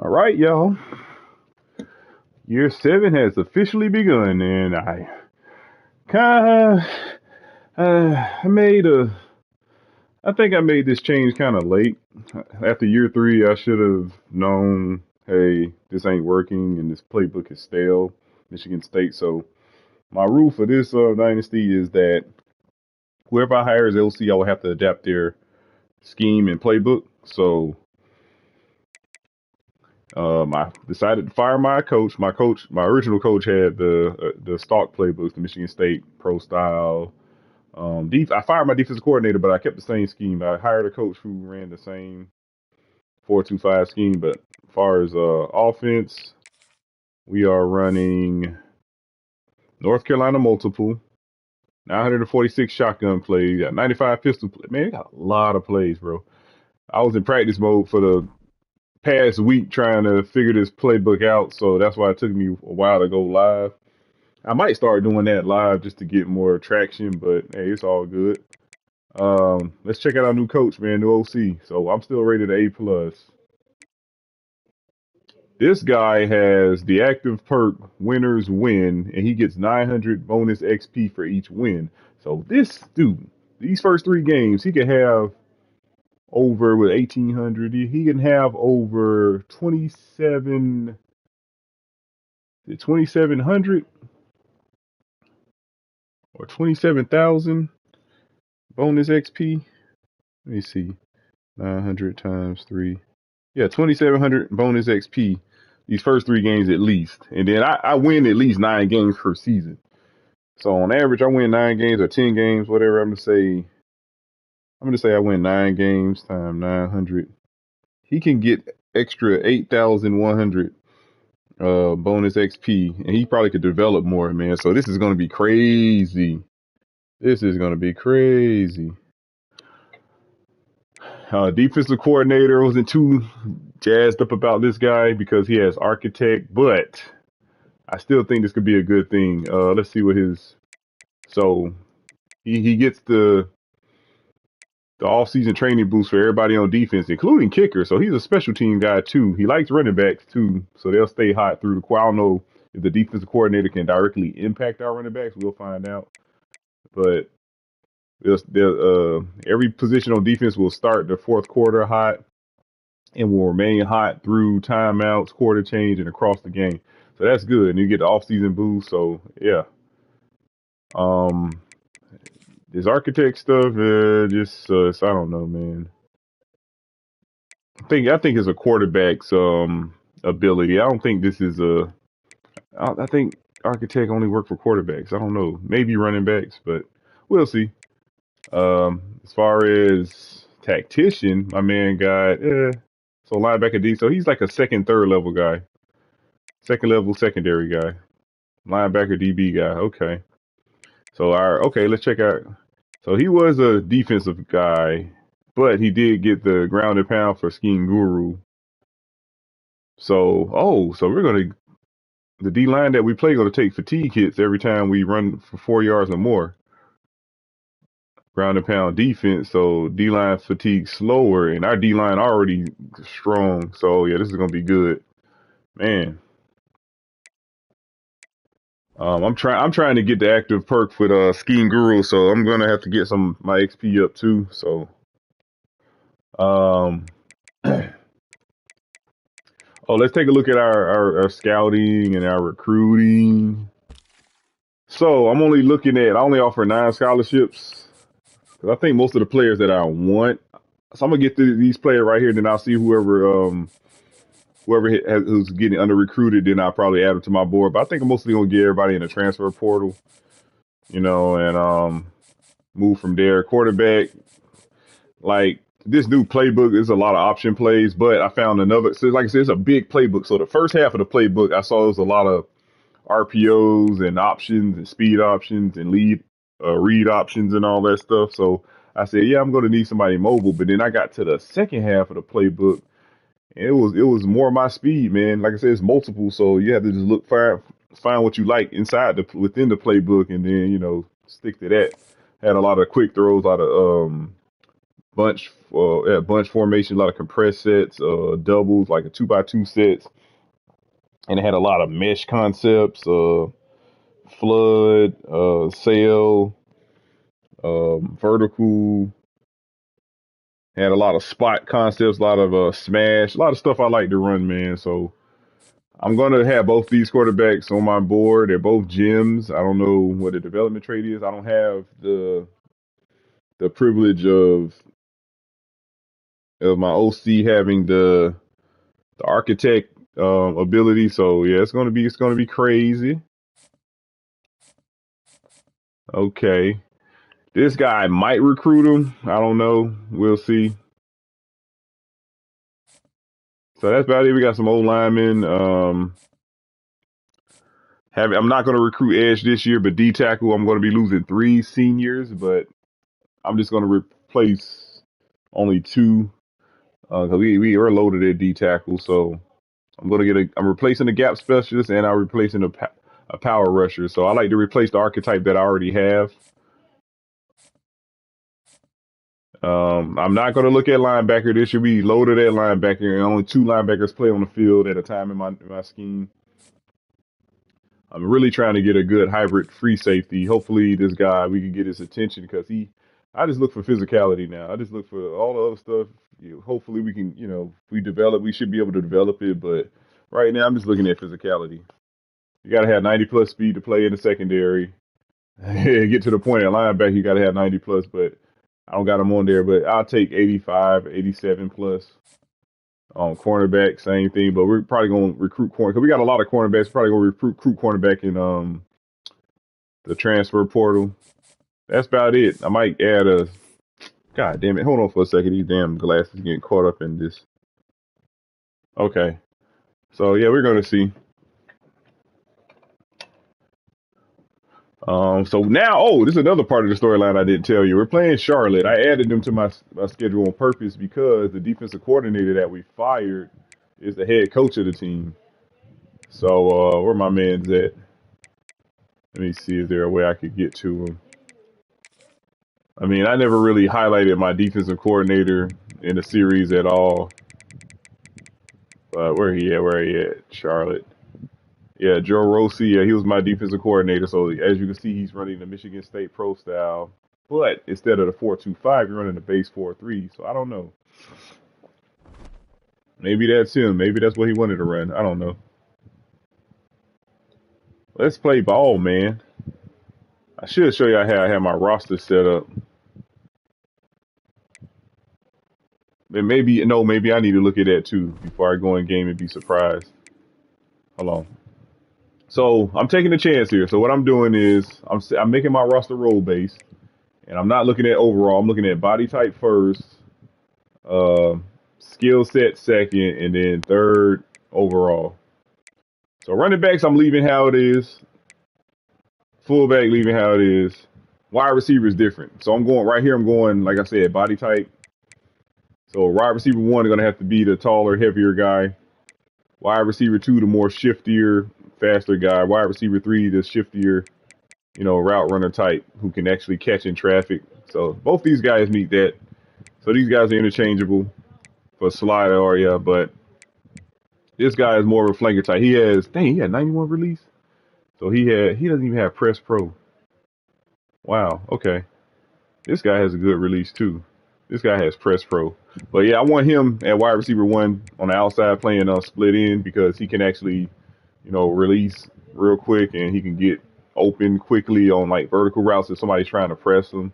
All right, y'all. Year 7 has officially begun, and kind of, I made a, I think I made this change kind of late. After year 3, I should have known, hey, this ain't working, and this playbook is stale, Michigan State. So my rule for this dynasty is that whoever I hire as LC, I will have to adapt their scheme and playbook. So I decided to fire my coach. My original coach had the stock playbooks, the Michigan State pro style. I fired my defensive coordinator, but I kept the same scheme. I hired a coach who ran the same 4-2-5 scheme. But as far as offense, we are running North Carolina multiple, 946 shotgun plays, got 95 pistol play. Man, we got a lot of plays, bro. I was in practice mode for the past week trying to figure this playbook out, so that's why it took me a while to go live. I might start doing that live just to get more traction, but hey, it's all good. Let's check out our new coach, man, new OC. So I'm still rated A plus. This guy has the active perk winners win, and he gets 900 bonus XP for each win. So this dude, these first 3 games, he could have over with 1800. He can have over 2700 or 27,000 bonus XP. Let me see. 900 times 3. Yeah, 2,700 bonus XP these first 3 games at least. And then I win at least 9 games per season. So on average, I win 9 games or 10 games, whatever. I'm going to say I win 9 games times 900. He can get extra 8,100 bonus XP, and he probably could develop more, man. So this is going to be crazy. This is going to be crazy. Defensive coordinator wasn't too jazzed up about this guy because he has architect, but I still think this could be a good thing. Let's see what his. So he gets the off-season training boost for everybody on defense, including kicker. So he's a special team guy too. He likes running backs too, so they'll stay hot through the. I don't know if the defensive coordinator can directly impact our running backs. We'll find out, but. Every position on defense will start the fourth quarter hot and will remain hot through timeouts, quarter change, and across the game. So that's good. And you get the off-season boost. So yeah. This architect stuff, I don't know, man. I think it's a quarterback's ability. I don't think this is I think architect only work for quarterbacks. I don't know, maybe running backs, but we'll see. As far as tactician, my man got so linebacker D. So he's like a second, third level guy, second level secondary guy, linebacker DB guy. Okay, so let's check out. So he was a defensive guy, but he did get the ground and pound for scheme guru. So we're gonna the D line that we play gonna take fatigue hits every time we run for 4 yards or more. Ground and pound defense, so D line fatigue slower, and our D line already strong. So yeah, this is gonna be good, man. I'm trying to get the active perk with Scheme Guru, so I'm gonna have to get some my XP up too. So oh, let's take a look at our scouting and our recruiting. So I'm only looking at I only offer 9 scholarships. I think most of the players that I want. So I'm gonna get through these players right here, then I'll see who's getting under recruited. Then I'll probably add them to my board. But I think I'm mostly gonna get everybody in the transfer portal, and move from there. Quarterback, like this new playbook, there's a lot of option plays, but I found another. So like I said, it's a big playbook. So the first half of the playbook, I saw there was a lot of RPOs and options and speed options and read options and all that stuff. So I said, yeah, I'm going to need somebody mobile. But then I got to the second half of the playbook, and it was more my speed, man. Like I said, it's multiple, so you have to just find what you like within the playbook, and then stick to that. Had a lot of quick throws, a bunch formation, a lot of compressed sets, doubles, like a 2x2 sets, and it had a lot of mesh concepts, flood, sail, vertical. Had a lot of spot concepts, a lot of smash, a lot of stuff I like to run, man. So I'm gonna have both these quarterbacks on my board. They're both gems. I don't know what the development trait is. I don't have the privilege of my OC having the architect ability. So yeah, it's gonna be crazy. Okay, this guy might recruit him. I don't know. We'll see. So that's about it. We got some old linemen. I'm not going to recruit edge this year, but D tackle, I'm going to be losing 3 seniors, but I'm just going to replace only 2 because we are loaded at D tackle. So I'm replacing the gap specialist and I'm replacing a power rusher. So I like to replace the archetype that I already have. I'm not going to look at linebacker. This should be loaded at linebacker, and only 2 linebackers play on the field at a time in my scheme. I'm really trying to get a good hybrid free safety. Hopefully, this guy, we can get his attention because I just look for physicality now. I just look for all the other stuff. Hopefully, we can, if we should be able to develop it. But right now, I'm just looking at physicality. You got to have 90 plus speed to play in the secondary. Get to the point at linebacker, you got to have 90 plus, but I don't got them on there. But I'll take 85, 87 plus. Cornerback, same thing, but we're probably going to recruit corner because we got a lot of cornerbacks. Probably going to recruit cornerback in the transfer portal. That's about it. I might add a. God damn it! Hold on for a second. These damn glasses getting caught up in this. Okay, so yeah, we're going to see. So now, this is another part of the storyline I didn't tell you. We're playing Charlotte. I added them to my schedule on purpose because the defensive coordinator that we fired is the head coach of the team. So where my man's at? Let me see. Is there a way I could get to him? I mean, I never really highlighted my defensive coordinator in the series at all. But where he at? Where he at? Charlotte. Yeah, Joe Rossi. Yeah, he was my defensive coordinator. So as you can see, he's running the Michigan State pro style. But instead of the 4-2-5, you're running the base 4-3. So I don't know. Maybe that's him. Maybe that's what he wanted to run. I don't know. Let's play ball, man. I should show you how I have my roster set up. And maybe I need to look at that too before I go in game and be surprised. Hold on. So I'm taking a chance here. So what I'm doing is I'm making my roster role base, and I'm not looking at overall. I'm looking at body type first, skill set second, and then third overall. So running backs, I'm leaving how it is. Fullback, leaving how it is. Wide receiver is different. So I'm going right here. I'm going, like I said, body type. So wide receiver 1 is going to have to be the taller, heavier guy. Wide receiver 2, the more shiftier, faster guy. Wide receiver 3, the shiftier, route runner type who can actually catch in traffic. So both these guys meet that. So these guys are interchangeable for slide area, but this guy is more of a flanker type. He had 91 release. So he doesn't even have press pro. Wow. Okay. This guy has a good release too. This guy has press pro. But yeah, I want him at wide receiver 1 on the outside playing split in because he can actually, release real quick and he can get open quickly on like vertical routes if somebody's trying to press him.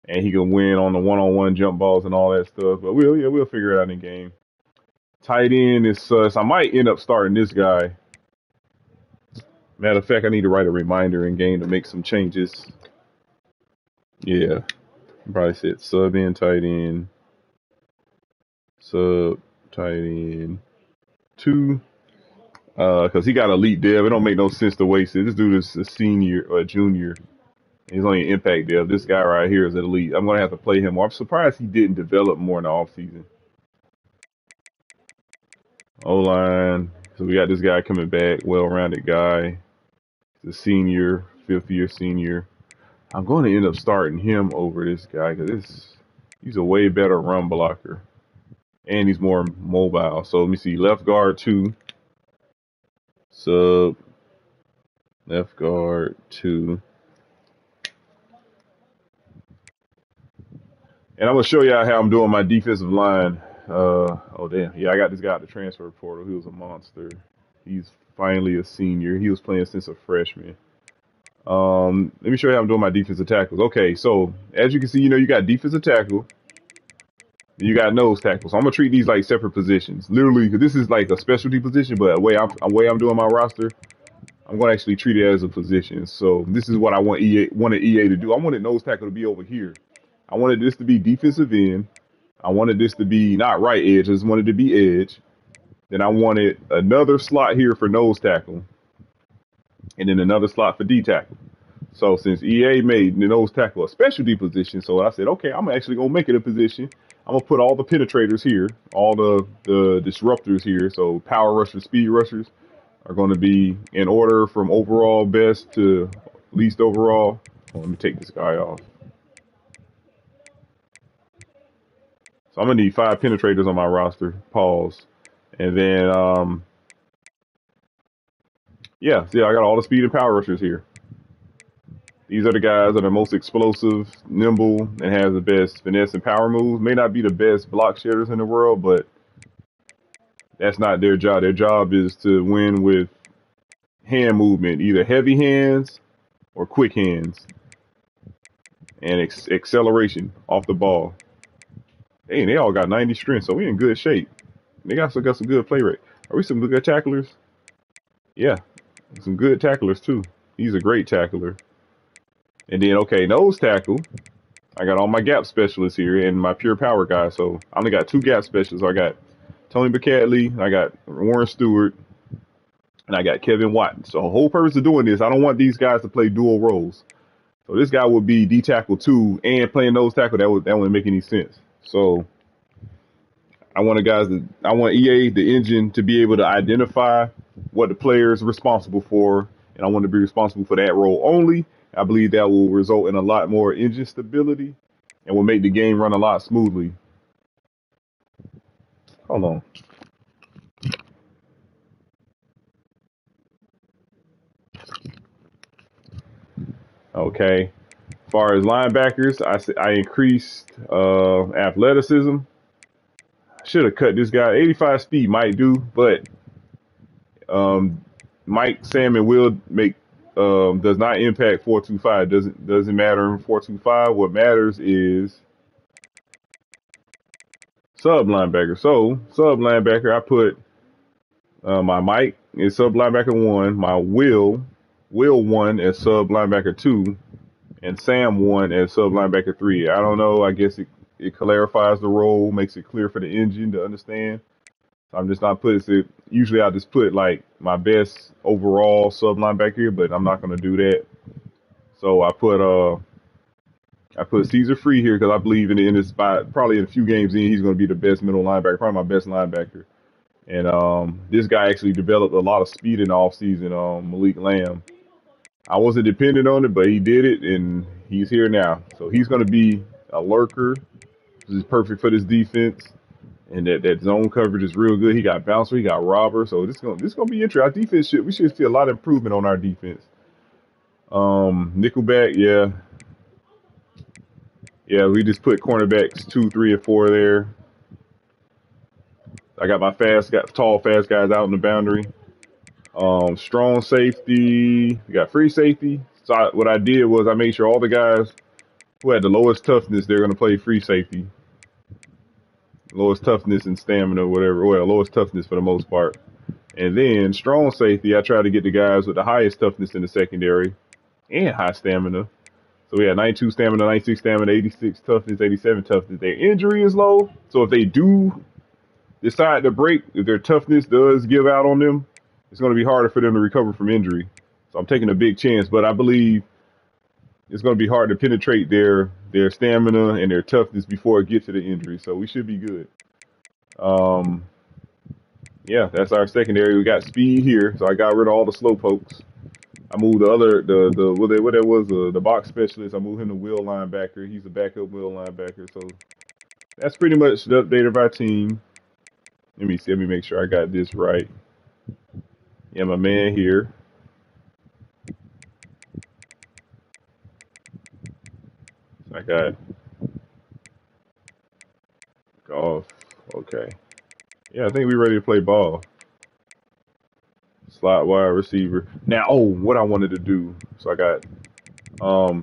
And he can win on the one-on-one jump balls and all that stuff. But we'll figure it out in game. Tight end is sus. I might end up starting this guy. Matter of fact, I need to write a reminder in game to make some changes. Yeah. Probably said sub in, tight end, sub, tight end, 2. Because he got elite dev. It don't make no sense to waste it. This dude is a senior or a junior. He's only an impact dev. This guy right here is an elite. I'm going to have to play him more. I'm surprised he didn't develop more in the offseason. O-line. So we got this guy coming back, well-rounded guy. He's a senior, 5th-year senior. I'm going to end up starting him over this guy because He's a way better run blocker, and he's more mobile. So let me see, left guard 2, sub, left guard 2. And I'm gonna show y'all how I'm doing my defensive line. Oh damn, yeah, I got this guy at the transfer portal. He was a monster. He's finally a senior. He was playing since a freshman. Let me show you how I'm doing my defensive tackles. Okay, so as you can see, you got defensive tackle, you got nose tackle. So I'm gonna treat these like separate positions, literally, because this is like a specialty position. But the way I'm doing my roster, I'm gonna actually treat it as a position. So this is what I wanted EA to do. I wanted nose tackle to be over here. I wanted this to be defensive end. I wanted this to be not right edge. I just wanted it to be edge. Then I wanted another slot here for nose tackle, and then another slot for D tackle. So since EA made the nose tackle a specialty position, so I said, okay, I'm actually gonna make it a position. I'm gonna put all the penetrators here, all the disruptors here. So power rushers, speed rushers are going to be in order from overall best to least overall. Oh, let me take this guy off. So I'm gonna need 5 penetrators on my roster. Pause. And then yeah, see, I got all the speed and power rushers here. These are the guys that are most explosive, nimble, and have the best finesse and power moves. May not be the best block shedders in the world, but that's not their job. Their job is to win with hand movement, either heavy hands or quick hands, and acceleration off the ball. Hey, they all got 90 strength, so we in good shape. They still got some good play rate. Are we some good tacklers? Yeah, some good tacklers too. He's a great tackler. And then, okay, nose tackle. I got all my gap specialists here and my pure power guys. So I only got 2 gap specialists. I got Tony McCadley, I got Warren Stewart, and I got Kevin Watt. So the whole purpose of doing this, I don't want these guys to play dual roles. So this guy would be D tackle 2 and playing nose tackle. That wouldn't make any sense. So I want EA, the engine, to be able to identify what the player is responsible for, and I want to be responsible for that role only. I believe that will result in a lot more engine stability and will make the game run a lot smoothly. Hold on. Okay. As far as linebackers, I increased athleticism. I should have cut this guy. 85 speed might do, but Mike, Sam, and Will does not impact 425. Doesn't matter in 425. What matters is sub linebacker. So sub linebacker, I put my Mike is sub linebacker 1, my Will 1 as sub linebacker 2, and Sam 1 as sub linebacker 3. I don't know. I guess it clarifies the role, makes it clear for the engine to understand. I'm just not putting it. Usually I just put like my best overall sub linebacker here, but I'm not going to do that. So I put Caesar Free here because I believe in this spot. Probably in a few games in, he's going to be the best middle linebacker, probably my best linebacker. And this guy actually developed a lot of speed in the offseason. Malik Lamb. I wasn't dependent on it, but he did it, and he's here now. So he's going to be a lurker. This is perfect for this defense. And that zone coverage is real good. He got bouncer, he got robber. So this gonna be interesting. Our defense we should see a lot of improvement on our defense. Nickelback, yeah. Yeah, we just put cornerbacks 2, 3, and 4 there. I got my tall, fast guys out in the boundary. Strong safety. We got free safety. So what I did was I made sure all the guys who had the lowest toughness, they're gonna play free safety. Lowest toughness and stamina, whatever. Well, lowest toughness for the most part. And then strong safety, I try to get the guys with the highest toughness in the secondary and high stamina. So we had 92 stamina, 96 stamina, 86 toughness, 87 toughness. Their injury is low. So if they do decide to break, if their toughness does give out on them, it's going to be harder for them to recover from injury. So I'm taking a big chance, but I believe it's going to be hard to penetrate their stamina and their toughness before it gets to the injury. So we should be good. Yeah, that's our secondary. We got speed here, so I got rid of all the slow pokes. I moved the box specialist. I moved him to will linebacker. He's a backup will linebacker. So that's pretty much the update of our team. Let me see. Let me make sure I got this right. Yeah, my man here. I got golf. Okay. Yeah, I think we're ready to play ball. Slot wide receiver. Now, oh, what I wanted to do. So I got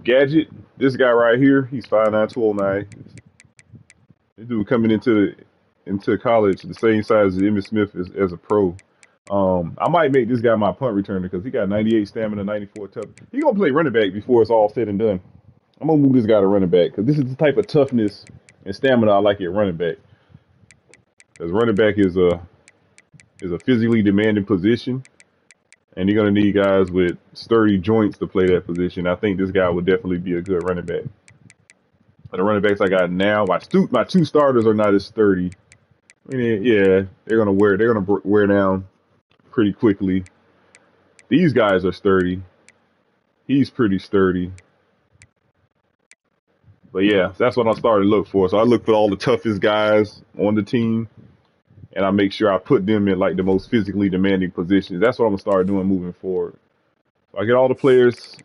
Gadget. This guy right here. He's 5'9", 209. This dude coming into college the same size as Emmitt Smith as a pro. I might make this guy my punt returner because he got 98 stamina, 94 tough. He gonna play running back before it's all said and done. I'm gonna move this guy to running back because this is the type of toughness and stamina I like at running back. Because running back is a physically demanding position, and you're gonna need guys with sturdy joints to play that position. I think this guy would definitely be a good running back. But the running backs I got now, my two starters are not as sturdy. I mean, yeah, they're gonna wear down pretty quickly. These guys are sturdy. He's pretty sturdy. But yeah, that's what I started to look for. So I look for all the toughest guys on the team, and I make sure I put them in like the most physically demanding positions. That's what I'm gonna start doing moving forward. So I get all the players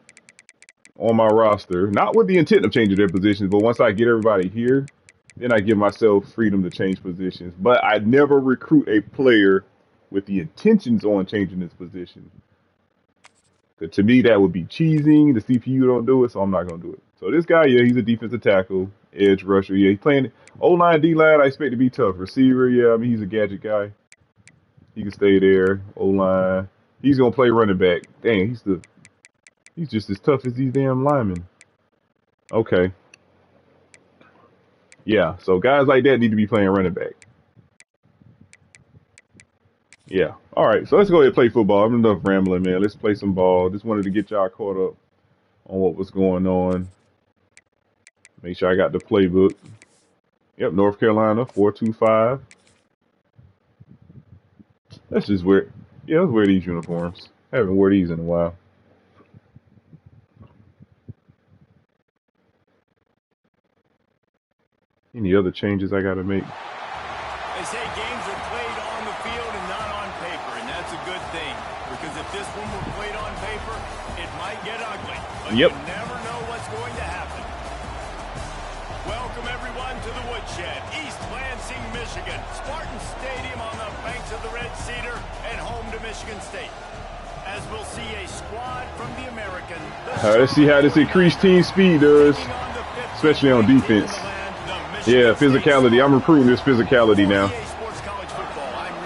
on my roster, not with the intent of changing their positions, but once I get everybody here, then I give myself freedom to change positions. But I never recruit a player with the intentions on changing his position. To me, that would be cheesing. The CPU don't do it, so I'm not going to do it. So this guy, yeah, he's a defensive tackle, edge rusher. Yeah, he's playing O-line, D-line, I expect to be tough. Receiver, yeah, I mean, he's a gadget guy. He can stay there. O-line. He's going to play running back. Dang, he's just as tough as these damn linemen. Okay. Yeah, so guys like that need to be playing running back. Yeah. All right, so let's go ahead and play football. I'm enough rambling, man. Let's play some ball. Just wanted to get y'all caught up on what was going on. Make sure I got the playbook. Yep, North Carolina, 425. Let's just wear, yeah, let's wear these uniforms. Haven't worn these in a while. Any other changes I got to make? They say games are played on the field and not on paper, and that's a good thing. Because if this one were played on paper, it might get ugly. But you never know what's going to happen. Welcome, everyone, to the Woodshed, East Lansing, Michigan. Spartan Stadium on the banks of the Red Cedar and home to Michigan State. As we'll see a squad from the American. Let's see how this increased team speed does, especially on defense. Yeah, physicality. I'm recruiting this physicality now.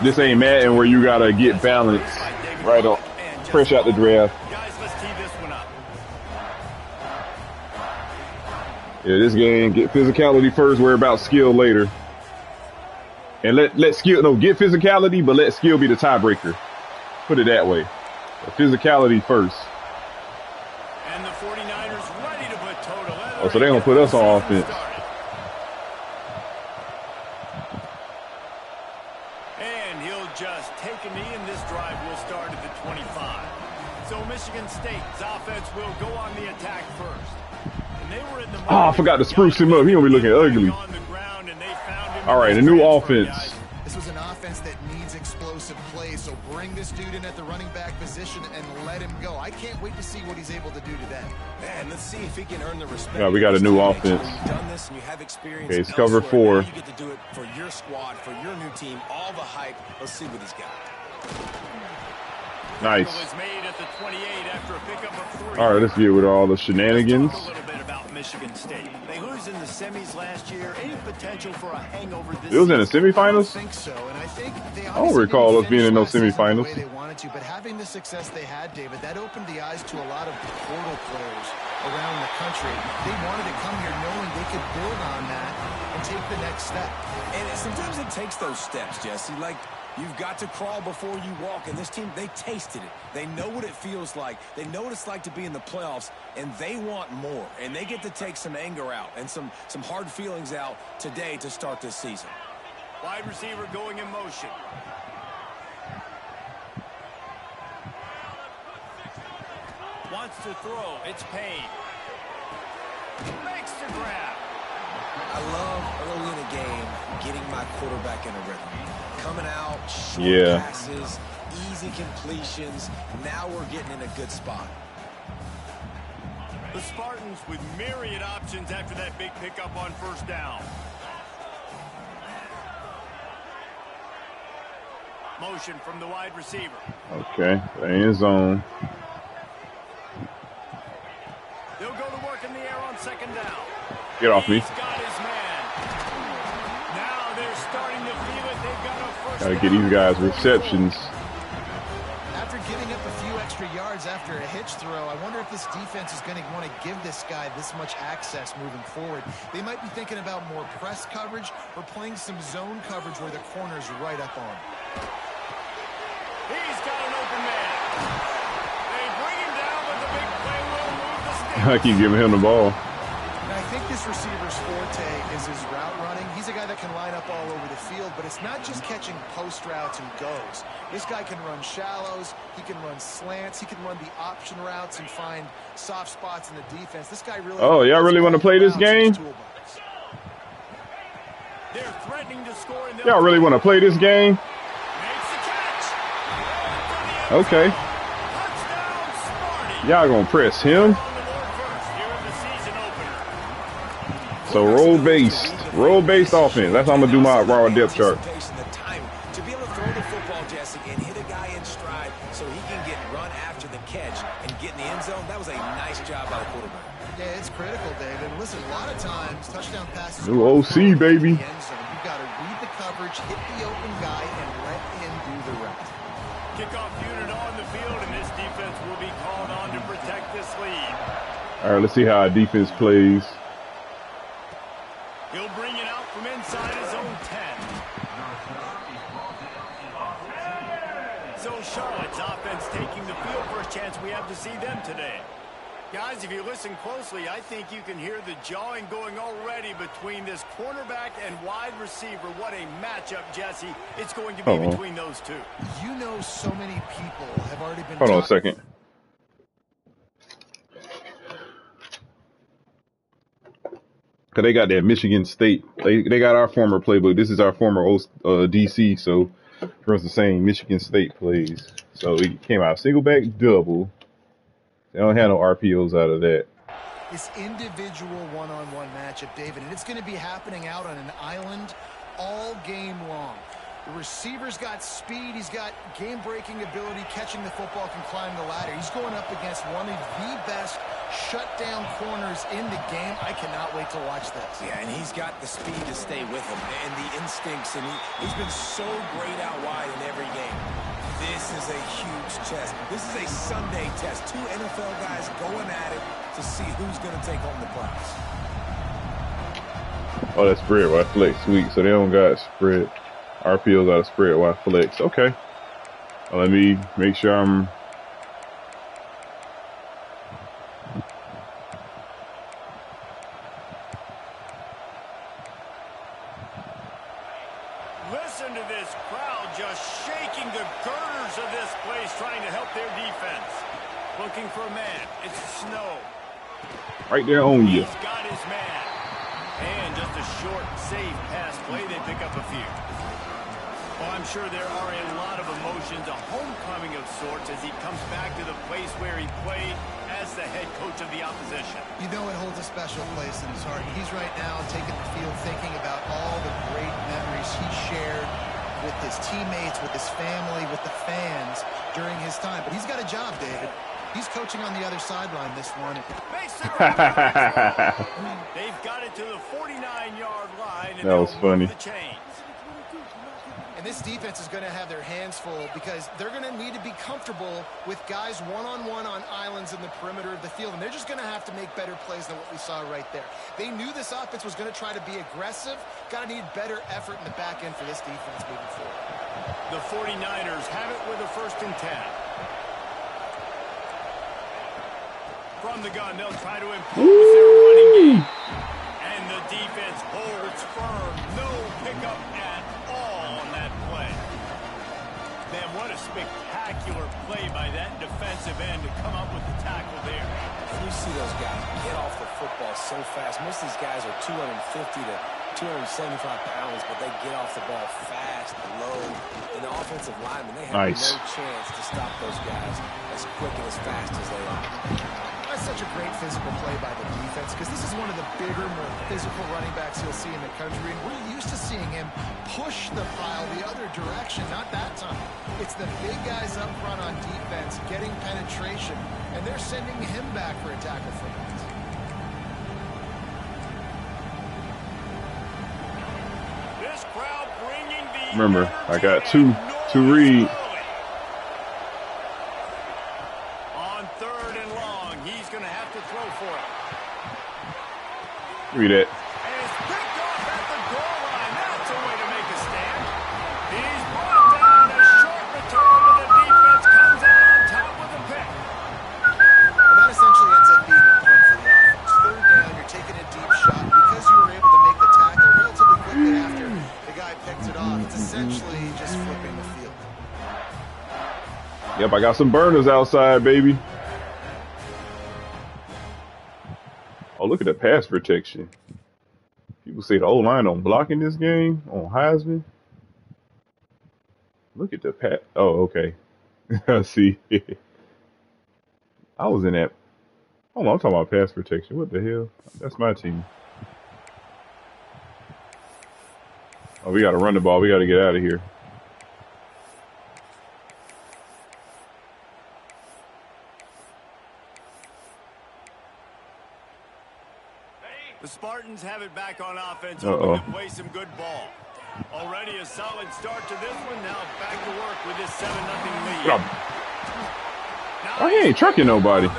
This ain't Madden where you gotta get balance right on, fresh out the draft. Yeah, this game, get physicality first, worry about skill later. And let skill, no, get physicality, but let skill be the tiebreaker. Put it that way. Physicality first. And the 49ers ready to put total. Oh, so they're gonna put us on offense. And he'll just take a knee, and this drive will start at the 25. So Michigan State's offense will go on the attack first. And they were in the I forgot to spruce him up. He gonna be looking ugly. All right, a new offense. This was an offense that needs explosive plays, so bring this dude in at the running back position and let him go. I can't wait to see what he's able to do today. Man, let's see if he can earn the respect. Yeah, we got a new offense. Done this and you have experience. Okay, it's cover 4. You get to do it for your squad, for your new team, all the hype. Let's see what he's got. Nice. Made at the 28 after a pickup of 3. All right, let's get with all the shenanigans. Let's talk a little bit about Michigan State. They lose in the semis last year. Any potential for a hangover this It was in the semifinals? I think so, and I think they I don't recall us being in those semifinals. The way they wanted to, but having the success they had, David, that opened the eyes to a lot of portal players around the country. They wanted to come here knowing they could build on that and take the next step. And sometimes it takes those steps, Jesse. Like, you've got to crawl before you walk, and this team, they tasted it. They know what it feels like. They know what it's like to be in the playoffs, and they want more. And they get to take some anger out and some hard feelings out today to start this season. Wide receiver going in motion. Wants to throw. It's Payne. Makes the grab. I love early in the game getting my quarterback in a rhythm. Coming out, short passes, easy completions. Now we're getting in a good spot. The Spartans with myriad options after that big pickup on first down. Motion from the wide receiver. Okay, end zone. They'll go to work in the air on second down. Get off me. He's got his man. Now they're starting to feel it. They've got a first Gotta get these guys receptions. After giving up a few extra yards after a hitch throw, I wonder if this defense is going to want to give this guy this much access moving forward. They might be thinking about more press coverage or playing some zone coverage where the corner's right up on him. He's got an open man. They bring him down, but the big play will move the sticks. I keep giving him the ball. And I think this receiver's forte is his route running. He's a guy that can line up all over the field, but it's not just catching post routes and goes. This guy can run shallows, he can run slants, he can run the option routes and find soft spots in the defense. This guy really... Oh, y'all really want to play this game? They're threatening to score. Y'all really want to play this game? Okay. Y'all gonna press him. So roll based offense. That's how I'm gonna do my raw depth chart. To be able to throw the football, Jesse, and hit a guy in stride so he can get run after the catch and get in the end zone. That was a nice job by the quarterback. Yeah, it's critical, David. Listen, a lot of times touchdown passes. New OC, baby. You've got to read the coverage, hit the open guy, and let him do the rest. Kickoff unit on the field, and this defense will be called on to protect this lead. All right, let's see how our defense plays. He'll bring it out from inside his own 10. So Charlotte's offense taking the field. First chance we have to see them today. Guys, if you listen closely, I think you can hear the jawing going already between this cornerback and wide receiver. What a matchup, Jesse. It's going to be between those two. You know, so many people have already been... Hold on a second. Because they got that Michigan State. They got our former playbook. This is our former DC, so runs the same Michigan State plays. So it came out single back, double. They don't have no RPOs out of that. This individual one-on-one matchup, David, and it's going to be happening out on an island all game long. The receiver's got speed. He's got game-breaking ability, catching the football, can climb the ladder. He's going up against one of the best shutdown corners in the game. I cannot wait to watch this. Yeah, and he's got the speed to stay with him and the instincts, and he's been so great out wide in every game. This is a huge test. This is a Sunday test. Two NFL guys going at it to see who's going to take home the prize. Oh, that's spread wide flex. Sweet. So they don't got spread. RPOs out of spread wide flex. Okay. Well, let me make sure I'm... Listen to this crowd just shaking the girders of this place, trying to help their defense. Looking for a man. It's snow. Right there on you. He's got his man. And just a short, safe pass play. They pick up a few. Well, I'm sure there are a lot of emotions, a homecoming of sorts, as he comes back to the place where he played as the head coach of the opposition. You know it holds a special place in his heart. He's right now taking the field thinking about all the great memories he shared with his teammates, with his family, with the fans during his time. But he's got a job, David. He's coaching on the other sideline this one. They've got it to the 49-yard line. And that was funny. The chains. And this defense is going to have their hands full because they're going to need to be comfortable with guys one-on-one on islands in the perimeter of the field. And they're just going to have to make better plays than what we saw right there. They knew this offense was going to try to be aggressive. Got to need better effort in the back end for this defense moving forward. The 49ers have it with a 1st and 10. From the gun, they'll try to impose their running game. And the defense holds firm. No pickup at all on that play. Man, what a spectacular play by that defensive end to come up with the tackle there. And you see those guys get off the football so fast. Most of these guys are 250 to 275 pounds, but they get off the ball fast, low. And the offensive linemen, they have no chance to stop those guys as quick and as fast as they are. That's such a great physical play by the defense because this is one of the bigger, more physical running backs you'll see in the country. And we're used to seeing him push the pile the other direction. Not that time. It's the big guys up front on defense getting penetration, and they're sending him back for a tackle for that. This crowd bringing the Remember, I got two to read. Read it. And it's picked off at the goal line. That's a way to make a stand. He's brought down. A short return to the defense. Comes out on top with a pick. Well, that essentially ends up being a punt for the offense. Third down, you're taking a deep shot. Because you were able to make the tackle relatively quickly after the guy picked it off, it's essentially just flipping the field. Yep, I got some burners outside, baby. Oh, look at the pass protection. People say the O-line on blocking this game on Heisman. Look at the pass. Oh, okay. I see. I was in that. Hold on, I'm talking about pass protection. What the hell? That's my team. Oh, we got to run the ball. We got to get out of here. The Spartans have it back on offense, hoping to play some good ball. Already a solid start to this one. Now back to work with this 7-0 lead. Oh, he ain't trucking nobody. I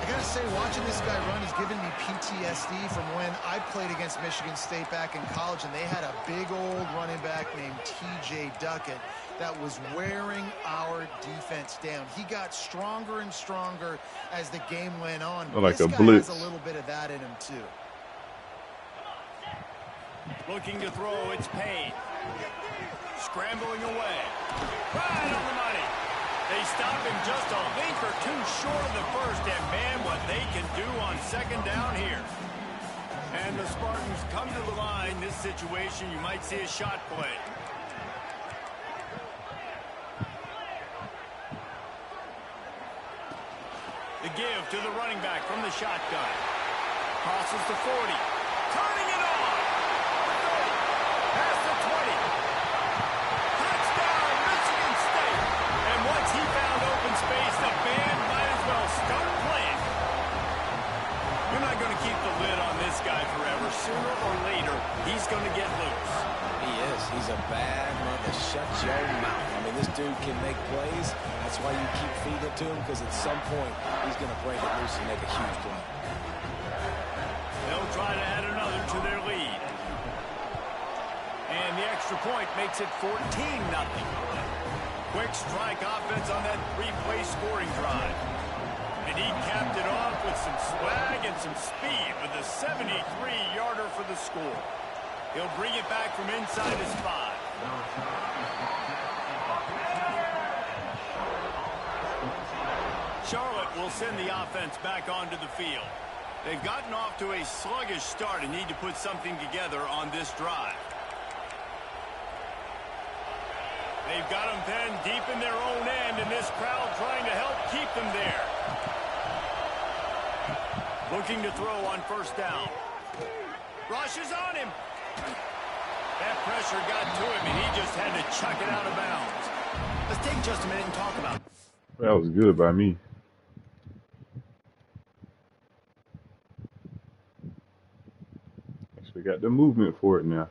gotta say, watching this guy run has given me PTSD from when I played against Michigan State back in college, and they had a big old running back named T.J. Duckett that was wearing our defense down. He got stronger and stronger as the game went on. Like this a guy blitz. has a little bit of that in him too. Looking to throw, it's Payne. Scrambling away. Right on the money. They stop him just a length or two short of the first, and man, what they can do on second down here. And the Spartans come to the line. This situation, you might see a shot play. The give to the running back from the shotgun. Crosses the 40. Turning it on. Past the 20. Touchdown, Michigan State. And once he found open space, the band might as well start playing. You're not going to keep the lid on this guy forever. Sooner or later, he's going to get loose. He is. He's a bad mother. Shut your mouth. I mean, this dude can make plays. That's why you keep feeding it to him, because at some point, he's going to break it loose and make a huge play. They'll try to add another to their lead. And the extra point makes it 14-0. Quick strike offense on that three-play scoring drive. And he capped it off with some swag and some speed with a 73-yarder for the score. He'll bring it back from inside his 5. Charlotte will send the offense back onto the field. They've gotten off to a sluggish start and need to put something together on this drive. They've got them pinned deep in their own end, and this crowd trying to help keep them there. Looking to throw on first down. Rushes on him. That pressure got to him, and he just had to chuck it out of bounds. Let's take just a minute and talk about it. That was good by me. Actually got the movement for it now.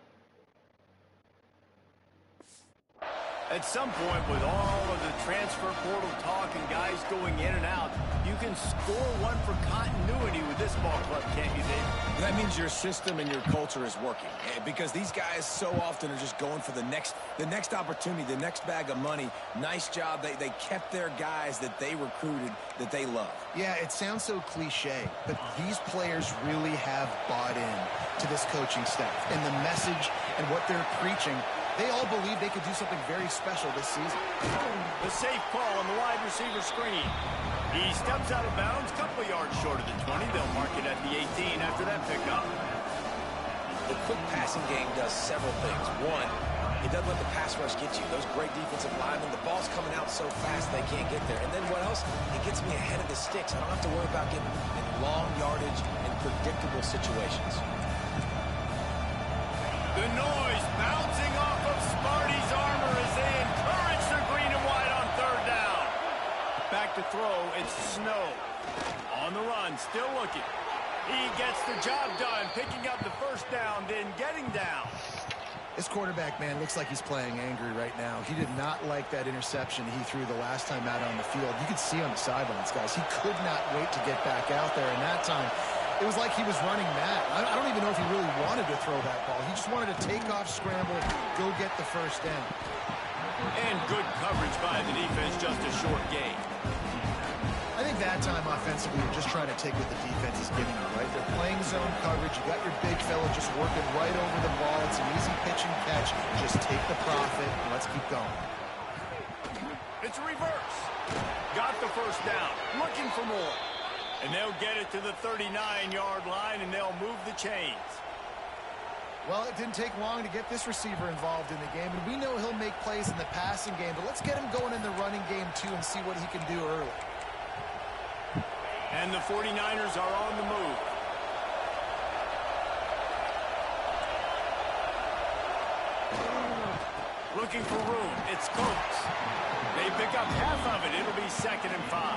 At some point, with all of the transfer portal talk and guys going in and out, you can score one for continuity with this ball club, can't you, Dave? That means your system and your culture is working, because these guys so often are just going for the next opportunity, the next bag of money. Nice job. They kept their guys that they recruited, that they love. Yeah, it sounds so cliche, but these players really have bought in to this coaching staff and the message and what they're preaching They all believe they could do something very special this season. The safe call on the wide receiver screen. He steps out of bounds, a couple of yards short of the 20. They'll mark it at the 18 after that pickup. The quick passing game does several things. One, it doesn't let the pass rush get you. Those great defensive linemen, the ball's coming out so fast they can't get there. And then what else? It gets me ahead of the sticks. I don't have to worry about getting in long yardage and predictable situations. The noise bouncing off of Sparty's armor as they encourage the green and white on third down. Back to throw, it's Snow. On the run, still looking. He gets the job done, picking up the first down, then getting down. This quarterback, man, looks like he's playing angry right now. He did not like that interception he threw the last time out on the field. You could see on the sidelines, guys. He could not wait to get back out there, and that time it was like he was running mad. I don't even know if he really wanted to throw that ball. He just wanted to take off, scramble, go get the first down. And good coverage by the defense, just a short gain. I think that time offensively, you're just trying to take what the defense is giving you, right? They're playing zone coverage. You got your big fella just working right over the ball. It's an easy pitch and catch. Just take the profit and let's keep going. It's a reverse. Got the first down. Looking for more. And they'll get it to the 39-yard line, and they'll move the chains. Well, it didn't take long to get this receiver involved in the game, and we know he'll make plays in the passing game, but let's get him going in the running game, too, and see what he can do early. And the 49ers are on the move. Looking for room. It's Coates. They pick up half of it. It'll be 2nd and 5.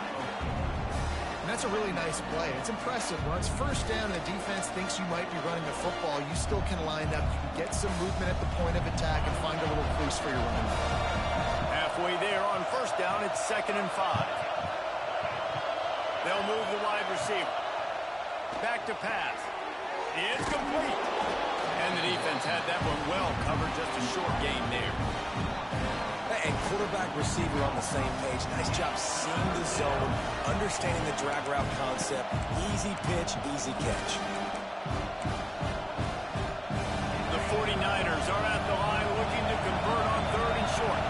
And that's a really nice play. It's impressive. When it's first down and the defense thinks you might be running the football, you still can line up. You can get some movement at the point of attack and find a little crease for your running back. Halfway there on first down, it's 2nd and 5. They'll move the wide receiver. Back to pass. It's complete. And the defense had that one well covered, just a short gain there. And quarterback, receiver on the same page. Nice job seeing the zone, understanding the drag route concept. Easy pitch, easy catch. The 49ers are at the line looking to convert on 3rd and short.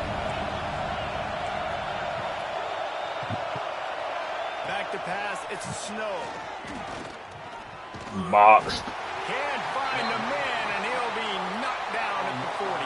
Back to pass, it's Snow. Boxed. Can't find a man, and he'll be knocked down at the 40.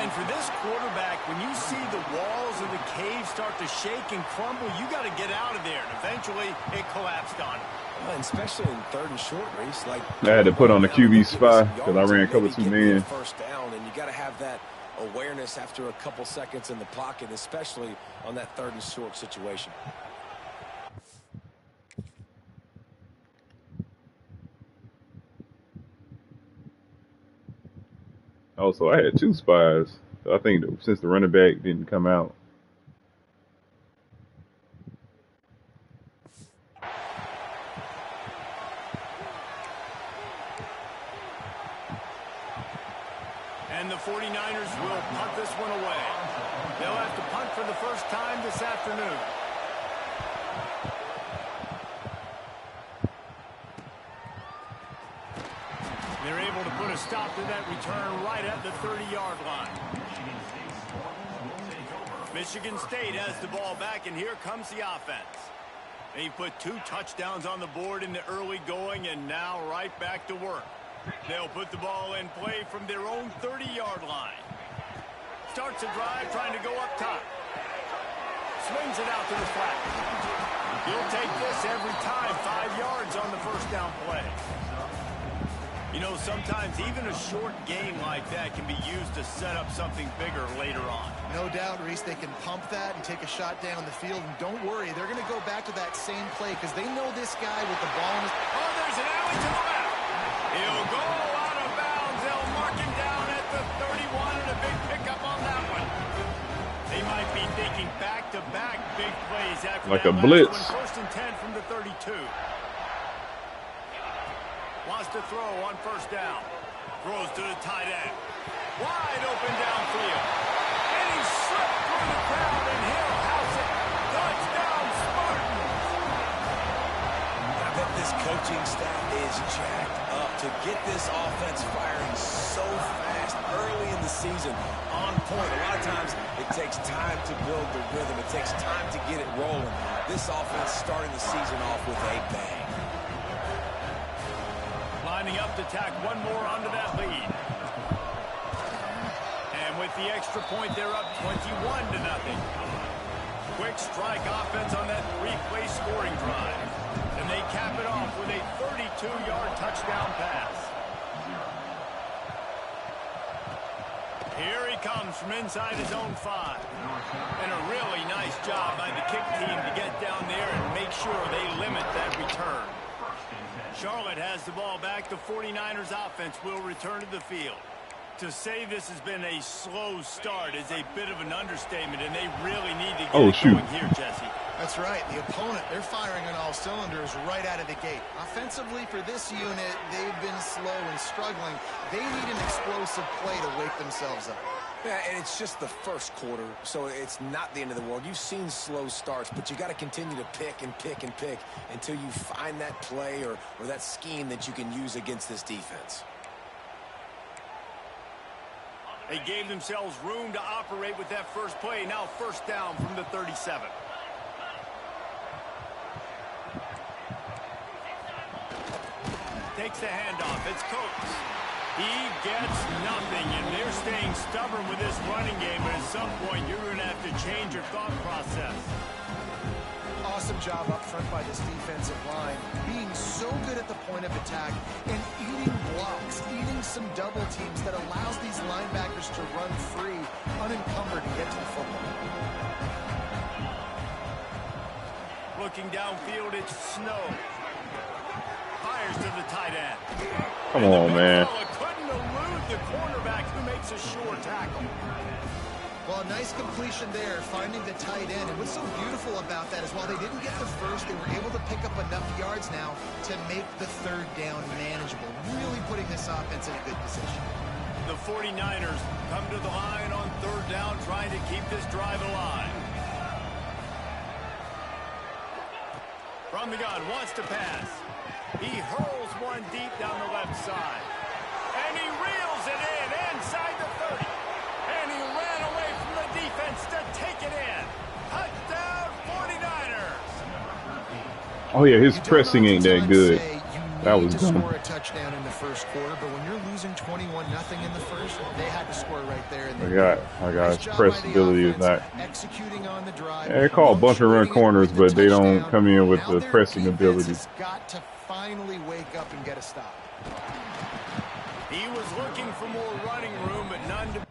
And for this quarterback, when you see the walls of the cave start to shake and crumble, you got to get out of there. And eventually, it collapsed on him. Well, and especially in 3rd and short, Reese. Like, I had to put on the QB spy because I ran cover 2 man. First down, and you got to have that awareness after a couple seconds in the pocket, especially on that 3rd and short situation. Also, I had 2 spies. So I think that since the running back didn't come out. And the 49ers will punt this one away. They'll have to punt for the first time this afternoon. They're able to put a stop to that return right at the 30-yard line. Michigan State has the ball back, and here comes the offense. They put 2 touchdowns on the board in the early going, and now right back to work. They'll put the ball in play from their own 30-yard line. Starts a drive trying to go up top. Swings it out to the flat. He'll take this every time. 5 yards on the first down play. You know, sometimes even a short game like that can be used to set up something bigger later on. No doubt, Reese, they can pump that and take a shot down the field. And don't worry, they're going to go back to that same play because they know this guy with the ball in his... Oh, there's an alley to the left. He'll go out of bounds. They'll mark him down at the 31 and a big pickup on that one. They might be thinking back-to-back big plays after like that a blitz. One. 1st and 10 from the 32. Wants to throw on first down. Throws to the tight end. Wide open downfield. And he slipped through the crowd, and he'll house it. Touchdown, Spartans! I bet this coaching staff is jacked up to get this offense firing so fast early in the season, on point. A lot of times it takes time to build the rhythm. It takes time to get it rolling. This offense starting the season off with a bang. Lining up to tack one more onto that lead. And with the extra point, they're up 21-0. Quick strike offense on that three-play scoring drive. And they cap it off with a 32-yard touchdown pass. Here he comes from inside his own 5. And a really nice job by the kick team to get down there and make sure they limit that return. Charlotte has the ball back. The 49ers offense will return to the field. To say this has been a slow start is a bit of an understatement, and they really need to get going here, Jesse. That's right. The opponent, they're firing on all cylinders right out of the gate. Offensively, for this unit, they've been slow and struggling. They need an explosive play to wake themselves up. Yeah, and it's just the first quarter, so it's not the end of the world. You've seen slow starts, but you got to continue to pick and pick and pick until you find that play or that scheme that you can use against this defense. They gave themselves room to operate with that first play. Now first down from the 37. Takes the handoff. It's Coates. He gets nothing, and they're staying stubborn with this running game, but at some point you're going to have to change your thought process. Awesome job up front by this defensive line, being so good at the point of attack and eating blocks, eating some double teams that allows these linebackers to run free, unencumbered, and get to the football. Looking downfield, it's Snow. Fires to the tight end. Come on, man. Couldn't elude the cornerback who makes a sure tackle. Well, nice completion there, finding the tight end. And what's so beautiful about that is while they didn't get the first, they were able to pick up enough yards now to make the third down manageable, really putting this offense in a good position. The 49ers come to the line on third down, trying to keep this drive alive. From the gun, wants to pass. He hurls one deep down the left side. And he reels it in inside the 30. And he ran away from the defense to take it in. Touchdown, 49ers. Oh, yeah, his pressing ain't that good. That was dumb. Score a touchdown in the first quarter, but when you're losing 21-0 in the first, they had to score right there. My gosh, press ability is not. Executing on the drive. They call a bunch of run corners, but they don't come in with the pressing ability. Got to finally wake up and get a stop. He was looking for more running room, but none to.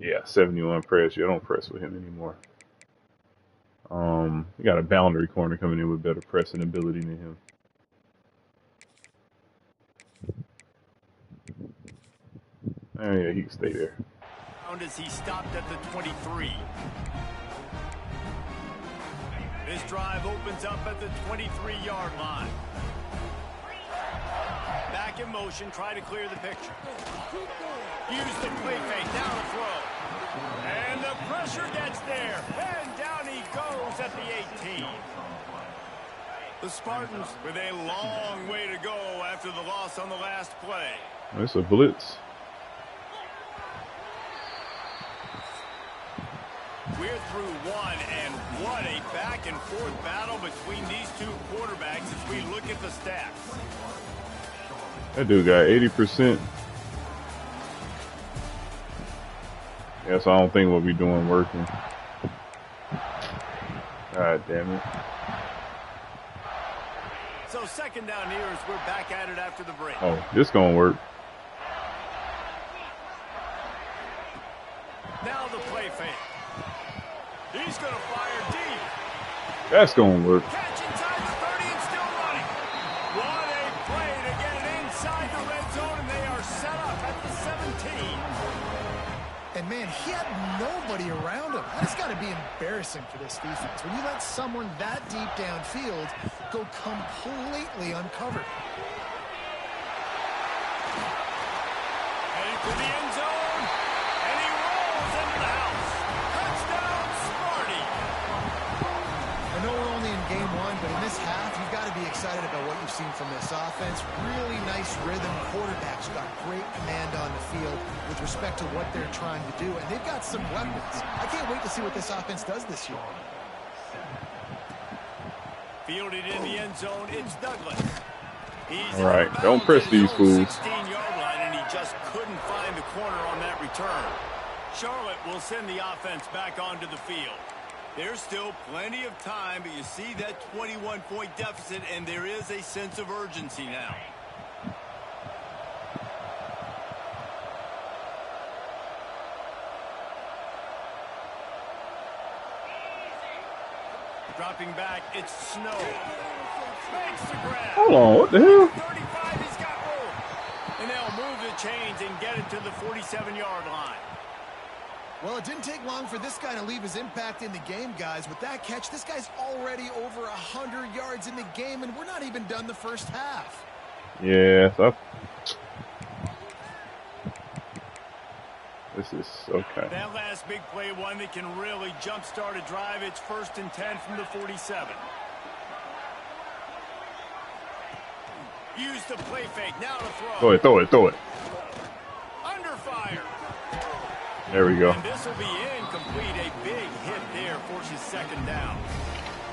Yeah, 71 press. You don't press with him anymore. You got a boundary corner coming in with better pressing ability than him. Oh, yeah, he can stay there. As he stopped at the 23. This drive opens up at the 23-yard line. Back in motion, try to clear the picture. Use the play fake, down the throw. And the pressure gets there. And down he goes at the 18. The Spartans with a long way to go after the loss on the last play. It's a blitz. We're through one, and what a back-and-forth battle between these two quarterbacks as we look at the stats. That dude got 80%. Yeah, so I don't think what we're doing working. God damn it. So second down here as we're back at it after the break. Oh, this gonna work. Now the play fake. He's going to fire deep. That's going to work. Catch inside the 30 and still running. What a play to get it inside the red zone, and they are set up at the 17. And, man, he had nobody around him. That's got to be embarrassing for this defense. When you let someone that deep downfield go completely uncovered. Heading for the end zone, and he rolls into the house. Touchdown, Smarty. I know we're only in game one, but in this half, you've got to be excited about what you've seen from this offense. Really nice rhythm. Quarterbacks got great command on the field with respect to what they're trying to do, and they've got some weapons. I can't wait to see what this offense does this year. Fielded in the end zone, it's Douglas. He's all right, don't press these fools. 16-yard line, and he just couldn't find the corner on that return. Charlotte will send the offense back onto the field. There's still plenty of time, but you see that 21-point deficit, and there is a sense of urgency now. Dropping back, it's Snow. Makes the grab. Hold on, what the hell? 35, he's got room. And they'll move the chains and get it to the 47-yard line. Well, it didn't take long for this guy to leave his impact in the game, guys. With that catch, this guy's already over 100 yards in the game, and we're not even done the first half. Yeah, so this is okay. That last big play, one that can really jumpstart a drive. It's 1st and 10 from the 47. Use the play fake. Now to throw. Throw it. Under fire. There we go. And this will be incomplete. A big hit there forces 2nd down.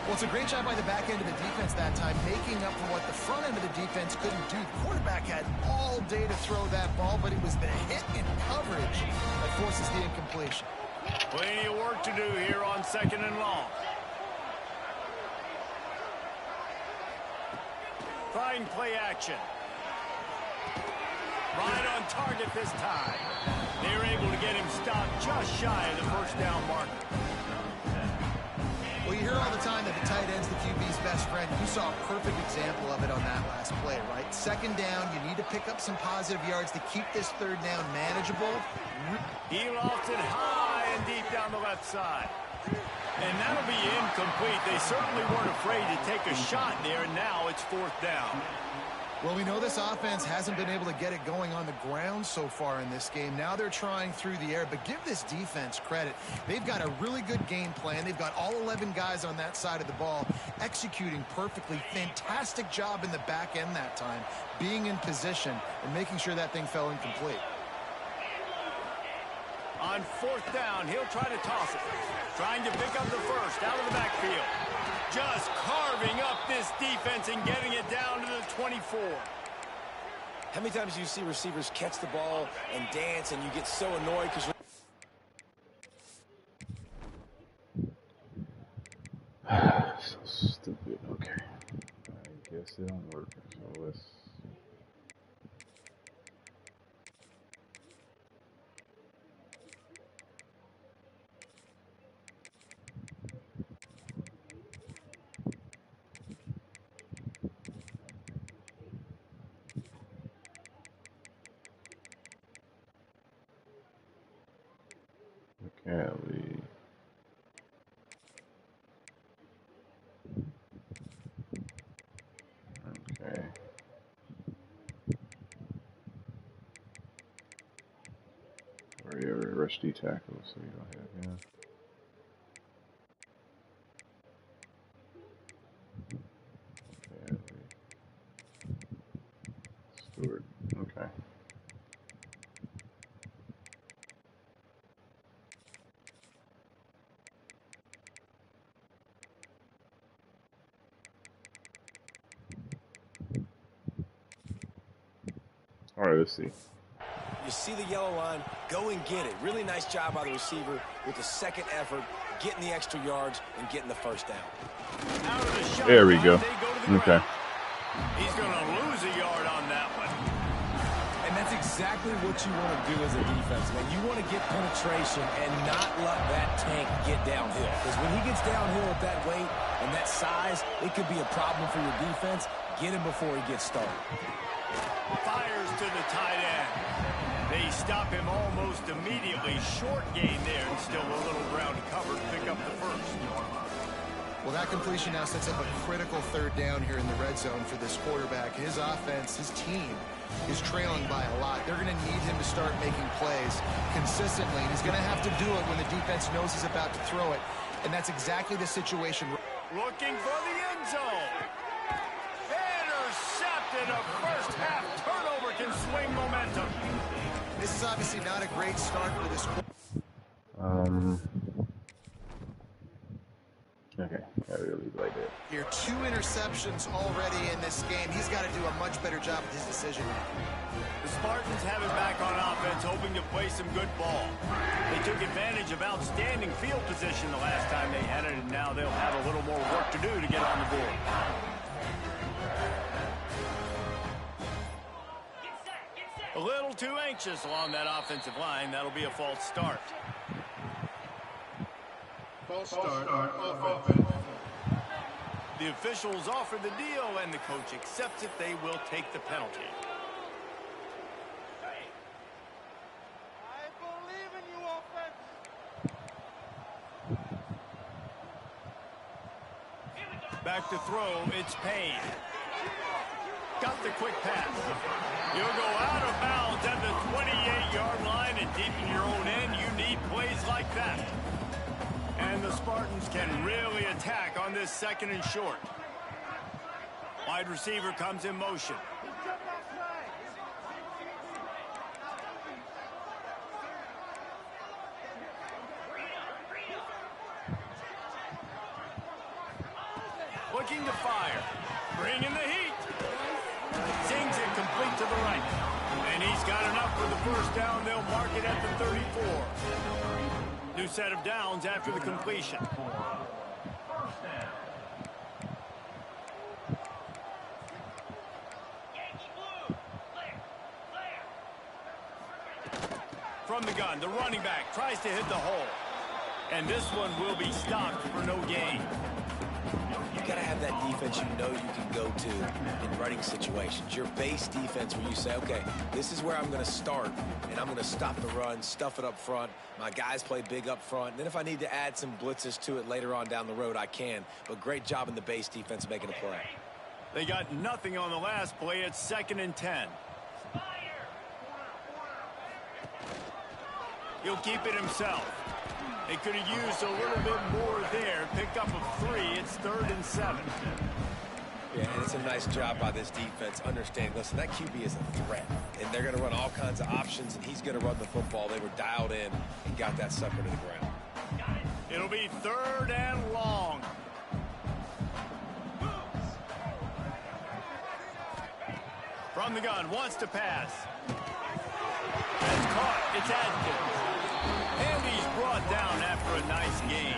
Well, it's a great job by the back end of the defense that time, making up for what the front end of the defense couldn't do. The quarterback had all day to throw that ball, but it was the hit in coverage that forces the incompletion. Plenty of work to do here on 2nd and long. Trying play action. Right on target this time. They were able to get him stopped just shy of the 1st down marker. Well, you hear all the time that the tight end's the QB's best friend. You saw a perfect example of it on that last play, right? 2nd down, you need to pick up some positive yards to keep this 3rd down manageable. He lofts it high and deep down the left side. And that'll be incomplete. They certainly weren't afraid to take a shot there, and now it's 4th down. Well, we know this offense hasn't been able to get it going on the ground so far in this game. Now they're trying through the air, but give this defense credit. They've got a really good game plan. They've got all 11 guys on that side of the ball executing perfectly. Fantastic job in the back end that time, being in position and making sure that thing fell incomplete. On 4th down, he'll try to toss it. Trying to pick up the first out of the backfield. Just carving up this defense and getting it down to the 24. How many times do you see receivers catch the ball and dance and you get so annoyed because So stupid. Okay. I guess it don't work. So let's. Cali. Okay. Or rush D tackle, so you don't have him. Stewart. Okay. All right, let's see. you see the yellow line, go and get it. Really nice job by the receiver with the second effort, getting the extra yards and getting the first down. There we go. Okay. He's going to lose a yard on that one. And that's exactly what you want to do as a defense, man. You want to get penetration and not let that tank get downhill. Because when he gets downhill at that weight and that size, it could be a problem for your defense. Get him before he gets started. Fires to the tight end. They stop him almost immediately. Short gain there, and still a little ground to cover to pick up the first. Well, that completion now sets up a critical third down here in the red zone for this quarterback. His offense, his team, is trailing by a lot. They're going to need him to start making plays consistently, and he's going to have to do it when the defense knows he's about to throw it, and that's exactly the situation. Looking for the end zone. Intercepted. A first half turnover can swing momentum. This is obviously not a great start for this. Okay, I really like that. Here, 2 interceptions already in this game. He's got to do a much better job with his decision. The Spartans have it back on offense, hoping to play some good ball. They took advantage of outstanding field position the last time they had it, and now they'll have a little more work to do to get on the board. A little too anxious along that offensive line. That'll be a false start. False start of offense. The officials offer the deal, and the coach accepts it. They will take the penalty. I believe in you, offense. Back to throw, it's Payne. Got the quick pass. You'll go out of bounds at the 28-yard line, and deep in your own end, you need plays like that. And the Spartans can really attack on this 2nd and short. Wide receiver comes in motion. Looking to fire. Bringing the heat. Zings it complete to the right. And he's got enough for the first down. They'll mark it at the 34. New set of downs after the completion. From the gun, the running back tries to hit the hole. And this one will be stopped for no gain. You got to have that defense you know you can go to in running situations. Your base defense where you say, okay, this is where I'm going to start, and I'm going to stop the run, stuff it up front. My guys play big up front. And then if I need to add some blitzes to it later on down the road, I can. But great job in the base defense making a play. They got nothing on the last play. It's 2nd and 10. He'll keep it himself. They could have used a little bit more there. Picked up a 3. It's 3rd and 7. Yeah, and it's a nice job by this defense. Understand, listen, that QB is a threat. And they're going to run all kinds of options, and he's going to run the football. They were dialed in and got that sucker to the ground. It'll be 3rd and long. From the gun, wants to pass. That's caught. It's Adkins. And he's brought down after a nice gain.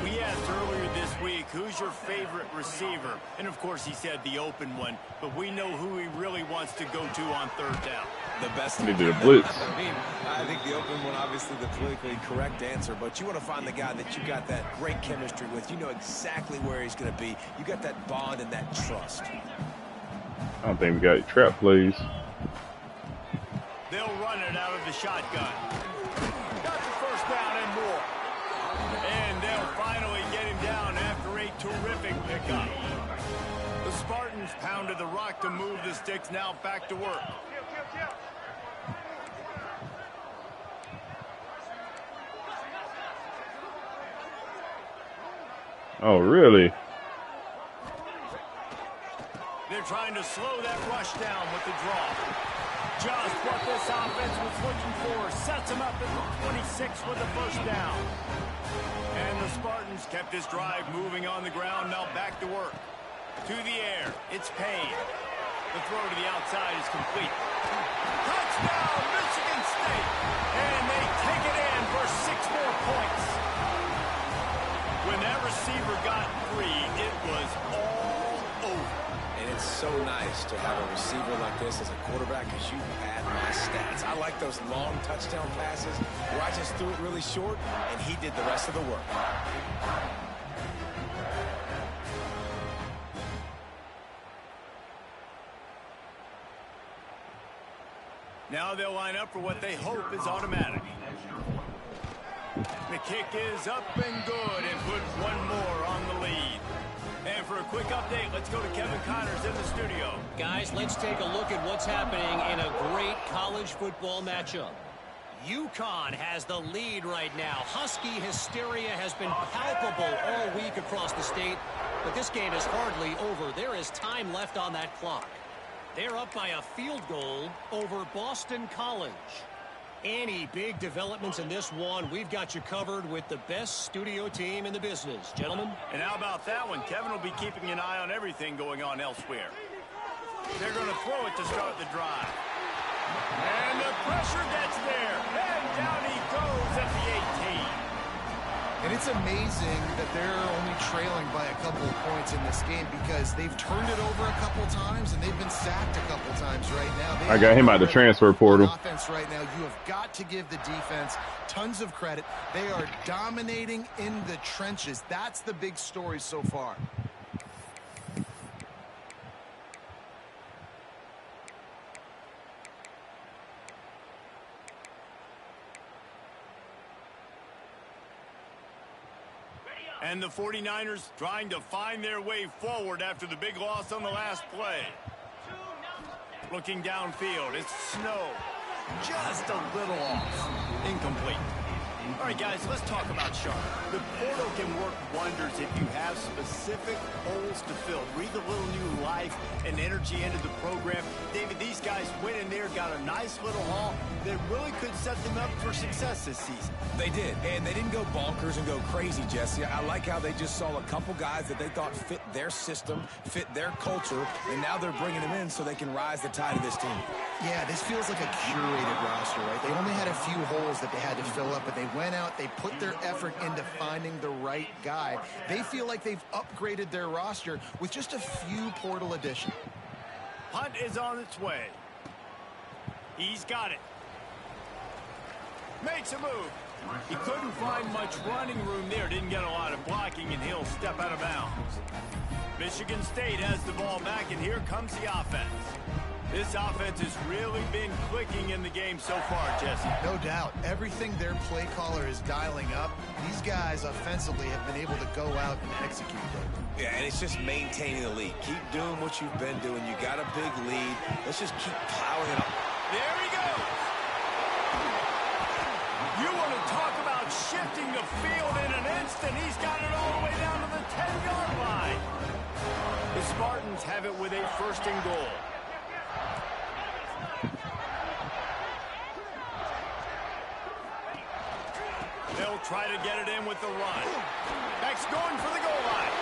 We asked earlier this week, who's your favorite receiver? And of course he said the open one, but we know who he really wants to go to on 3rd down. The best. They did a blitz. I think the open one, obviously the politically correct answer, but you want to find the guy that you got that great chemistry with. You know exactly where he's going to be. You got that bond and that trust. I don't think we got trap plays. They'll run it out of the shotgun. Got the first down and more. And they'll finally get him down after a terrific pickup. The Spartans pounded the rock to move the sticks. Now back to work. Oh, really? They're trying to slow that rush down with the draw. Just what this offense was looking for. Sets them up at the 26 with the first down. And the Spartans kept this drive moving on the ground. Now back to work. To the air. It's Payne. The throw to the outside is complete. Touchdown, Michigan State. And they take it in for 6 more points. When that receiver got free, it was all over. And it's so nice to have a receiver like this as a quarterback because you had my stats. I like those long touchdown passes where I just threw it really short and he did the rest of the work. Now they'll line up for what they hope is automatic. The kick is up and good and put one more on the lead. And for a quick update, let's go to Kevin Connors in the studio. Guys, let's take a look at what's happening in a great college football matchup. UConn has the lead right now. Husky hysteria has been palpable all week across the state, but this game is hardly over. There is time left on that clock. They're up by a field goal over Boston College. Any big developments in this one, we've got you covered with the best studio team in the business. Gentlemen? And how about that one? Kevin will be keeping an eye on everything going on elsewhere. They're going to throw it to start the drive. And the pressure gets there. And down he goes at the 18. And it's amazing that they're only trailing by a couple of points in this game because they've turned it over a couple times and they've been sacked a couple times right now. I got him out the transfer portal. Offense right now, you have got to give the defense tons of credit. They are dominating in the trenches. That's the big story so far. And the 49ers trying to find their way forward after the big loss on the last play. Looking downfield, it's Snow. Just a little off. Incomplete. All right, guys, let's talk about Sharp. The portal can work wonders if you have specific holes to fill. Breathe a little new life and energy into the program. David, these guys went in there, got a nice little haul that really could set them up for success this season. They did, and they didn't go bonkers and go crazy, Jesse. I like how they just saw a couple guys that they thought fit their system, fit their culture, and now they're bringing them in so they can rise the tide of this team. Yeah, this feels like a curated roster, right? They only had a few holes that they had to fill up, but they went out, they put their effort into finding the right guy. They feel like they've upgraded their roster with just a few portal additions. Punt is on its way. He's got it. Makes a move. He couldn't find much running room there. Didn't get a lot of blocking, and he'll step out of bounds. Michigan State has the ball back, and here comes the offense. This offense has really been clicking in the game so far, Jesse. No doubt. Everything their play caller is dialing up, these guys offensively have been able to go out and execute them. Yeah, and it's just maintaining the lead. Keep doing what you've been doing. You got a big lead. Let's just keep plowing it up. There he goes. You want to talk about shifting the field in an instant. He's got it all the way down to the 10-yard line. The Spartans have it with a first and goal. They'll try to get it in with the run. Beck's going for the goal line.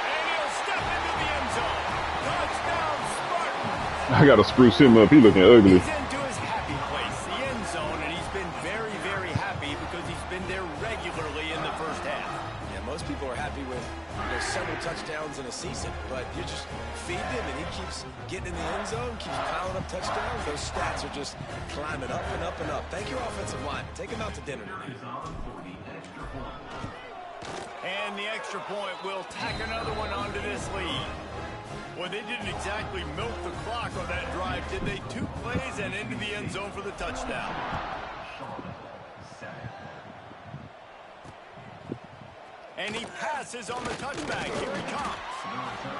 And he'll step into the end zone. Touchdown, Spartans. I got to spruce him up. He looking ugly. He's into his happy place, the end zone, and he's been very, very happy because he's been there regularly in the first half. Yeah, most people are happy with several touchdowns in a season, but you're just feeding him, and he keeps getting in the end zone, keeps piling up touchdowns. Those stats are just climbing up and up and up. Thank you, offensive line. Take him out to dinner tonight. And the extra point will tack another one onto this lead. Well, they didn't exactly milk the clock on that drive, did they? 2 plays and into the end zone for the touchdown. And he passes on the touchback. Here he comes.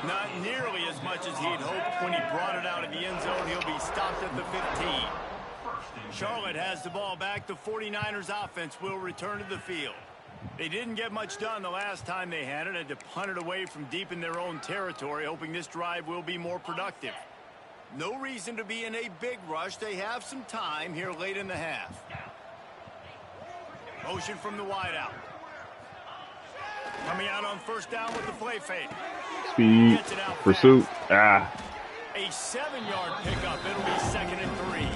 Not nearly as much as he'd hoped when he brought it out of the end zone. He'll be stopped at the 15. Charlotte has the ball back. The 49ers offense will return to the field. They didn't get much done the last time they had it. Had to punt it away from deep in their own territory, hoping this drive will be more productive. No reason to be in a big rush. They have some time here late in the half. Motion from the wideout. Coming out on first down with the play fake. Speed, pursuit. Ah. A 7-yard pickup. It'll be 2nd and 3.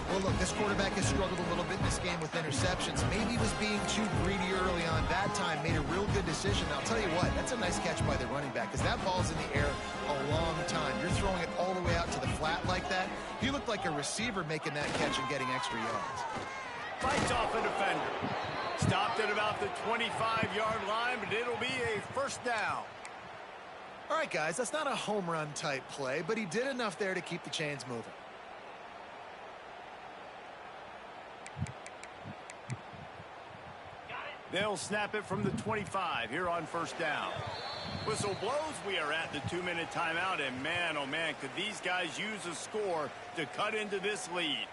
Well, look, this quarterback has struggled a little bit in this game with interceptions. Maybe he was being too greedy early on. That time made a real good decision. I'll tell you what, that's a nice catch by the running back because that ball's in the air a long time. You're throwing it all the way out to the flat like that. He looked like a receiver making that catch and getting extra yards. Fights off a defender. Stopped at about the 25-yard line, but it'll be a first down. All right, guys, that's not a home run type play, but he did enough there to keep the chains moving. They'll snap it from the 25 here on first down. Whistle blows. We are at the 2-minute timeout, and man, oh man, could these guys use a score to cut into this lead.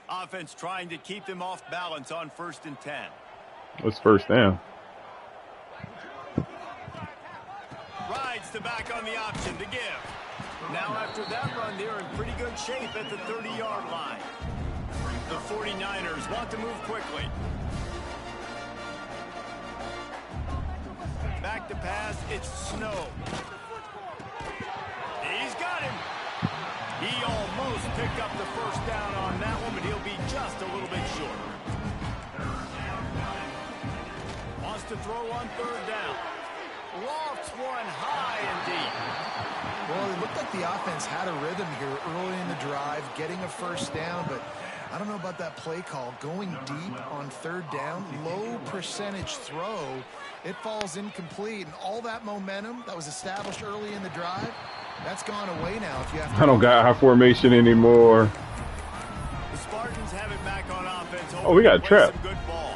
Offense trying to keep them off balance on 1st and 10. What's first down? Rides the back on the option to give. Now after that run, they're in pretty good shape at the 30-yard line. The 49ers want to move quickly. Back to pass, it's Snow. He's got him. He almost picked up the first down on that one, but he'll be just a little bit short. Wants to throw on 3rd down. Lofts one high and deep. Well, it looked like the offense had a rhythm here early in the drive, getting a first down, but I don't know about that play call. Going deep on 3rd down, low percentage throw, it falls incomplete, and all that momentum that was established early in the drive, that's gone away now. If you have to, I don't got high formation anymore. The Spartans have it back on offense. Oh, we got trapped. Some good ball.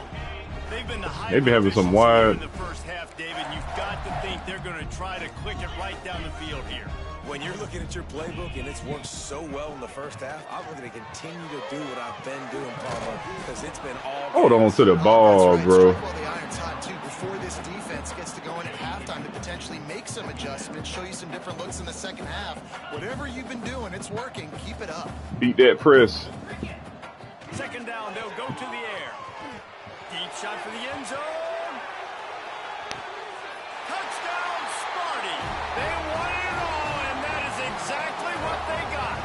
They've been the high Maybe having some efficiency wide. in the first half, David. You've got to think they're going to try to click it right down the field here. When you're looking at your playbook and it's worked so well in the first half, I'm going to continue to do what I've been doing, Palmer, because it's been all. Hold on to the ball, right, bro. Well, the iron's hot too. Before this defense gets to go in at halftime to potentially make some adjustments, show you some different looks in the second half. Whatever you've been doing, it's working. Keep it up. Beat that press. 2nd down, they'll go to the air. Deep shot for the end zone. Touchdown, Sparty. They won it all, and that is exactly what they got.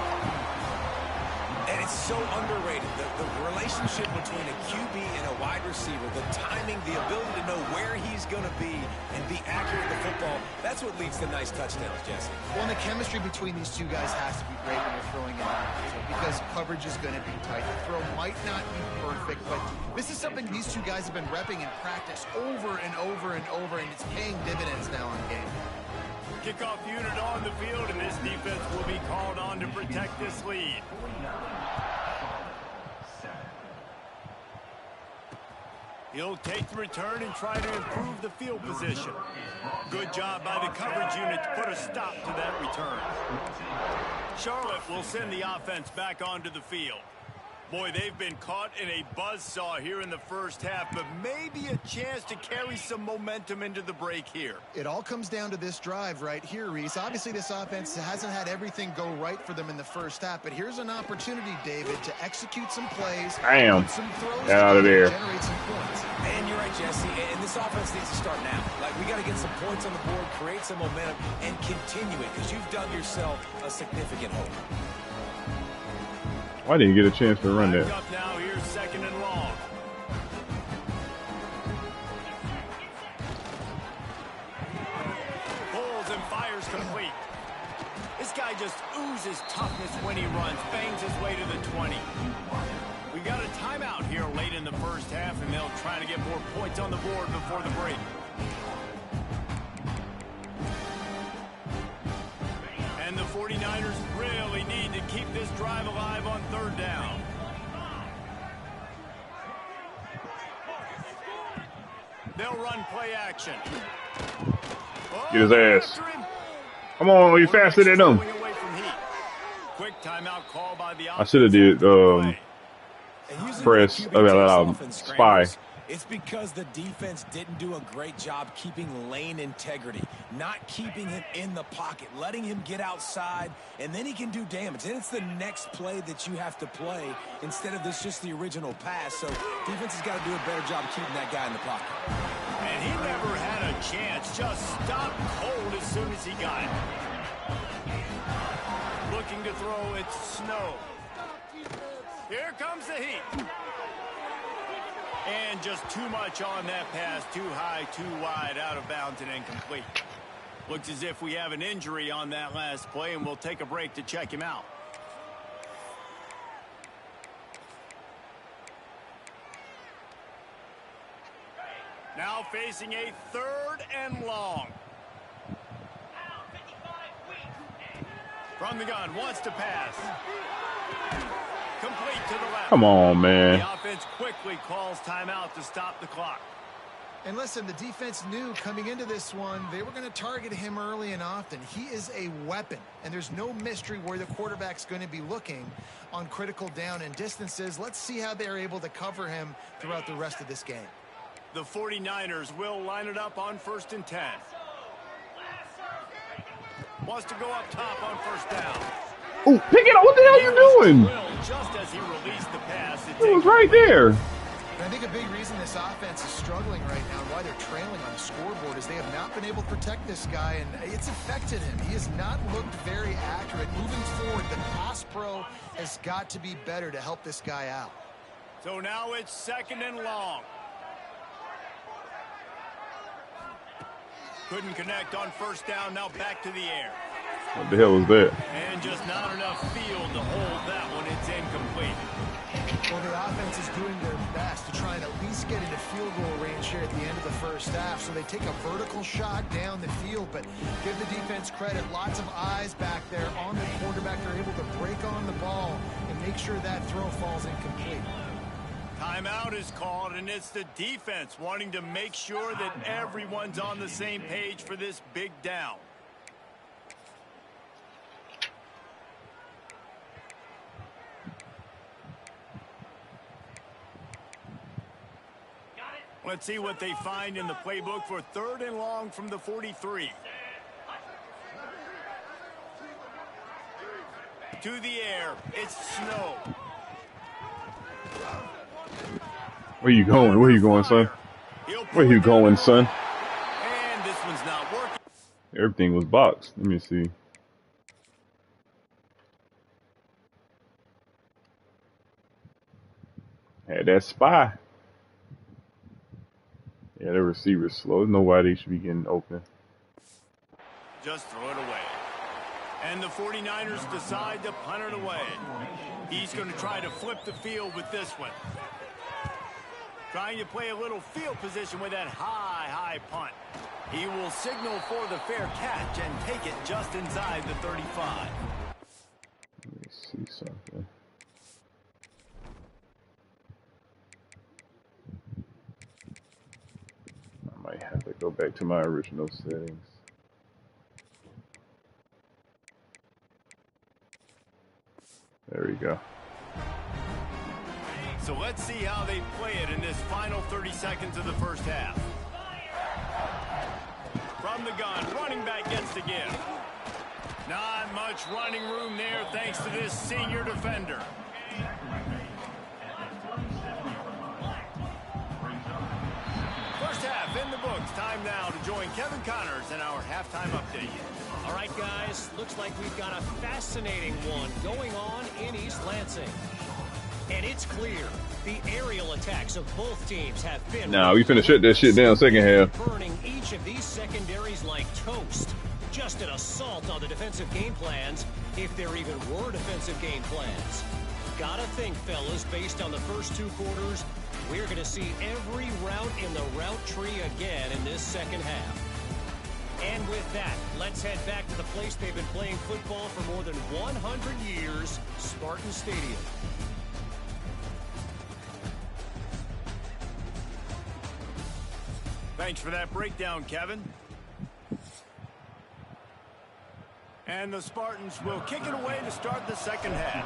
And it's so underrated. The relationship between a QB and a wide receiver, the timing, the ability to know where he's going to be and be accurate with the football, that's what leads to nice touchdowns, Jesse. Well, and the chemistry between these two guys has to be great when you're throwing it out, because coverage is going to be tight. The throw might not be perfect, but this is something these two guys have been repping in practice over and over and over, and it's paying dividends now on game. Kickoff unit on the field, and this defense will be called on to protect this lead. He'll take the return and try to improve the field position. Good job by the coverage unit to put a stop to that return. Charlotte will send the offense back onto the field. Boy, they've been caught in a buzzsaw here in the first half, but maybe a chance to carry some momentum into the break here. It all comes down to this drive right here, Reese. Obviously, this offense hasn't had everything go right for them in the first half, but here's an opportunity, David, to execute some plays, Damn. put some throws Get out of there. generate some points. And you're right, Jesse, and this offense needs to start now. Like, we got to get some points on the board, create some momentum, and continue it, because you've dug yourself a significant hole. Why didn't you get a chance to run Back that? up now, here's 2nd and long. Pulls and fires complete. This guy just oozes toughness when he runs, bangs his way to the 20. We got a timeout here late in the first half, and they'll try to get more points on the board before the break. And the 49ers really need to keep this drive alive on 3rd down. They'll run play action. Get his ass. Come on, you faster than them. Quick timeout call by the I should have did press. Spy. It's because the defense didn't do a great job keeping lane integrity, not keeping him in the pocket, letting him get outside, and then he can do damage. And it's the next play that you have to play instead of this just the original pass. So defense has got to do a better job keeping that guy in the pocket. And he never had a chance. Just stopped cold as soon as he got it. Looking to throw, it's Snow. Here comes the heat. And just too much on that pass. Too high, too wide, out of bounds and incomplete. Looks as if we have an injury on that last play, and we'll take a break to check him out. Now facing a 3rd and long. From the gun, wants to pass. Complete to the left. Come on, man. The offense quickly calls timeout to stop the clock. And listen, the defense knew coming into this one, they were going to target him early and often. He is a weapon, and there's no mystery where the quarterback's going to be looking on critical down and distances. Let's see how they're able to cover him throughout the rest of this game. The 49ers will line it up on 1st and 10. Wants to go up top on 1st down. Oh, pick it up. What the hell are you doing? Just as he released the pass, It was right there. And I think a big reason this offense is struggling right now and why they're trailing on the scoreboard is they have not been able to protect this guy, and it's affected him. He has not looked very accurate. Moving forward, the pass pro has got to be better to help this guy out. So now it's 2nd and long. Couldn't connect on 1st down, now back to the air. What the hell was that? And just not enough field to hold that one. It's incomplete. Well, the offense is doing their best to try and at least get into field goal range here at the end of the 1st half. So they take a vertical shot down the field, but give the defense credit. Lots of eyes back there on the quarterback. They're able to break on the ball and make sure that throw falls incomplete. Timeout is called, and it's the defense wanting to make sure that everyone's on the same page for this big down. Let's see what they find in the playbook for 3rd and long from the 43. To the air, it's Snow. Where you going? Where you going, son? Where you going, son? And this one's not working. Everything was boxed. Let me see. Had that spy. Yeah, the receiver's slow. There's no why they should be getting open. Just throw it away. And the 49ers decide to punt it away. He's going to try to flip the field with this one. Trying to play a little field position with that high punt. He will signal for the fair catch and take it just inside the 35. Let me see something. I might have to go back to my original settings. There we go. So let's see how they play it in this final 30 seconds of the 1st half. From the gun, running back gets the give. Not much running room there thanks to this senior defender. First half in the books. Time now to join Kevin Connors in our halftime update. All right, guys, looks like we've got a fascinating one going on in East Lansing. And it's clear the aerial attacks of both teams have been... Nah, we finna shut that shit down 2nd half. Burning each of these secondaries like toast. Just an assault on the defensive game plans, if there even were defensive game plans. Gotta think, fellas, based on the first 2 quarters, we're going to see every route in the route tree again in this 2nd half. And with that, let's head back to the place they've been playing football for more than 100 years, Spartan Stadium. Thanks for that breakdown, Kevin. And the Spartans will kick it away to start the 2nd half.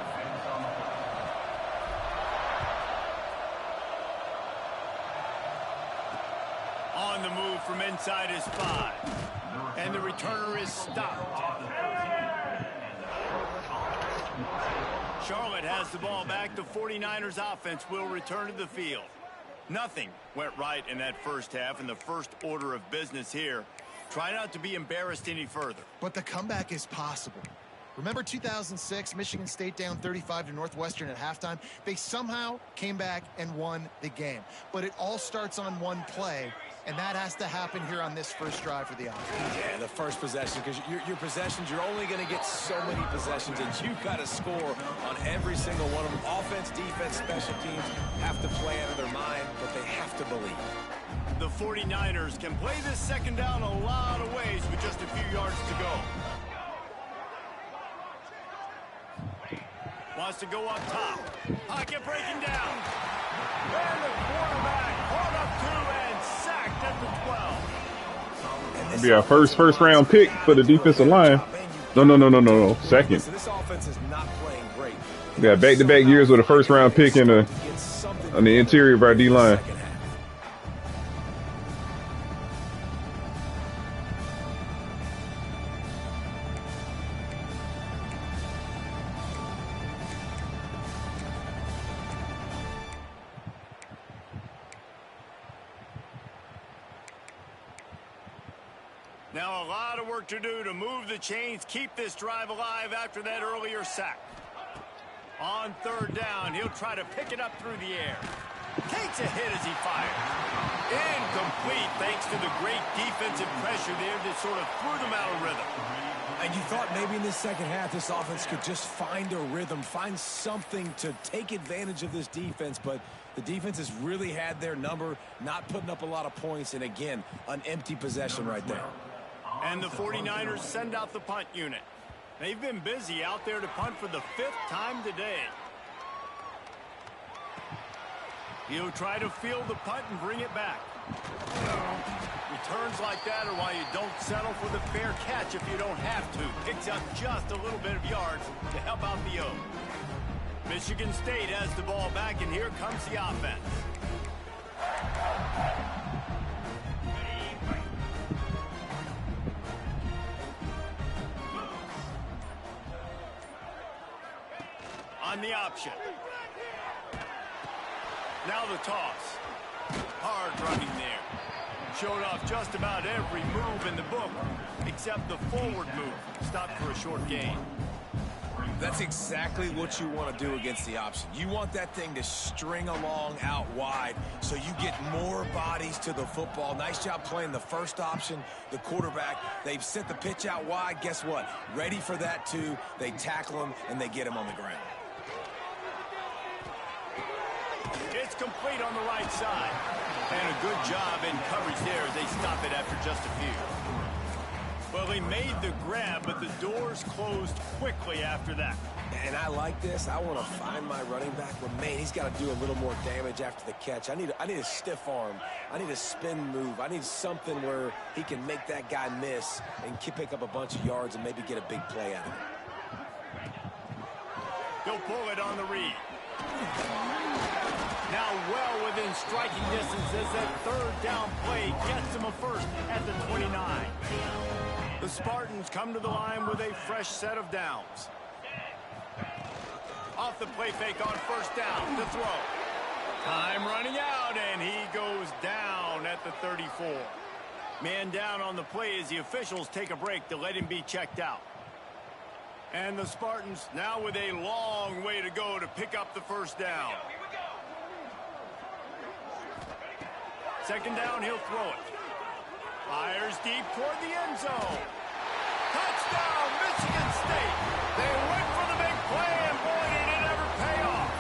On the move from inside his 5. And the returner is stopped. Charlotte has the ball back. The 49ers offense will return to the field. Nothing went right in that 1st half, and the first order of business here. Try not to be embarrassed any further. But the comeback is possible. Remember 2006, Michigan State down 35 to Northwestern at halftime? They somehow came back and won the game. But it all starts on one play, and that has to happen here on this first drive for the offense. Yeah, the first possession, because your possessions, you're only going to get so many possessions, and you've got to score on every single one of them. Offense, defense, special teams have to play out of their mind, but they have to believe. The 49ers can play this second down a lot of ways with just a few yards to go. Wants to go up top. Pocket breaking down. And the quarterback caught up 2 and sacked at the 12. It'll be our first round pick for the defensive line. No. Second. This offense is not playing great. We got back-to-back years with a first round pick on the interior of our D-line. Now a lot of work to do to move the chains, keep this drive alive after that earlier sack. On third down, he'll try to pick it up through the air. Takes a hit as he fires. Incomplete thanks to the great defensive pressure there that sort of threw them out of rhythm. And you thought maybe in this second half this offense could just find a rhythm, find something to take advantage of this defense, but the defense has really had their number, not putting up a lot of points, and again, an empty possession right there. And the 49ers send out the punt unit. They've been busy out there to punt for the 5th time today. He'll try to field the punt and bring it back. Returns like that are why you don't settle for the fair catch if you don't have to. Picks up just a little bit of yards to help out the O. Michigan State has the ball back, and here comes the offense. On the option. Now the toss. Hard running there. Showed off just about every move in the book, except the forward move. Stopped for a short gain. That's exactly what you want to do against the option. You want that thing to string along out wide so you get more bodies to the football. Nice job playing the first option, the quarterback. They've sent the pitch out wide. Guess what? Ready for that too. They tackle him and they get him on the ground. It's complete on the right side. And a good job in coverage there as they stop it after just a few. Well, he made the grab, but the doors closed quickly after that. And I like this. I want to find my running back, but man, he's got to do a little more damage after the catch. I need a stiff arm. I need a spin move. I need something where he can make that guy miss and pick up a bunch of yards and maybe get a big play out of it. He'll pull it on the read. Now well within striking distance as that third down play gets him a first at the 29. The Spartans come to the line with a fresh set of downs. Off the play fake on first down to throw. Time running out, and he goes down at the 34. Man down on the play as the officials take a break to let him be checked out. And the Spartans now with a long way to go to pick up the first down. Second down, he'll throw it. Fires deep toward the end zone. Touchdown, Michigan State. They went for the big play, and boy, did it ever pay off.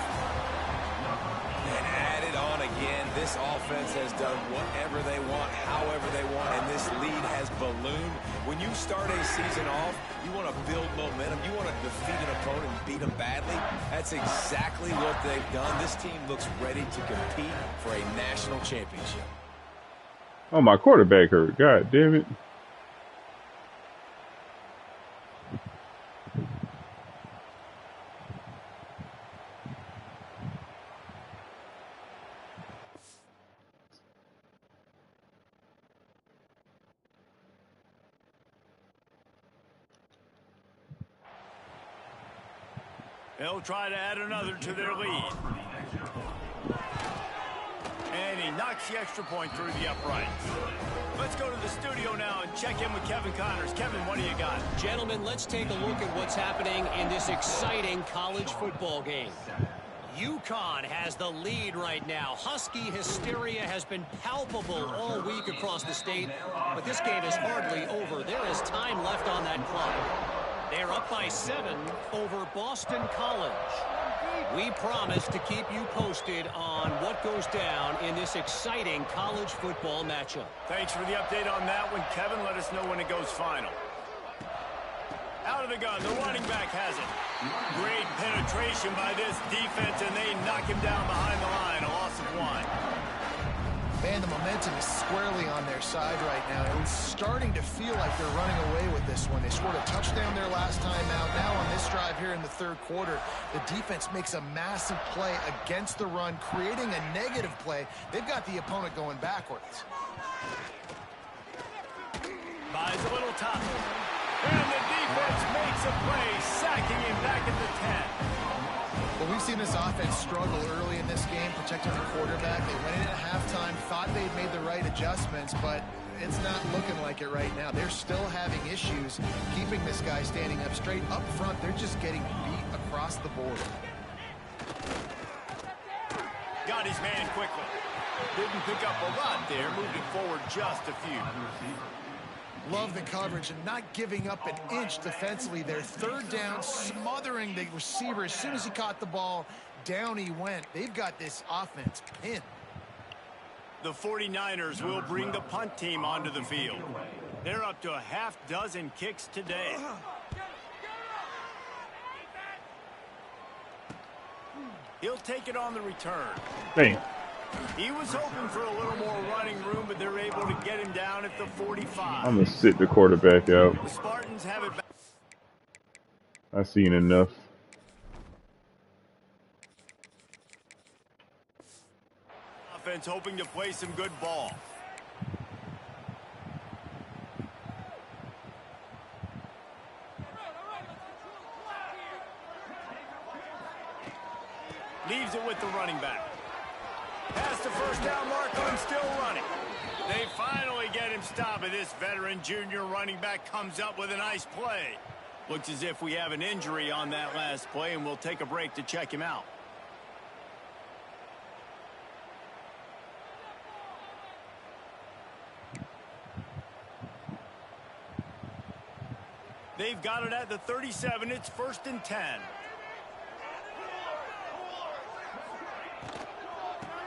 And add it on again. This offense has done whatever they want, however they want, and this lead has ballooned. When you start a season off, you want to build momentum. You want to defeat an opponent and beat them badly. That's exactly what they've done. This team looks ready to compete for a national championship. Oh, my quarterback hurt. God damn it. They'll try to add another to their lead. And he knocks the extra point through the uprights. Let's go to the studio now and check in with Kevin Connors. Kevin, what do you got? Gentlemen, let's take a look at what's happening in this exciting college football game. UConn has the lead right now. Husky hysteria has been palpable all week across the state, but this game is hardly over. There is time left on that clock. They're up by 7 over Boston College. We promise to keep you posted on what goes down in this exciting college football matchup. Thanks for the update on that one, Kevin. Let us know when it goes final. Out of the gun, the running back has it. Great penetration by this defense, and they knock him down behind the line. A loss of 1. Man, the momentum is squarely on their side right now. It's starting to feel like they're running away with this one. They scored a touchdown their last time out. Now on this drive here in the third quarter, the defense makes a massive play against the run, creating a negative play. They've got the opponent going backwards. Buys a little top. And the defense makes a play, sacking him back at the 10. Well, we've seen this offense struggle early in this game, protecting the quarterback. They went in at halftime, thought they'd made the right adjustments, but it's not looking like it right now. They're still having issues keeping this guy standing up straight. Up front, they're just getting beat across the board. Got his man quickly. Didn't pick up a lot there, moved it forward just a few. Love the coverage and not giving up an inch defensively. Their third down, smothering the receiver. As soon as he caught the ball, down he went. They've got this offense pinned. The 49ers will bring the punt team onto the field. They're up to a half dozen kicks today. He'll take it on the return. Dang. He was hoping for a little more running room, but they're able to get him down at the 45. I'm going to sit the quarterback out. The Spartans have it back. I've seen enough. Offense hoping to play some good ball. Leaves it with the running back. Past the first down marker and still running. They finally get him stopped, and this veteran junior running back comes up with a nice play. Looks as if we have an injury on that last play, and we'll take a break to check him out. They've got it at the 37. It's 1st and 10.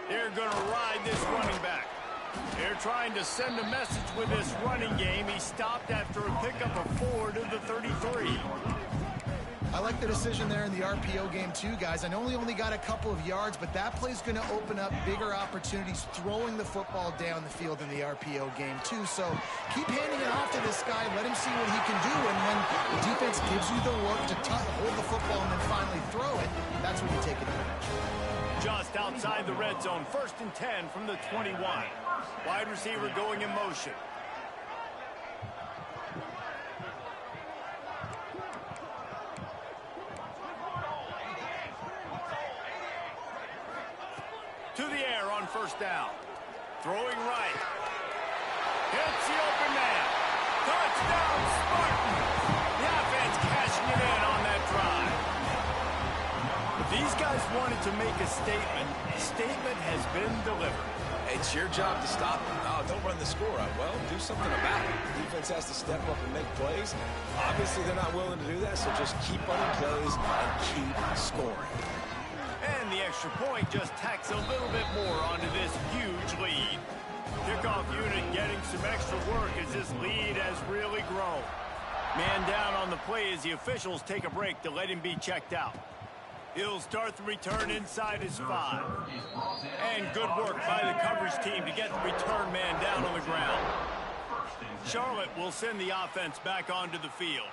They're going to ride this running back. They're trying to send a message with this running game. He stopped after a pickup of 4 to the 33. I like the decision there in the RPO game too, guys. I know he only got a couple of yards, but that play's going to open up bigger opportunities throwing the football down the field in the RPO game too. So keep handing it off to this guy. Let him see what he can do. And when the defense gives you the look to hold the football and then finally throw it, that's when you take advantage. Just outside the red zone, 1st and 10 from the 21. Wide receiver going in motion. To the air on 1st down. Throwing right. Hits the open man. Touchdown, Spartans. The offense cashing it in on that drive. These guys wanted to make a statement. The statement has been delivered. It's your job to stop them. Oh, don't run the score up. Well, do something about it. The defense has to step up and make plays. Obviously, they're not willing to do that, so just keep running plays and keep scoring. And the extra point just tacks a little bit more onto this huge lead. Kickoff unit getting some extra work as this lead has really grown. Man down on the play as the officials take a break to let him be checked out. He'll start the return inside his 5. And good work by the coverage team to get the return man down on the ground. Charlotte will send the offense back onto the field.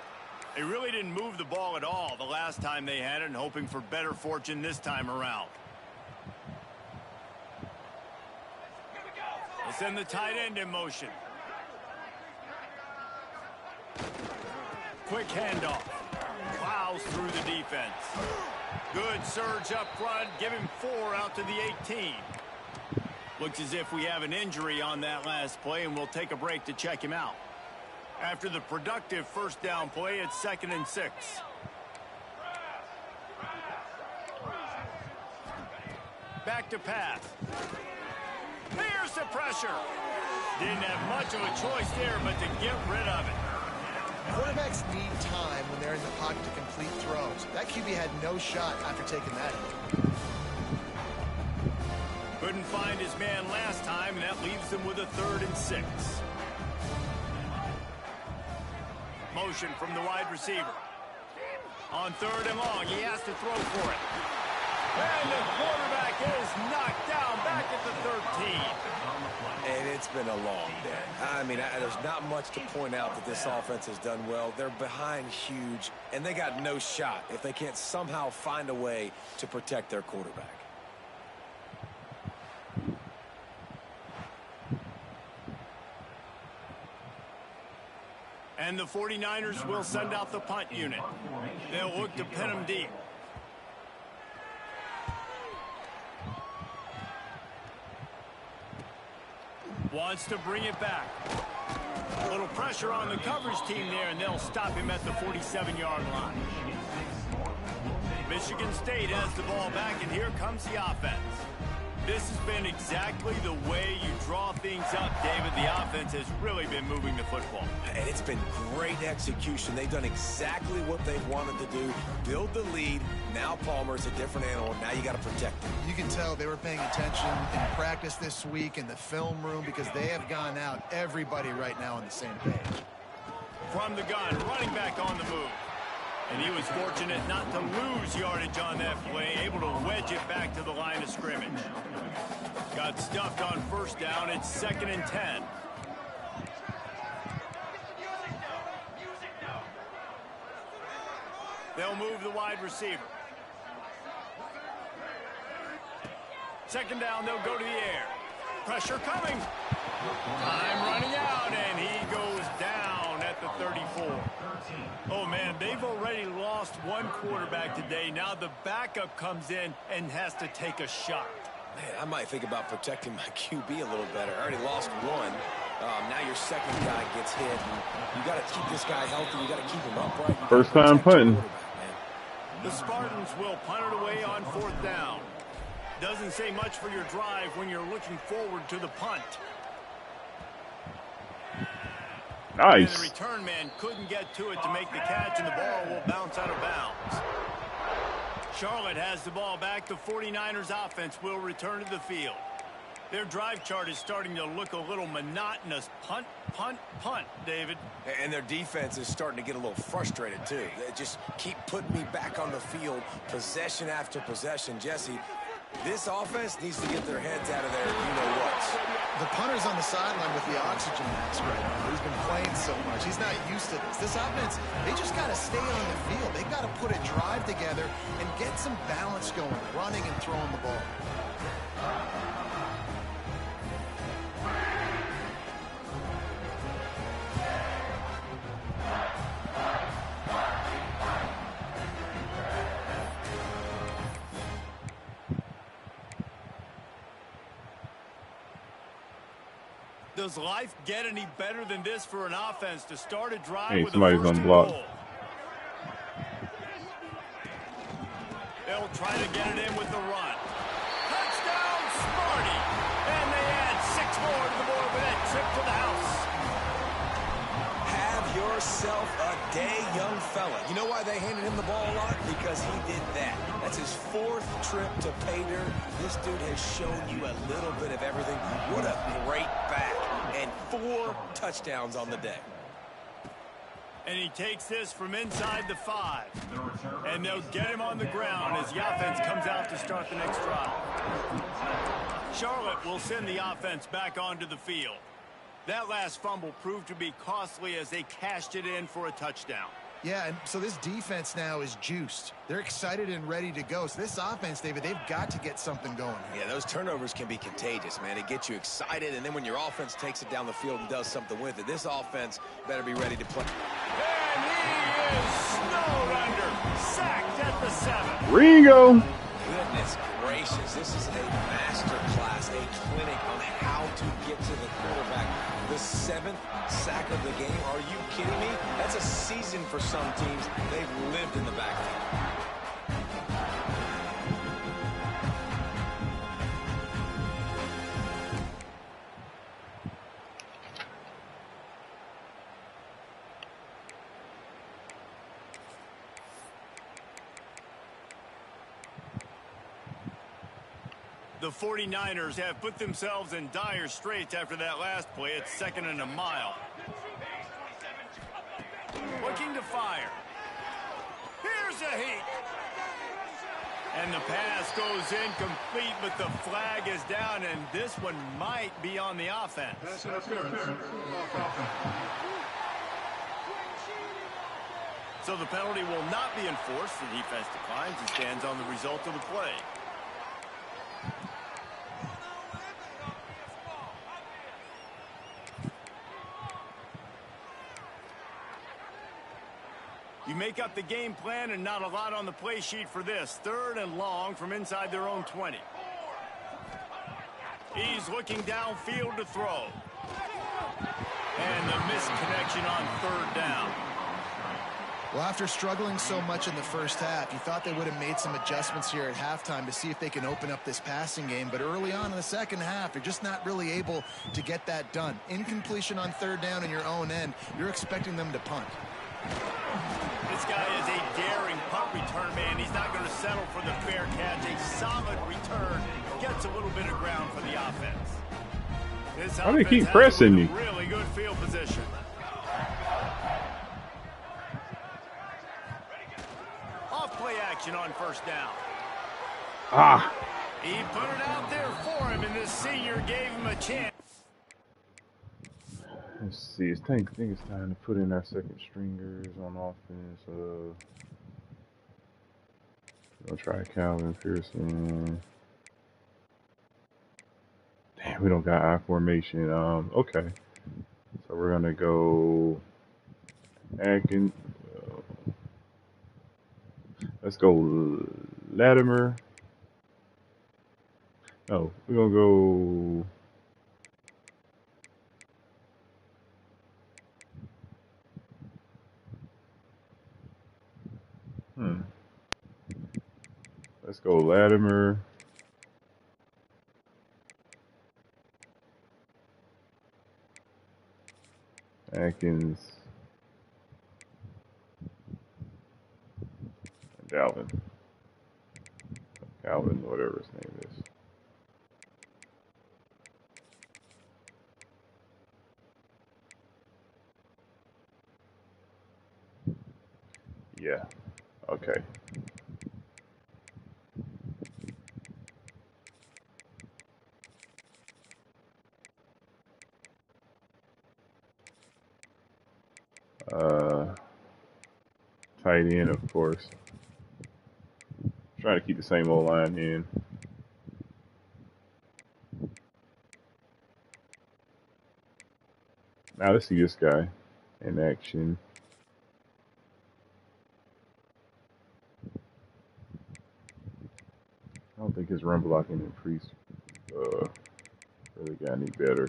They really didn't move the ball at all the last time they had it, and hoping for better fortune this time around. They'll send the tight end in motion. Quick handoff. Plows through the defense. Good surge up front. Give him 4 out to the 18. Looks as if we have an injury on that last play, and we'll take a break to check him out. After the productive 1st down play, it's 2nd and 6. Back to pass. Here's the pressure. Didn't have much of a choice there, but to get rid of it. Quarterbacks need time when they're in the pocket to complete throws. That QB had no shot after taking that hit. Couldn't find his man last time, and that leaves them with a 3rd and 6. Motion from the wide receiver. On 3rd and long, he has to throw for it. And the quarterback is knocked down back at the 13. And it's been a long day. I mean, there's not much to point out that this offense has done well. They're behind huge, and they got no shot if they can't somehow find a way to protect their quarterback. And the 49ers will send out the punt unit. They'll look to pin him deep. Wants to bring it back. A little pressure on the coverage team there, and they'll stop him at the 47-yard line. Michigan State has the ball back, and here comes the offense. This has been exactly the way you draw things up, David. The offense has really been moving the football. And it's been great execution. They've done exactly what they've wanted to do. Build the lead. Now Palmer's a different animal. Now you got to protect him. You can tell they were paying attention in practice this week in the film room because they have gone out, everybody right now on the same page. From the gun, running back on the move. And he was fortunate not to lose yardage on that play, able to wedge it back to the line of scrimmage. Got stuffed on 1st down. It's 2nd and 10. They'll move the wide receiver. 2nd down, they'll go to the air. Pressure coming. Time running out, and he goes down at the 34. Oh, man, they've already lost one quarterback today. Now the backup comes in and has to take a shot. Man, I might think about protecting my QB a little better. I already lost one. Now your second guy gets hit. And you got to keep this guy healthy. You got to keep him upright. First time punting. The Spartans will punt it away on 4th down. Doesn't say much for your drive when you're looking forward to the punt. Nice. And the return man couldn't get to it to make the catch, and the ball will bounce out of bounds. Charlotte has the ball back. The 49ers offense will return to the field. Their drive chart is starting to look a little monotonous. Punt, punt, punt, David. And their defense is starting to get a little frustrated, too. They just keep putting me back on the field, possession after possession. Jesse, this offense needs to get their heads out of there, you-know-what. The punter's on the sideline with the oxygen mask right now. He's been playing so much. He's not used to this. This offense, they just got to stay on the field. They got to put a drive together and get some balance going, running and throwing the ball. Does life get any better than this for an offense to start a drive Hey, with a somebody's 1st and unblocked. goal? They'll try to get it in with the run. Touchdown, Smarty! And they add 6 more to the board with that trip to the house. Have yourself a day, young fella. You know why they handed him the ball a lot? Because he did that. That's his 4th trip to pay dirt. This dude has shown you a little bit of everything. What a great back. And 4 touchdowns on the day. And he takes this from inside the 5. And they'll get him on the ground as the offense comes out to start the next drive. Charlotte will send the offense back onto the field. That last fumble proved to be costly as they cashed it in for a touchdown. Yeah, and so this defense now is juiced. They're excited and ready to go. So this offense, David, they've got to get something going here. Yeah, those turnovers can be contagious, man. It gets you excited, and then when your offense takes it down the field and does something with it, this offense better be ready to play. And he is snowed under, sacked at the 7. Ringo. Goodness gracious, this is a master class, a clinic on how to get to the quarterback. The 7th sack of the game. Are you kidding me? That's a season for some teams. They've lived in the backfield. The 49ers have put themselves in dire straits after that last play. It's 2nd and a mile. Looking to fire. Here's a heat. And the pass goes incomplete, but the flag is down, and this one might be on the offense. So the penalty will not be enforced. The defense declines and stands on the result of the play. You make up the game plan and not a lot on the play sheet for this. 3rd and long from inside their own 20. He's looking downfield to throw. And the misconnection on 3rd down. Well, after struggling so much in the first half, you thought they would have made some adjustments here at halftime to see if they can open up this passing game. But early on in the second half, you're just not really able to get that done. Incompletion on 3rd down in your own end, you're expecting them to punt. This guy is a daring punt return man. He's not going to settle for the fair catch. A solid return gets a little bit of ground for the offense. This How do they keep pressing me? Really good field position. Off play action on 1st down. Ah. He put it out there for him, and this senior gave him a chance. Let's see. I think it's time to put in our second stringers on offense. We'll try Calvin Pearson. Damn, we don't got I formation. Okay. So we're gonna go Atkins. Let's go Latimer. Oh, we're gonna go. Let's go Latimer. Atkins. And Dalvin. Calvin, whatever his name is. Yeah. Okay. Tight end, of course. Trying to keep the same old line in. Now let's see this guy in action. I don't think his run blocking increased. Really got any better.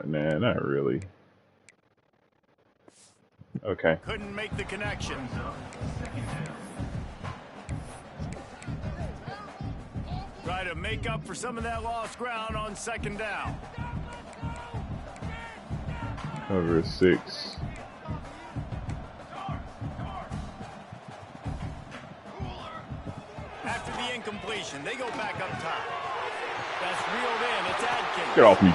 Nah, not really. Okay. Couldn't make the connection. Try to make up for some of that lost ground on 2nd down. Cover 6. After the incompletion, they go back up top. That's reeled in. It's Adkins. Get off me.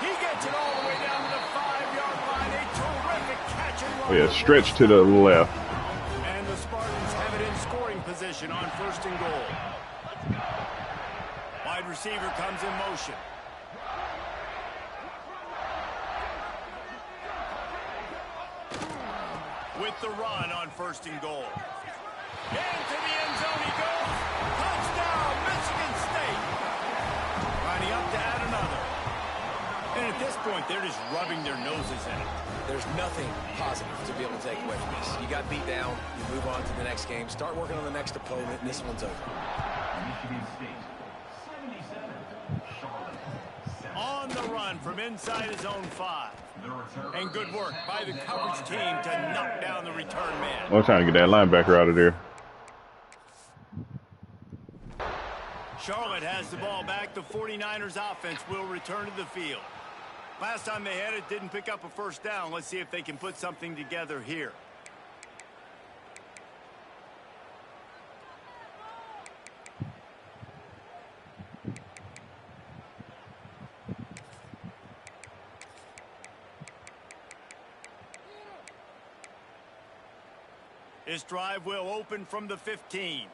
He gets it all the way down to the 5-yard line. A terrific catch and run. Oh yeah, stretch to the left. And the Spartans have it in scoring position on 1st and goal. Wide receiver comes in motion. With the run on 1st and goal. Into the end zone he goes. Touchdown, Michigan State. Lining up to add another. And at this point, they're just rubbing their noses in it. There's nothing positive to be able to take away from this. You got beat down, you move on to the next game, start working on the next opponent, and this one's over. On the run from inside his own 5. And good work by the coverage team to knock down the return man. I'm trying to get that linebacker out of there. Charlotte has the ball back. The 49ers offense will return to the field. Last time they had it, didn't pick up a 1st down. Let's see if they can put something together here. This drive will open from the 15.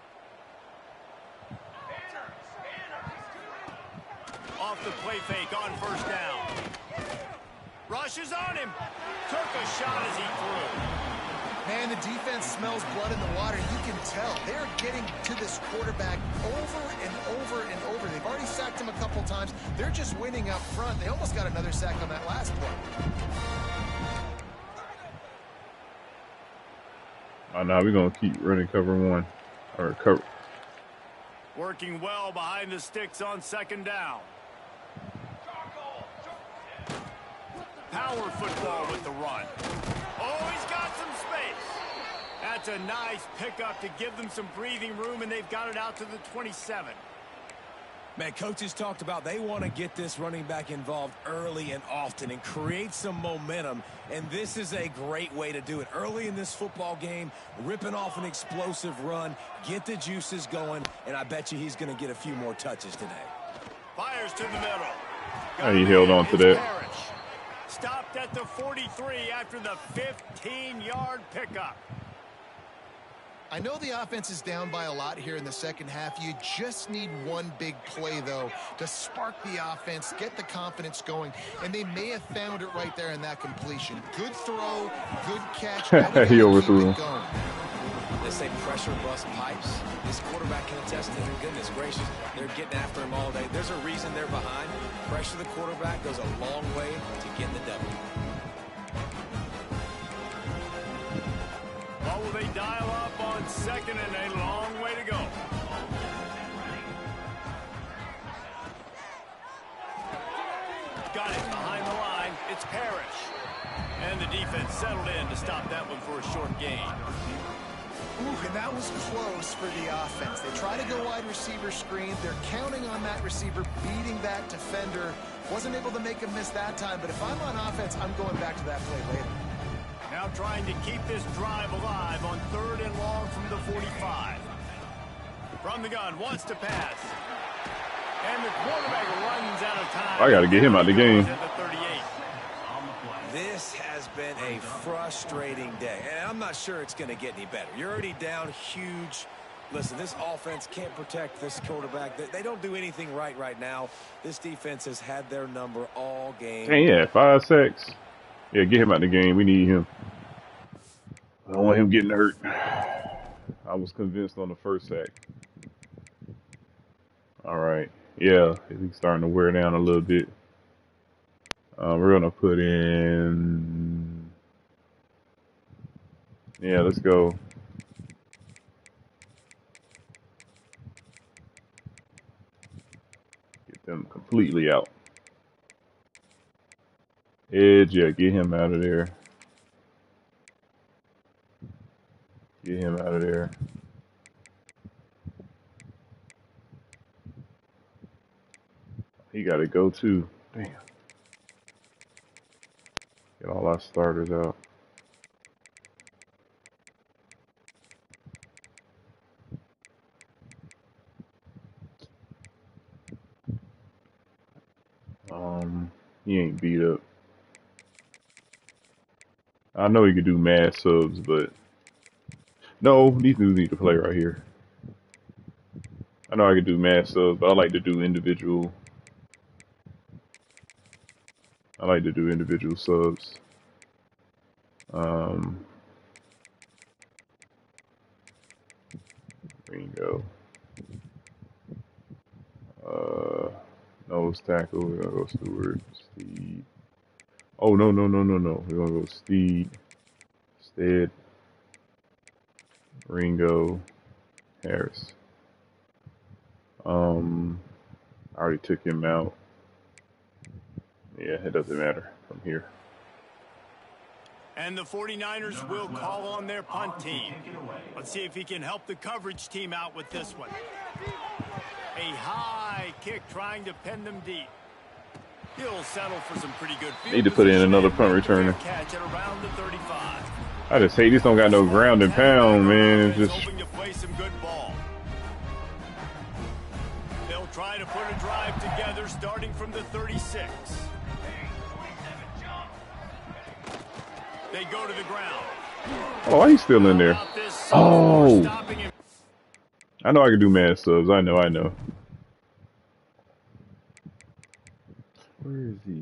Off the play fake on first down. Rushes on him. Took a shot as he threw. Man, the defense smells blood in the water. You can tell. They're getting to this quarterback over and over and over. They've already sacked him a couple times. They're just winning up front. They almost got another sack on that last play. Oh, no, we're going to keep running cover one. Or cover. Working well behind the sticks on second down. Power football with the run. Oh, he's got some space. That's a nice pickup to give them some breathing room, and they've got it out to the 27. Man, coaches talked about they want to get this running back involved early and often and create some momentum, and this is a great way to do it. Early in this football game, ripping off an explosive run, get the juices going, and I bet you he's going to get a few more touches today. Fires to the middle. Oh, he held on to that. Parrish. Stopped at the 43 after the 15-yard pickup. I know the offense is down by a lot here in the second half. You just need one big play, though, to spark the offense, get the confidence going, and they may have found it right there in that completion. Good throw, good catch. He overthrew him. They say pressure bust pipes. This quarterback can attest to it. Goodness gracious, they're getting after him all day. There's a reason they're behind. Pressure the quarterback goes a long way to getting the W. What will they dial up on second and a long way to go? Got it behind the line. It's Parrish. And the defense settled in to stop that one for a short gain. Ooh, and that was close for the offense. They try to go wide receiver screen. They're counting on that receiver beating that defender. Wasn't able to make him miss that time, but if I'm on offense, I'm going back to that play later. Now trying to keep this drive alive on third and long from the 45. From the gun, wants to pass. And the quarterback runs out of time. I got to get him out of the game. At the 38. This has been a frustrating day, and I'm not sure it's going to get any better. You're already down huge. Listen, this offense can't protect this quarterback. They don't do anything right now. This defense has had their number all game. Dang, yeah, 5 sacks. Yeah, get him out of the game. We need him. I don't want him getting hurt. I was convinced on the first sack. All right. Yeah, he's starting to wear down a little bit. We're going to put in... Yeah, let's go. Get them completely out. Edge, yeah, get him out of there. Get him out of there. He got to go too. Damn. Get all our starters out. He ain't beat up. I know he could do mass subs, but no, these dudes need to play right here. I know I could do mass subs, but I like to do individual. I like to do individual subs. Ringo. Nose tackle. We're gonna go Stewart. Steed. Oh no. We're gonna go Steed. Stead. Ringo. Harris. I already took him out. Yeah, it doesn't matter from here. And the 49ers will call on their punt team. Let's see if he can help the coverage team out with this one. A high kick trying to pin them deep. He'll settle for some pretty good field Need to put in another punt returner. Catch at around the 35. I just hate this. Don't got no ground and pound, man. It's just hoping to play some good ball. They'll try to put a drive together starting from the 36. They go to the ground. Oh, he's still in there. Oh, I know I can do mad subs. I know. Where is he?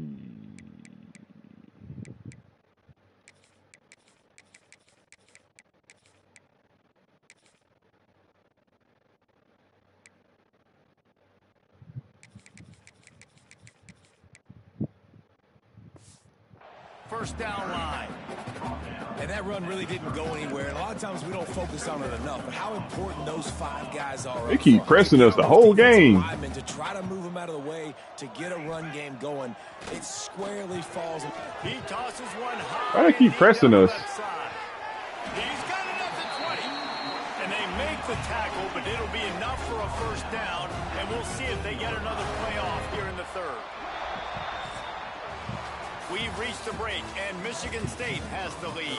First down line. And that run really didn't go anywhere. And a lot of times we don't focus on it enough. But how important those 5 guys are. They keep pressing us the whole game. To try to move them out of the way to get a run game going. It squarely falls. He tosses one high. Why they keep pressing us? He's got it at the 20. And they make the tackle, but it'll be enough for a first down. And we'll see if they get another play off here in the third. We've reached the break, and Michigan State has the lead.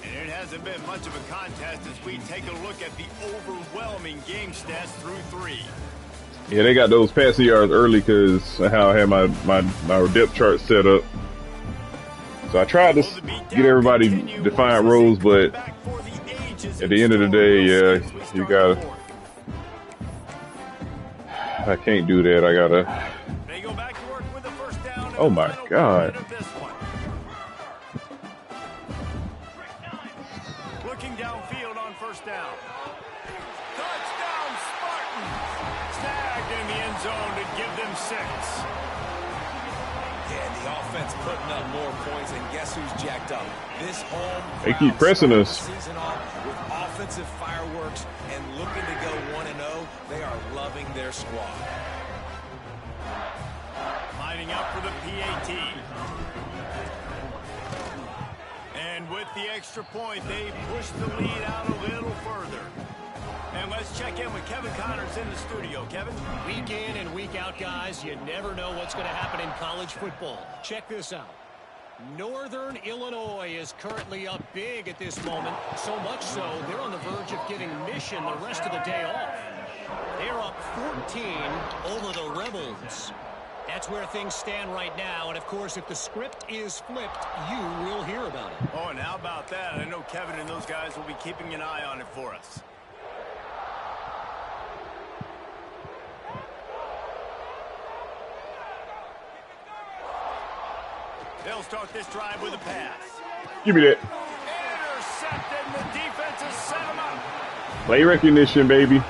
And it hasn't been much of a contest as we take a look at the overwhelming game stats through 3. Yeah, they got those passing yards early because how I had my depth chart set up. So I tried to get everybody defined roles, but at the end of the day, yeah, you gotta. I can't do that. I gotta. Oh my God. Looking downfield on first down. Touchdown Spartans. Snagged in the end zone to give them 6. Yeah, and the offense putting up more points, and guess who's jacked up? This home. They keep pressing us. Season off with offensive fireworks and looking to go 1-0. They are loving their squad. Lining up for the PAT. And with the extra point, they push the lead out a little further. And let's check in with Kevin Connors in the studio. Kevin? Week in and week out, guys, you never know what's going to happen in college football. Check this out. Northern Illinois is currently up big at this moment. So much so, they're on the verge of giving Mission the rest of the day off. They're up 14 over the Rebels. That's where things stand right now, and of course, if the script is flipped, you will hear about it. Oh, and how about that? I know Kevin and those guys will be keeping an eye on it for us. They'll start this drive with a pass. Give me that. Intercepted, the defense has set him up. Play recognition, baby.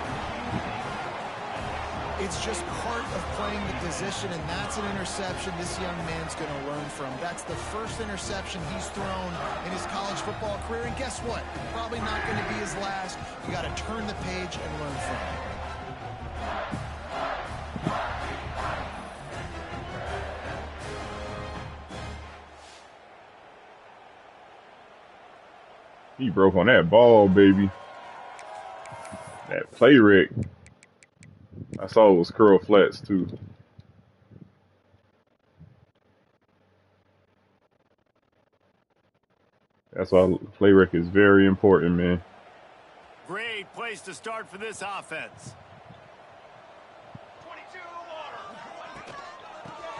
It's just part of playing the position, and that's an interception this young man's going to learn from. That's the first interception he's thrown in his college football career, and guess what? Probably not going to be his last. You got to turn the page and learn from it. He broke on that ball, baby. That play rec. I saw it was curl flats too. That's why play rec is very important, man. Great place to start for this offense.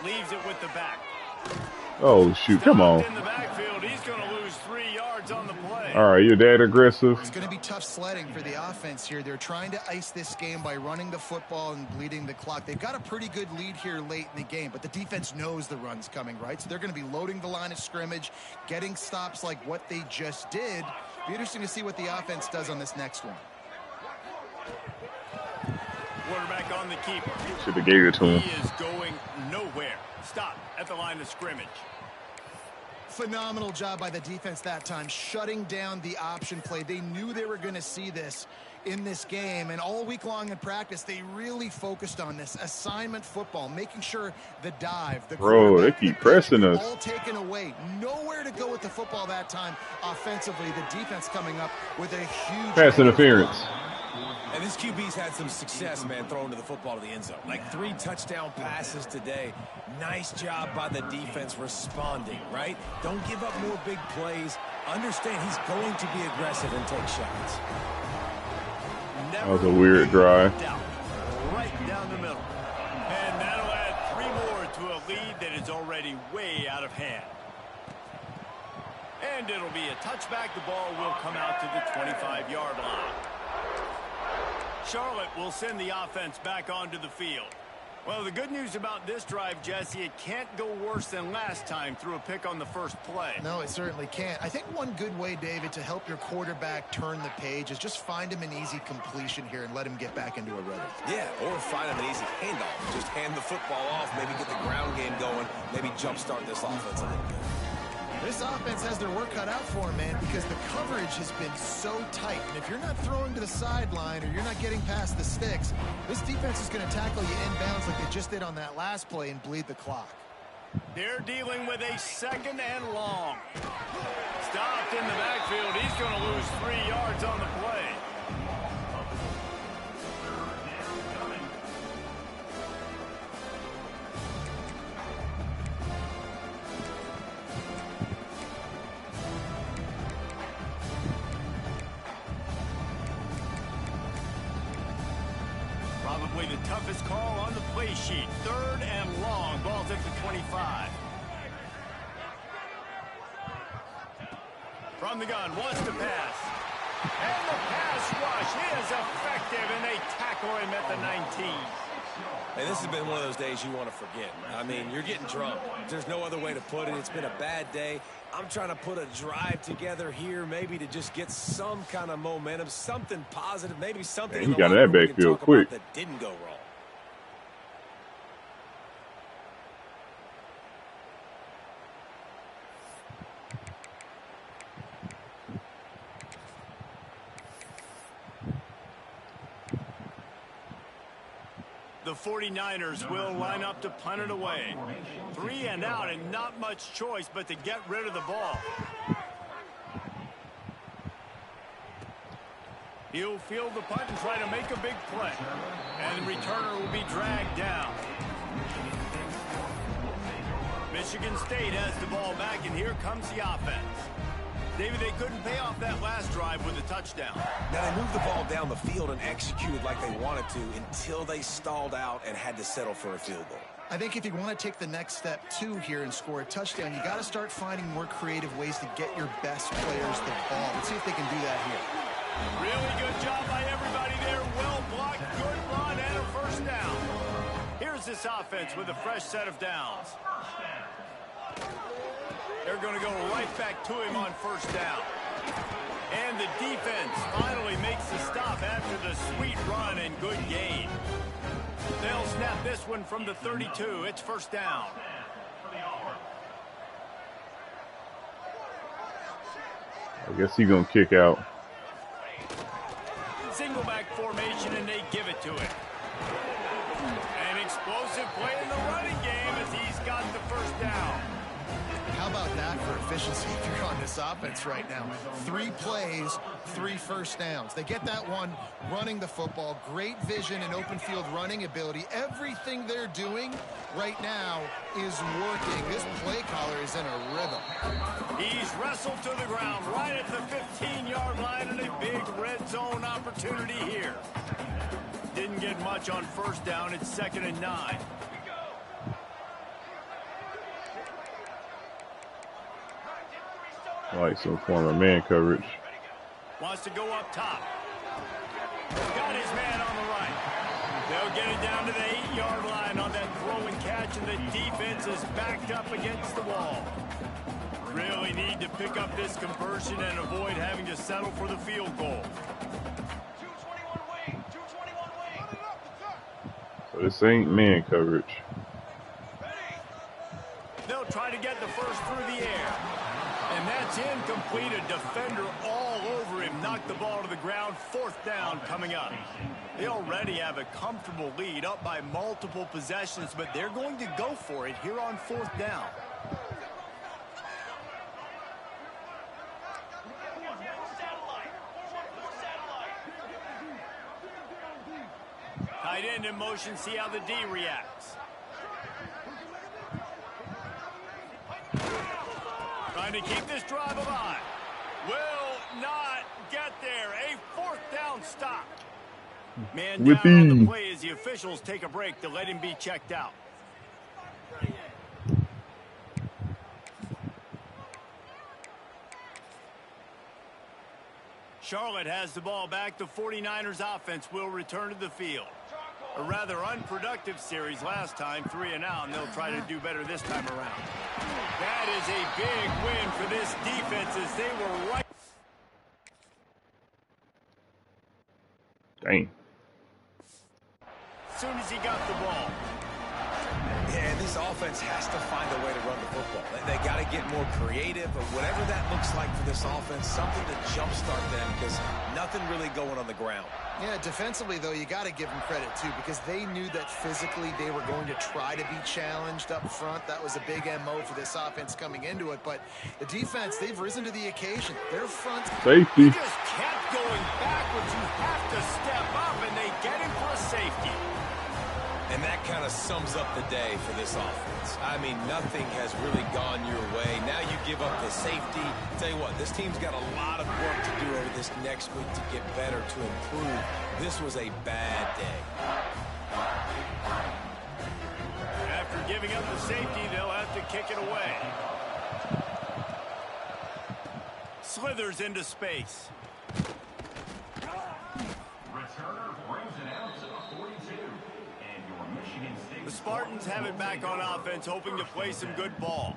Leaves it with the back. Oh shoot, come on. In the backfield, he's going to lose 3 yards on the play. All right, you're that aggressive. It's going to be tough sledding for the offense here. They're trying to ice this game by running the football and bleeding the clock. They've got a pretty good lead here late in the game, but the defense knows the run's coming, right? So they're going to be loading the line of scrimmage, getting stops like what they just did. Be interesting to see what the offense does on this next one. Quarterback on the keeper. Should have gave it to him. He is going nowhere. Stop at the line of scrimmage. Phenomenal job by the defense that time, shutting down the option play. They knew they were going to see this in this game, and all week long in practice, they really focused on this assignment football, making sure the dive, the bro, they keep pressing us. All taken away. Nowhere to go with the football that time offensively. The defense coming up with a huge pass interference. And this QB's had some success, man, throwing to the football to the end zone. Like 3 touchdown passes today. Nice job by the defense responding, right? Don't give up more big plays. Understand he's going to be aggressive and take shots. That was a weird drive. Right down the middle. And that'll add 3 more to a lead that is already way out of hand. And it'll be a touchback. The ball will come out to the 25-yard line. Charlotte will send the offense back onto the field. Well, the good news about this drive, Jesse, it can't go worse than last time through a pick on the first play. No, it certainly can't. I think one good way, David, to help your quarterback turn the page is just find him an easy completion here and let him get back into a rhythm. Yeah, or find him an easy handoff. Just hand the football off, maybe get the ground game going, maybe jumpstart this offense a little bit. This offense has their work cut out for them, man, because the coverage has been so tight. And if you're not throwing to the sideline or you're not getting past the sticks, this defense is going to tackle you inbounds like they just did on that last play and bleed the clock. They're dealing with a 2nd and long. Stopped in the backfield. He's going to lose 3 yards on the play. Probably the toughest call on the play sheet. 3rd and long. Ball's at the 25. From the gun, wants to pass. And the pass rush is effective, and they tackle him at the 19. Hey, this has been one of those days you want to forget. I mean, you're getting drunk. There's no other way to put it. It's been a bad day. I'm trying to put a drive together here, maybe to just get some kind of momentum, something positive, maybe something he got that backfield quick. That didn't go wrong. The 49ers will line up to punt it away. 3 and out, and not much choice but to get rid of the ball. He'll field the punt and try to make a big play. And the returner will be dragged down. Michigan State has the ball back, and here comes the offense. David, they couldn't pay off that last drive with a touchdown. Now, they moved the ball down the field and executed like they wanted to until they stalled out and had to settle for a field goal. I think if you want to take the next step, too, here and score a touchdown, you got to start finding more creative ways to get your best players the ball. Let's see if they can do that here. Really good job by everybody there. Well blocked, good run, and a first down. Here's this offense with a fresh set of downs. They're going to go right back to him on first down. And the defense finally makes the stop after the sweet run and good gain. They'll snap this one from the 32. It's first down. I guess he's going to kick out. Single back formation, and they give it to him. An explosive play in the running game as he's got the first down. How about that for efficiency if you're on this offense right now? 3 plays, 3 first downs. They get that one running the football. Great vision and open field running ability. Everything they're doing right now is working. This play caller is in a rhythm. He's wrestled to the ground right at the 15-yard line, and a big red zone opportunity here. Didn't get much on first down. It's 2nd and 9. Like some form of man coverage. Wants to go up top. Got his man on the right. They'll get it down to the 8-yard line on that throw and catch, and the defense is backed up against the wall. Really need to pick up this conversion and avoid having to settle for the field goal. 221 wing, 221 wing. So this ain't man coverage. They'll try to get the first through the air. And that's incomplete. A defender all over him. Knocked the ball to the ground. 4th down coming up. They already have a comfortable lead, up by multiple possessions, but they're going to go for it here on 4th down. Tight end in motion. See how the D reacts. Trying to keep this drive alive. Will not get there. A 4th down stop. Man down on the play as the officials take a break to let him be checked out. Charlotte has the ball back. The 49ers offense will return to the field. A rather unproductive series last time, 3 and out, and they'll try to do better this time around. That is a big win for this defense as they were right. Dang. As soon as he got the ball. Yeah, this offense has to find a way to run the football. They got to get more creative, or whatever that looks like for this offense, something to jumpstart them, because nothing really going on the ground. Yeah, defensively, though, you got to give them credit, too, because they knew that physically they were going to try to be challenged up front. That was a big MO for this offense coming into it. But the defense, they've risen to the occasion. Their front Safety. He just kept going backwards. You have to step up, and they get him for a safety. And that kind of sums up the day for this offense. I mean, nothing has really gone your way. Now you give up the safety. Tell you what, this team's got a lot of work to do over this next week to get better, to improve. This was a bad day. After giving up the safety, they'll have to kick it away. Slithers into space. Returner brings it out to the 42. And your Michigan State. The Spartans have it back on offense, hoping to play some good ball.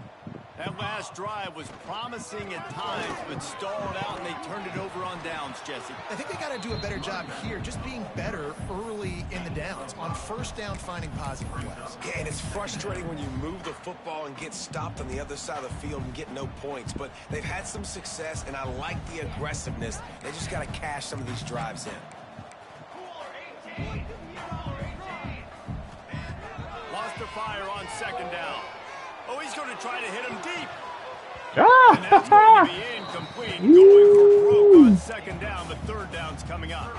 That last drive was promising at times, but stalled out, and they turned it over on downs, Jesse. I think they got to do a better job here, just being better early in the downs. On first down, finding positive plays. Yeah, and it's frustrating when you move the football and get stopped on the other side of the field and get no points. But they've had some success, and I like the aggressiveness. They just got to cash some of these drives in. Lost the fire on second down. Oh, he's going to try to hit him deep. And that's going to be incomplete. Going for broke on second down, but third down's coming up.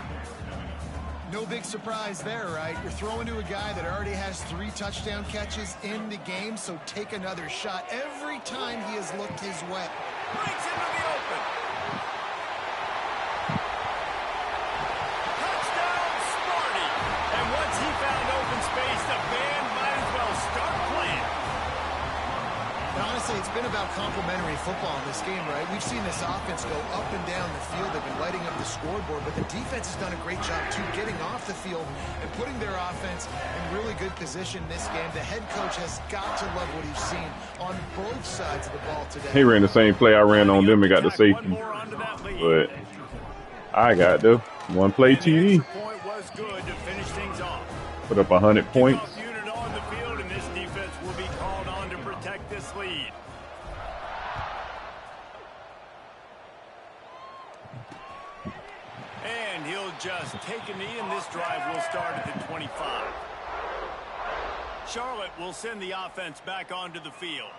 No big surprise there, right? You're throwing to a guy that already has 3 touchdown catches in the game, so take another shot every time he has looked his way. Breaks into the open. Touchdown, Sparty. And once he found open space, the band might as well start playing. And honestly, it's been about complementary football in this game, right? We've seen this offense go up and down the field. They've been lighting up the scoreboard, but the defense has done a great job, too, getting off the field and putting their offense in really good position in this game. The head coach has got to love what he's seen on both sides of the ball today. He ran the same play I ran on them and got the safety. But I got the one-play TD. Point was good to finish things off. Put up 100 points. Kickoff unit on the field, and this defense will be called on to protect this lead. And he'll just take a knee, and this drive will start at the 25. Charlotte will send the offense back onto the field.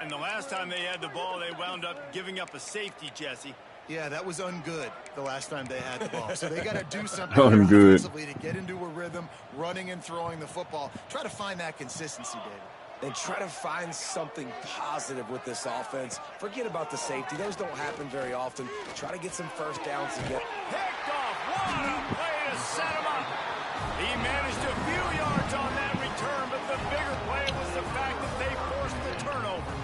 And the last time they had the ball, they wound up giving up a safety, Jesse. Yeah, that was ungood the last time they had the ball. So they got to do something Ungood. offensively to get into a rhythm, running and throwing the football. Try to find that consistency, David. And try to find something positive with this offense. Forget about the safety. Those don't happen very often. Try to get some first downs to get. Kickoff, what a play to set him up. He managed a few yards on that return, but the bigger play was the fact that they forced the turnover.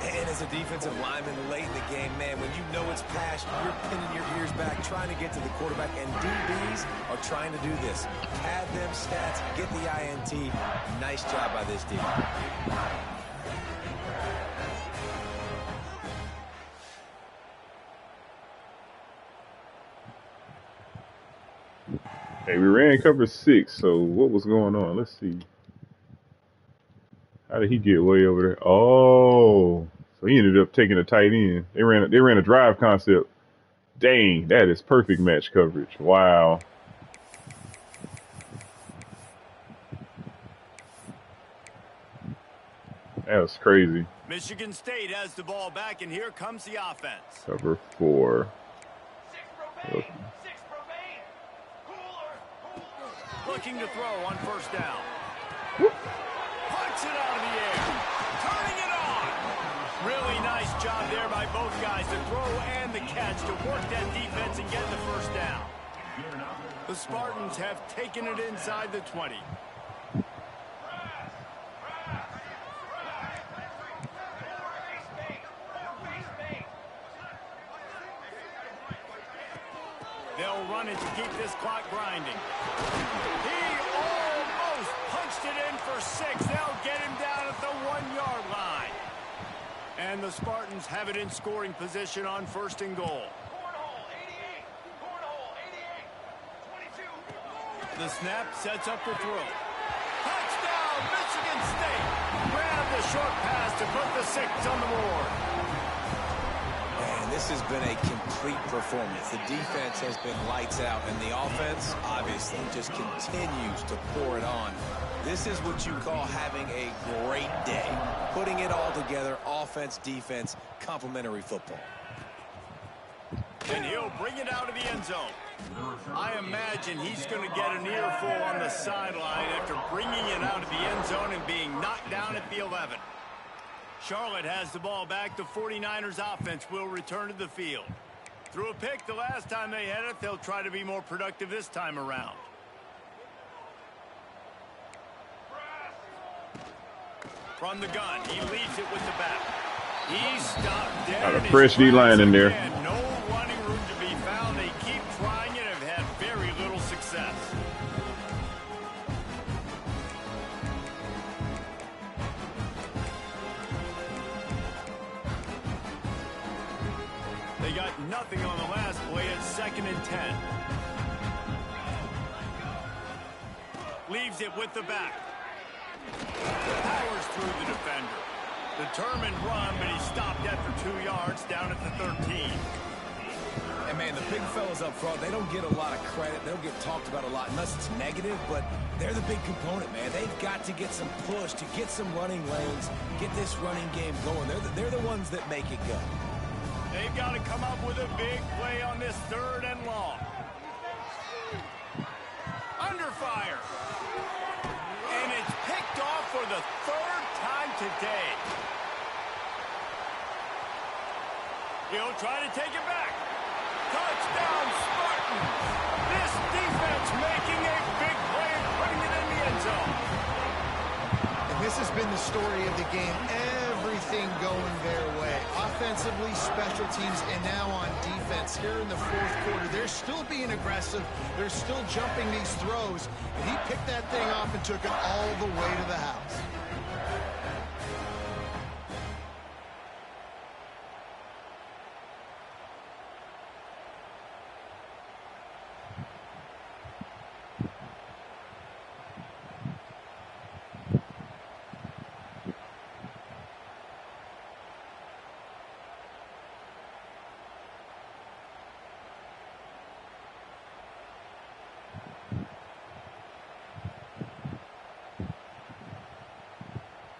And as a defensive lineman late in the game, man, when you know it's past, you're pinning your ears back, trying to get to the quarterback, and DBs are trying to do this. Pad them stats, get the INT. Nice job by this D. Hey, we ran cover 6, so what was going on? Let's see. How did he get way over there? Oh, so he ended up taking a tight end. They ran a drive concept. Dang, that is perfect match coverage. Wow. That was crazy. Michigan State has the ball back, and here comes the offense. Cover 4. 6 propane. 6 propane. Cooler. Looking to throw on first down. Punts it out of the air. Turning it on. Really nice job there by both guys, the throw and the catch, to work that defense and get the first down. The Spartans have taken it inside the 20. They'll run it to keep this clock grinding. He almost punched it in for 6. They'll get him down at the 1-yard line. And the Spartans have it in scoring position on 1st and goal. The snap sets up the throw. Touchdown, Michigan State. Grab the short pass to put the 6 on the board. Man, this has been a complete performance. The defense has been lights out, and the offense, obviously, just continues to pour it on. This is what you call having a great day. Putting it all together, offense, defense, complementary football. And he'll bring it out of the end zone. I imagine he's going to get an earful on the sideline after bringing it out of the end zone and being knocked down at the 11. Charlotte has the ball back. The 49ers offense will return to the field. Threw a pick the last time they had it. They'll try to be more productive this time around. From the gun, he leaves it with the back. He stopped dead. Got a fresh D-line in there. No running room to be found. They keep trying it and have had very little success. They got nothing on the last play. It's 2nd and 10. Leaves it with the back. Powers through the defender. Determined run, but he stopped after 2 yards down at the 13. And, man, the big fellas up front, they don't get a lot of credit. They don't get talked about a lot unless it's negative, but they're the big component, man. They've got to get some push, to get some running lanes, get this running game going. They're the ones that make it go. They've got to come up with a big play on this 3rd and long. Under fire. And it's picked off for the 3rd time today. He'll try to take it back. Touchdown, Spartans. This defense making a big play and putting it in the end zone. And this has been the story of the game. Everything going their way. Offensively, special teams, and now on defense here in the 4th quarter. They're still being aggressive. They're still jumping these throws. And he picked that thing off and took it all the way to the house.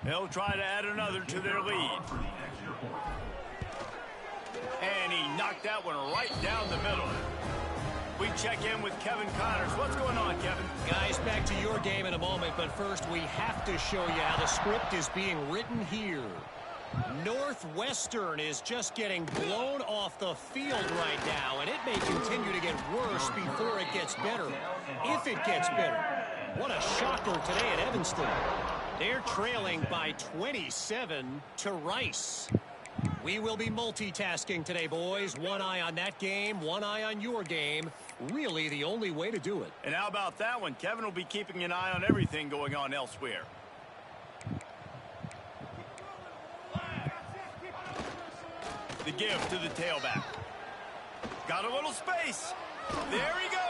They'll try to add another to their lead. And he knocked that one right down the middle. We check in with Kevin Connors. What's going on, Kevin? Guys, back to your game in a moment, but first we have to show you how the script is being written here. Northwestern is just getting blown off the field right now, and it may continue to get worse before it gets better, if it gets better. What a shocker today at Evanston. They're trailing by 27 to Rice. We will be multitasking today, boys. One eye on that game, one eye on your game. Really the only way to do it. And how about that one? Kevin will be keeping an eye on everything going on elsewhere. The give to the tailback. Got a little space. There he goes.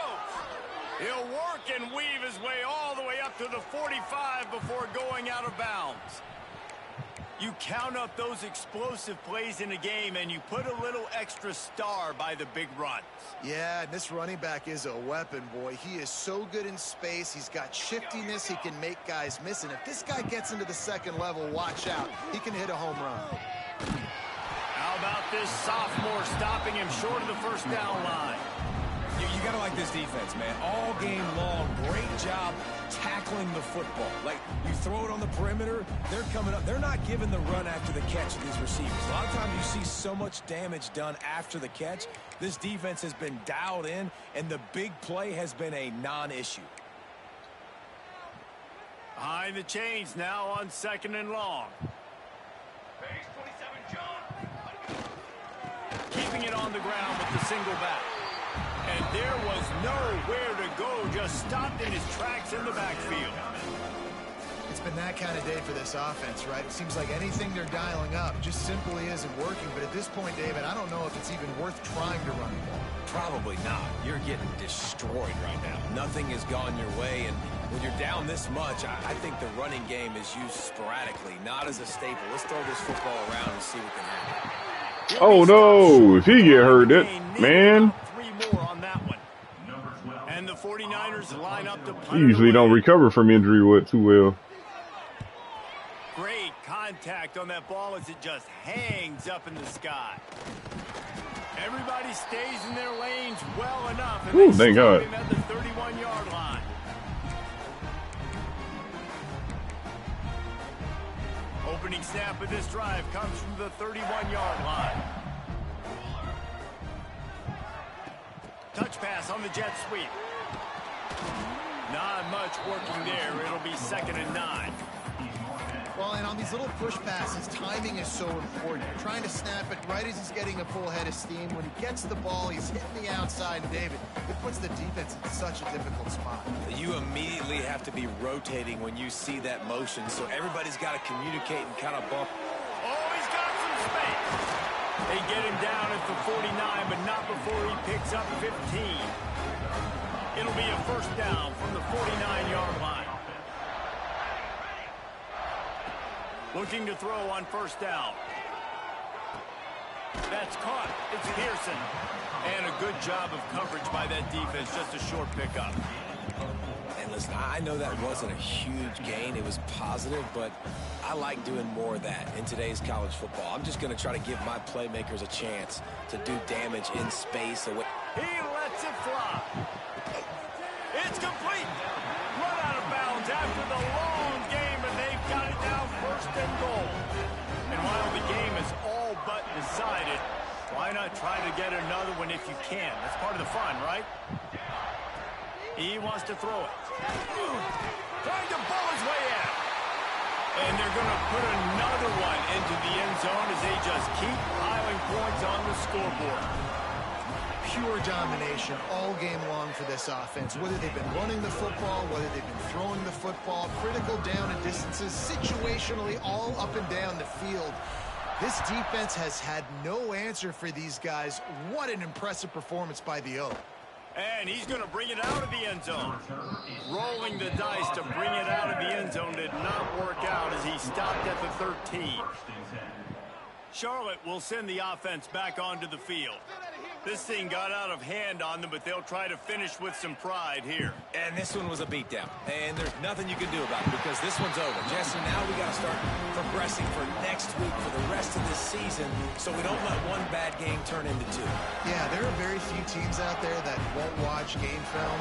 He'll work and weave his way all the way up to the 45 before going out of bounds. You count up those explosive plays in a game and you put a little extra star by the big runs. Yeah, and this running back is a weapon, boy. He is so good in space. He's got shiftiness. He can make guys miss. And if this guy gets into the 2nd level, watch out. He can hit a home run. How about this sophomore stopping him short of the 1st down line? You got to like this defense, man. All game long, great job tackling the football. Like, you throw it on the perimeter, they're coming up. They're not giving the run after the catch to these receivers. A lot of times you see so much damage done after the catch. This defense has been dialed in, and the big play has been a non-issue. Behind the chains now on 2nd and long. Keeping it on the ground with the single back. And there was nowhere to go, just stopped in his tracks in the backfield. It's been that kind of day for this offense, right? It seems like anything they're dialing up just simply isn't working. But at this point, David, I don't know if it's even worth trying to run the ball. Probably not. You're getting destroyed right now. Nothing has gone your way, and when you're down this much, I think the running game is used sporadically, not as a staple. Let's throw this football around and see what can happen. Oh no! If he get hurt, that man. 3 more on that one. And the 49ers line up to punt. He usually don't recover from injury too well. Great contact on that ball as it just hangs up in the sky. Everybody stays in their lanes well enough, and Ooh, they thank stop God. him at the 31-yard line. Opening snap of this drive comes from the 31-yard line. Touch pass on the jet sweep. Not much working there. It'll be 2nd and 9. Well, and on these little push passes, timing is so important. You're trying to snap it right as he's getting a full head of steam. When he gets the ball, he's hitting the outside. And David, it puts the defense in such a difficult spot. You immediately have to be rotating when you see that motion, so everybody's got to communicate and kind of bump. Oh, he's got some space. They get him down at the 49, but not before he picks up 15. It'll be a 1st down from the 49-yard line. Looking to throw on 1st down. That's caught. It's Pearson. And a good job of coverage by that defense. Just a short pickup. And listen, I know that wasn't a huge gain. It was positive, but I like doing more of that in today's college football. I'm just going to try to give my playmakers a chance to do damage in space. He lets it fly. It's complete. Run out of bounds after the long game, and they've got it now 1st and goal. And while the game is all but decided, why not try to get another one if you can? That's part of the fun, right? He wants to throw it. Trying to ball his way out. And they're going to put another one into the end zone as they just keep piling points on the scoreboard. Pure domination all game long for this offense. Whether they've been running the football, whether they've been throwing the football, critical down and distances, situationally all up and down the field. This defense has had no answer for these guys. What an impressive performance by the O. And he's going to bring it out of the end zone. Rolling the dice to bring it out of the end zone did not work out as he stopped at the 13. Charlotte will send the offense back onto the field. This thing got out of hand on them, but they'll try to finish with some pride here. And this one was a beatdown. And there's nothing you can do about it because this one's over. Jesse, now we got to start progressing for next week for the rest of this season so we don't let one bad game turn into 2. Yeah, there are very few teams out there that won't watch game film,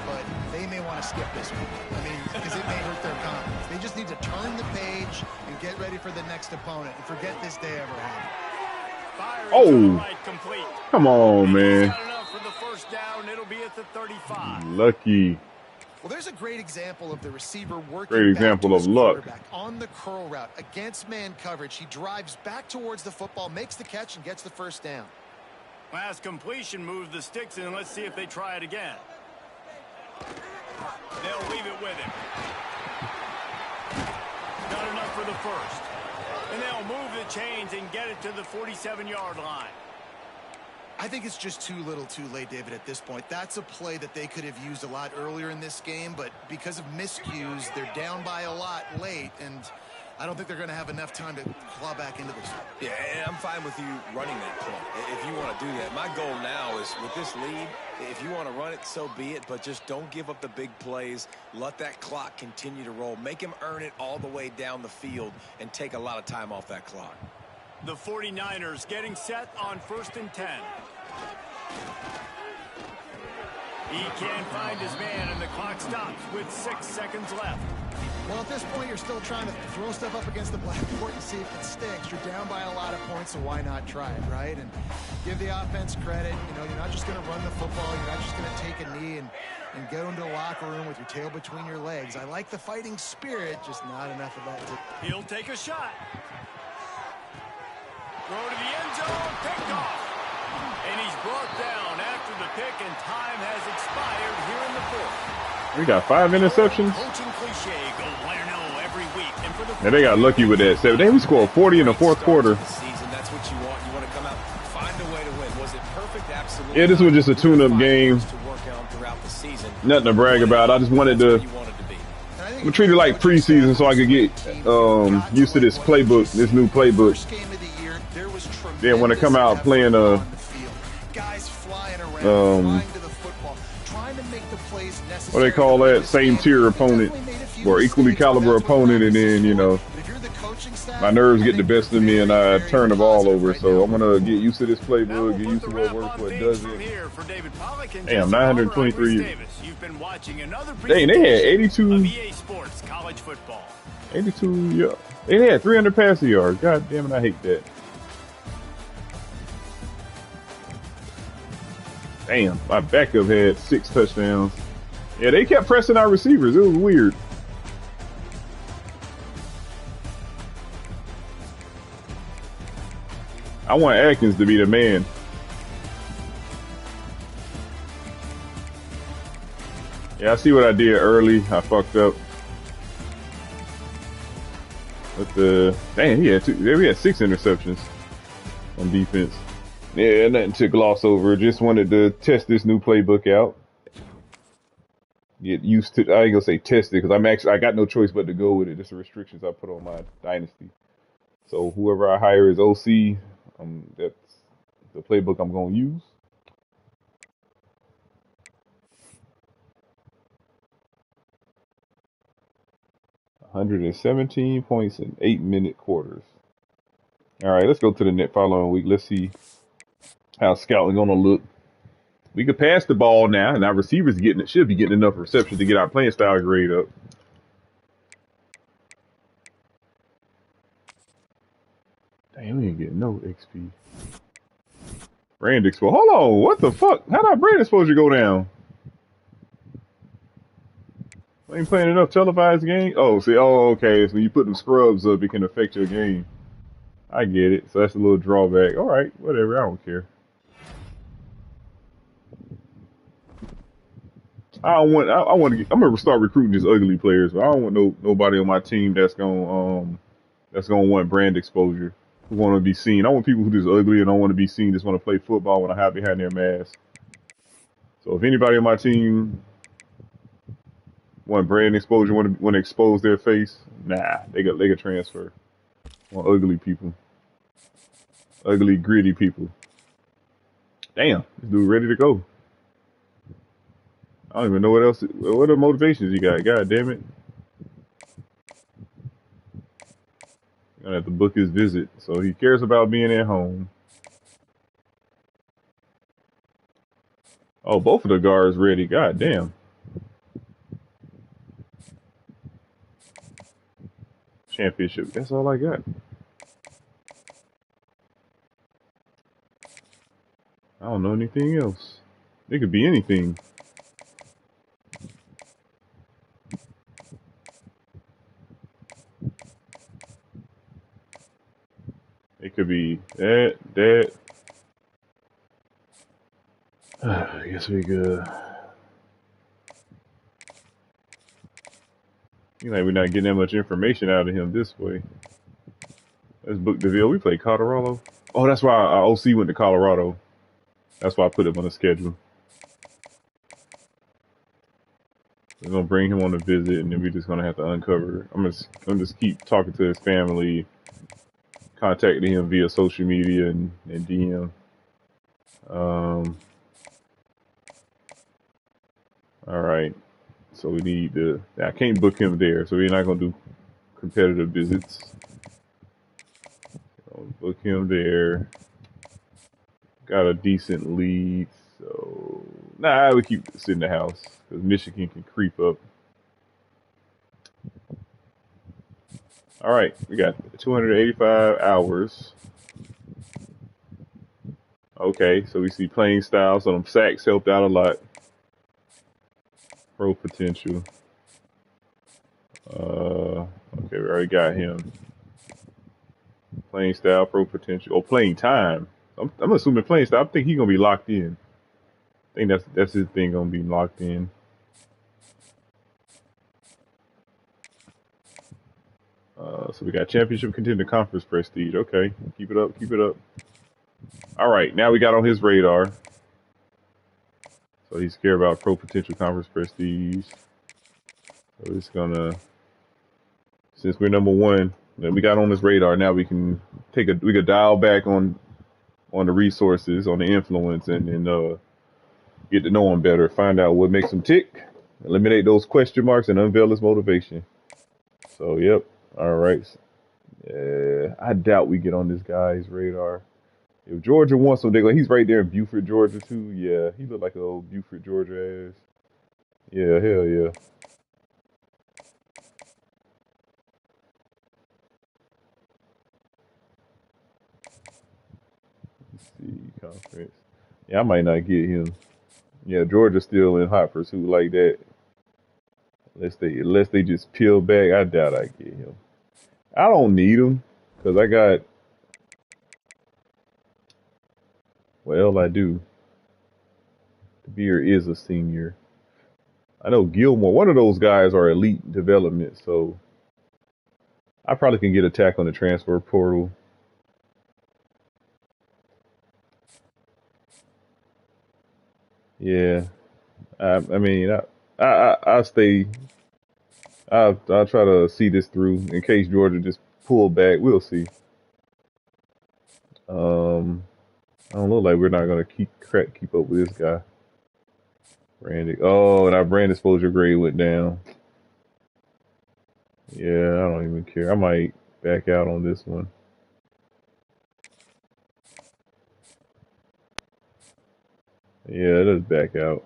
but they may want to skip this one. I mean, because it may hurt their confidence. They just need to turn the page and get ready for the next opponent and forget this day ever happened. Oh, right, complete. Come on, man. Got enough for the 1st down. It'll be at the 35. Lucky. Well, there's a great example of the receiver working Great example back to his of luck. quarterback on the curl route against man coverage. He drives back towards the football, makes the catch, and gets the 1st down. Last completion moves the sticks in. Let's see if they try it again. They'll leave it with him. Not enough for the 1st. And they'll move the chains and get it to the 47-yard line. I think it's just too little too late, David, at this point. That's a play that they could have used a lot earlier in this game, but because of miscues, they're down by a lot late, and I don't think they're going to have enough time to claw back into this. Yeah, and I'm fine with you running that play if you want to do that. My goal now is with this lead, if you want to run it, so be it, but just don't give up the big plays. Let that clock continue to roll. Make him earn it all the way down the field and take a lot of time off that clock. The 49ers getting set on 1st and 10. He can't find his man, and the clock stops with 6 seconds left. Well, at this point, you're still trying to throw stuff up against the blackboard and see if it sticks. You're down by a lot of points, so why not try it, right? And give the offense credit. You know, you're not just going to run the football. You're not just going to take a knee and go into the locker room with your tail between your legs. I like the fighting spirit, just not enough of that. He'll take a shot. Throw to the end zone, picked off. And he's brought down after the pick, and time has expired here in the fourth. We got 5 interceptions. Coaching cliche, go 1-0 every week. And for the And they got lucky with that. They scored 40 in the fourth quarter. That's what you want. You want to come out, find a way to win. Was it perfect? Absolutely. Yeah, this was just a tune-up game. Nothing to brag about. I just wanted to. I'm treat it like preseason so I could get used to this playbook, this new playbook. Then when I come out playing what they call that, same tier opponent or equally caliber opponent, and then, you know, my nerves get the best of me and I turn the ball over. So I'm gonna get used to this playbook, get used to what works, what doesn't. Damn, 923. Dang, they had 82. 82, yeah. They had 300 passing yards. God damn it, I hate that. Damn, my backup had 6 touchdowns. Yeah, they kept pressing our receivers. It was weird. I want Atkins to be the man. Yeah, I see what I did early. I fucked up. But damn, we had 6 interceptions on defense. Yeah, nothing to gloss over. Just wanted to test this new playbook out. Get used to. I ain't gonna say test it because I got no choice but to go with it. It's the restrictions I put on my dynasty. So whoever I hire as OC, that's the playbook I'm gonna use. $117 points in 8-minute quarters. All right, let's go to the next following week. Let's see how scouting gonna look. We could pass the ball now, and our receivers should be getting enough receptions to get our playing style grade up. Damn, we ain't getting no XP. Brand exposure. Hold on, what the fuck? How did our brand exposure go down? We ain't playing enough televised game. Oh, see, okay. So when you put them scrubs up, it can affect your game. I get it. So that's a little drawback. All right, whatever. I don't care. I'm gonna start recruiting just ugly players. I don't want nobody on my team that's gonna want brand exposure, who want to be seen. I want people who just ugly and don't want to be seen, just want to play football, want to hide behind their mask. So if anybody on my team want brand exposure, want to expose their face, nah, they could transfer. I want ugly people, ugly gritty people. Damn, this dude ready to go. I don't even know what else. What are motivations you got? God damn it. Gonna have to book his visit. So he cares about being at home. Oh, both of the guards ready. God damn. Championship. That's all I got. I don't know anything else. It could be anything. It could be that. I guess we good. Seems like we're not getting that much information out of him this way. Let's book the deal. We play Colorado. Oh, that's why our OC went to Colorado. That's why I put him on the schedule. We're gonna bring him on a visit, and then we're just gonna have to uncover. I'm just keep talking to his family, contacting him via social media and DM. All right. So we need to. I can't book him there, so we're not gonna do competitive visits. So book him there. Got a decent lead, so we keep this in the house because Michigan can creep up. All right, we got 285 hours. Okay, so we see playing styles. So them sacks helped out a lot. Pro potential. Okay, we already got him. Playing style, pro potential. Oh, playing time. I'm assuming playing style. I think he's gonna be locked in. I think that's his thing, gonna be locked in. So we got championship contender, conference prestige. Okay, keep it up, keep it up. All right, now we got on his radar. So he's scared about pro potential conference prestige. So it's gonna, since we're number one, then we got on his radar. Now we can we could dial back on the resources, on the influence, and get to know him better, find out what makes him tick, eliminate those question marks, and unveil his motivation. So, yep. All right. I doubt we get on this guy's radar. If Georgia wants him, he's right there in Buford, Georgia, too. Yeah, he looked like an old Buford, Georgia ass. Yeah, hell yeah. Let's see, conference. Yeah, I might not get him. Yeah, Georgia's still in hot pursuit like that. Unless they just peel back, I doubt I get him. I don't need him because I got. Well, I do. The beer is a senior. I know Gilmore. One of those guys are elite development, so I probably can get a tack on the transfer portal. Yeah, I mean, I stay. I'll try to see this through in case Georgia just pull back. We'll see. I don't look like we're not gonna keep up with this guy. Brandon. Oh, and our brand exposure grade went down. Yeah, I don't even care. I might back out on this one. Yeah, let's back out.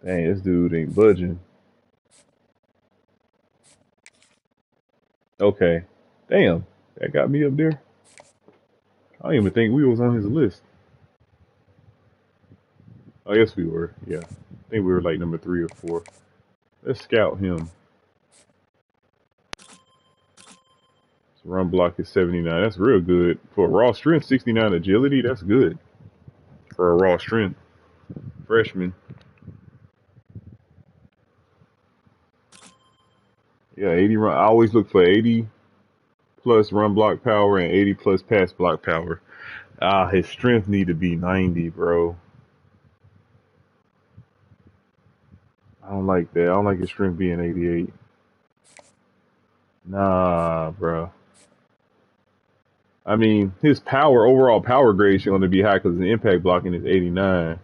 Dang, this dude ain't budging. Okay. Damn, that got me up there. I don't even think we was on his list. Oh, yes, we were. Yeah. I think we were like number 3 or 4. Let's scout him. His run block is 79. That's real good. For a raw strength, 69 agility, that's good. For a raw strength. Freshman. Yeah, 80 run. I always look for 80 plus run block power and 80 plus pass block power. His strength need to be 90, bro. I don't like that. I don't like his strength being 88. Nah, bro. I mean, his overall power grade should only be high because the impact blocking is 89.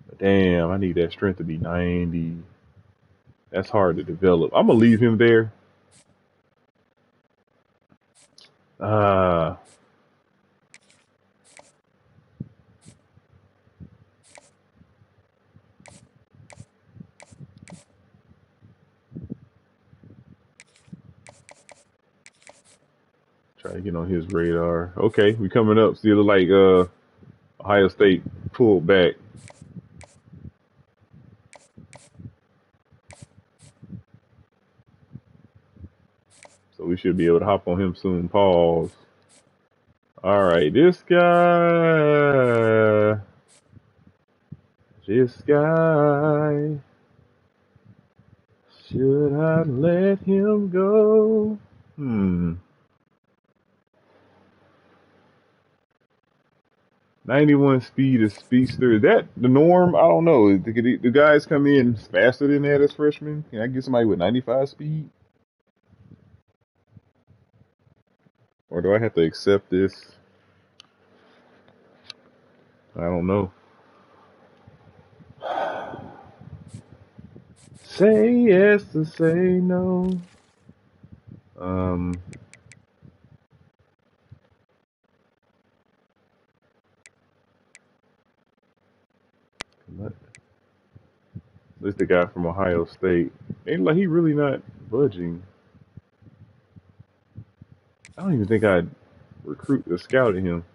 But damn, I need that strength to be 90. That's hard to develop. I'm gonna leave him there. Try to get on his radar. Okay, we coming up. Still like Ohio State pulled back. So we should be able to hop on him soon. Pause. All right, this guy. Should I let him go? 91 speed is speedster. Is that the norm? I don't know. Do guys come in faster than that as freshmen? Can I get somebody with 95 speed? Or do I have to accept this? I don't know. Say yes to say no. This the guy from Ohio State. Ain't like he really not budging. I don't even think I'd recruit or scout at him.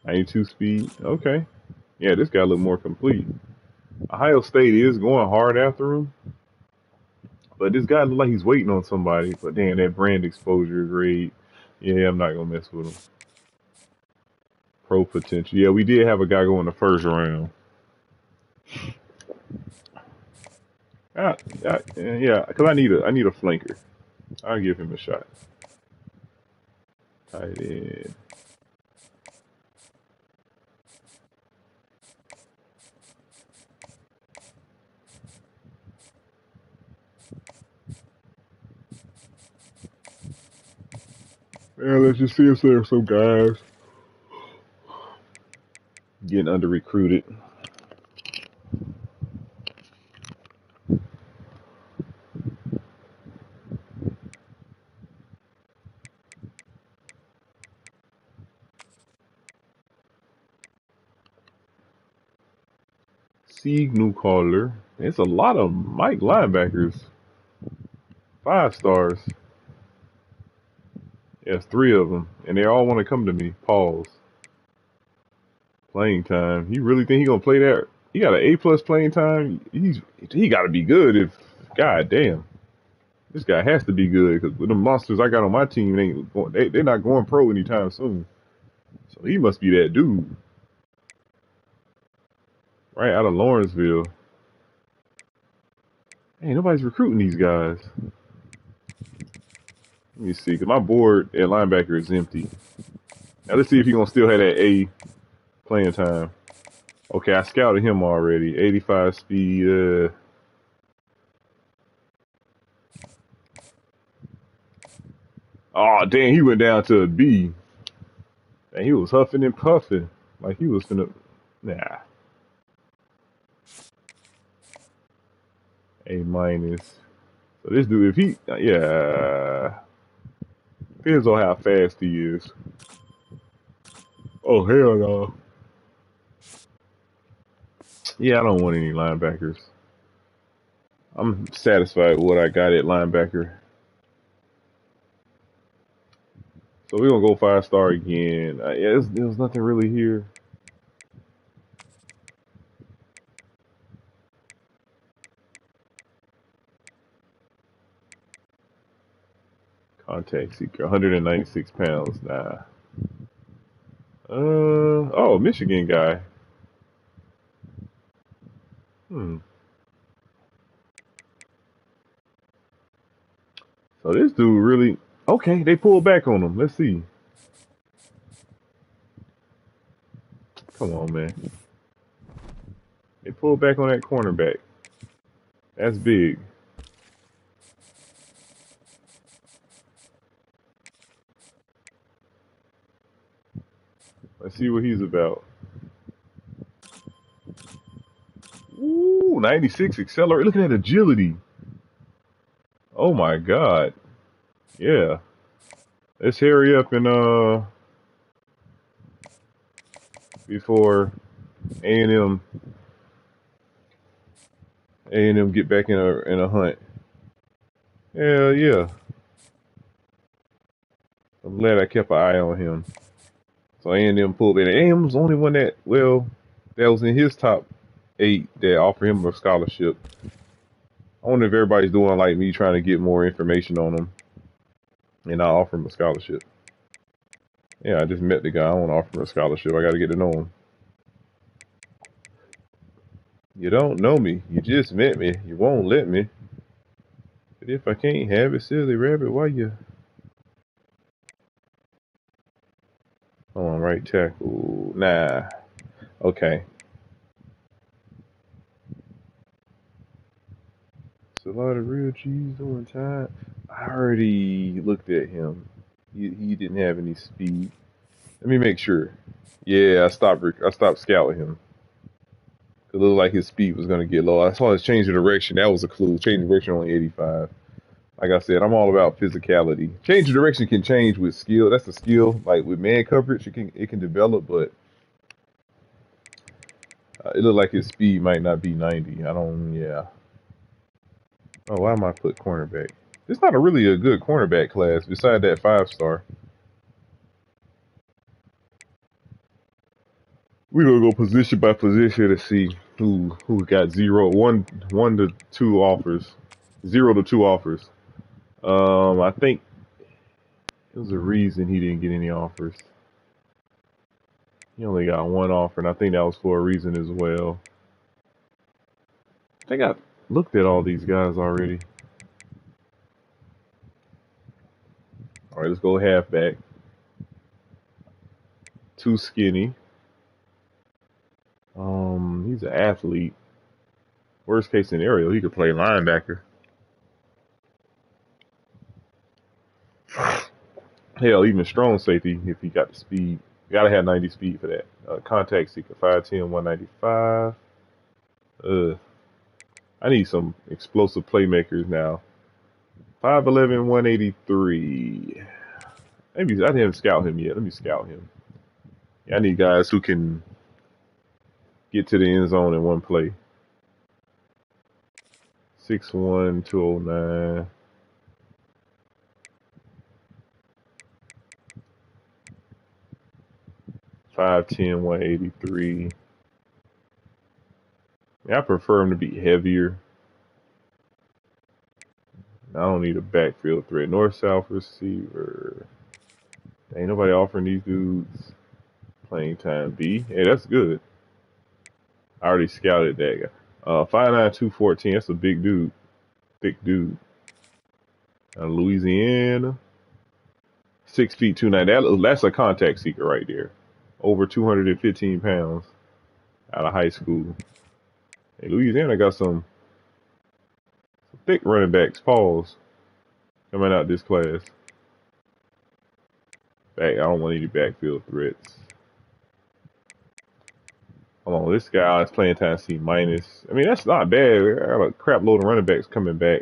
92 speed. Okay. Yeah, this guy look more complete. Ohio State is going hard after him. But this guy look like he's waiting on somebody. But damn, that brand exposure grade. Yeah, I'm not gonna mess with him. Pro potential. Yeah, we did have a guy go in the first round. Yeah, because I need a flanker. I'll give him a shot. Tight end. Yeah, let's just see if there's some guys getting under recruited. Signal caller. It's a lot of Mike linebackers. 5 stars. Yes, 3 of them, and they all want to come to me. Pause. Playing time. He really think he gonna play that? He got an A+ playing time. He got to be good. If God damn, this guy has to be good because with the monsters I got on my team, they're not going pro anytime soon. So he must be that dude. Right out of Lawrenceville. Hey, nobody's recruiting these guys. Let me see, because my board at linebacker is empty. Now let's see if he's going to still have that A playing time. Okay, I scouted him already. 85 speed. Oh, damn, he went down to a B. And he was huffing and puffing. Like he was finna. Nah. A-. So this dude, if he. Yeah. Depends on how fast he is. Oh, hell no. Yeah, I don't want any linebackers. I'm satisfied with what I got at linebacker. So we're going to go 5-star again. Yeah, there's nothing really here. Contact seeker, 196 pounds. Nah. Oh, Michigan guy. So this dude really. Okay, they pulled back on him. Let's see. Come on, man. They pulled back on that cornerback. That's big. Let's see what he's about. Ooh, 96 accelerate. Look at that agility. Oh my God. Yeah. Let's hurry up and before A&M get back in a hunt. Hell yeah. I'm glad I kept an eye on him. So A&M pulled in. A&M was the only one that was in his top 8 that offered him a scholarship. I wonder if everybody's doing like me, trying to get more information on him and not offer him a scholarship. Yeah, I just met the guy. I want to offer him a scholarship. I got to get to know him. You don't know me. You just met me. You won't let me. But if I can't have it, silly rabbit, why you? Hold on, right tackle. Nah. Okay. It's a lot of real cheese on time. I already looked at him. He didn't have any speed. Let me make sure. Yeah, I stopped scouting him. It looked like his speed was gonna get low. I saw his change of direction. That was a clue. Change of direction only 85. Like I said, I'm all about physicality. Change of direction can change with skill. That's a skill. Like with man coverage, it can develop, but it looked like his speed might not be 90. Yeah. Oh, why am I put cornerback? It's not really a good cornerback class beside that 5-star. We're gonna go position by position to see who got 1 to 2 offers. 0 to 2 offers. I think there was a reason he didn't get any offers. He only got 1 offer, and I think that was for a reason as well. I think I looked at all these guys already. All right, let's go halfback. Too skinny. He's an athlete. Worst case scenario, he could play linebacker. Hell, even strong safety if he got the speed. You gotta have 90 speed for that. Contact seeker, 5'10", 195. I need some explosive playmakers now. 5'11", 183. Maybe I didn't scout him yet. Let me scout him. Yeah, I need guys who can get to the end zone in one play. 6'1", 209. Five ten, 183. I prefer him to be heavier. I don't need a backfield threat. North-south receiver. Ain't nobody offering these dudes playing time. B. Hey, that's good. I already scouted that guy. 5'9", 214. That's a big dude. Thick dude. Louisiana. 6 feet, 290. That's a contact seeker right there. Over 215 pounds out of high school. Hey, Louisiana got some thick running backs. Pause. Coming out this class. I don't want any backfield threats. Hold on, this guy is playing time C minus. I mean, that's not bad. I got a crap load of running backs coming back.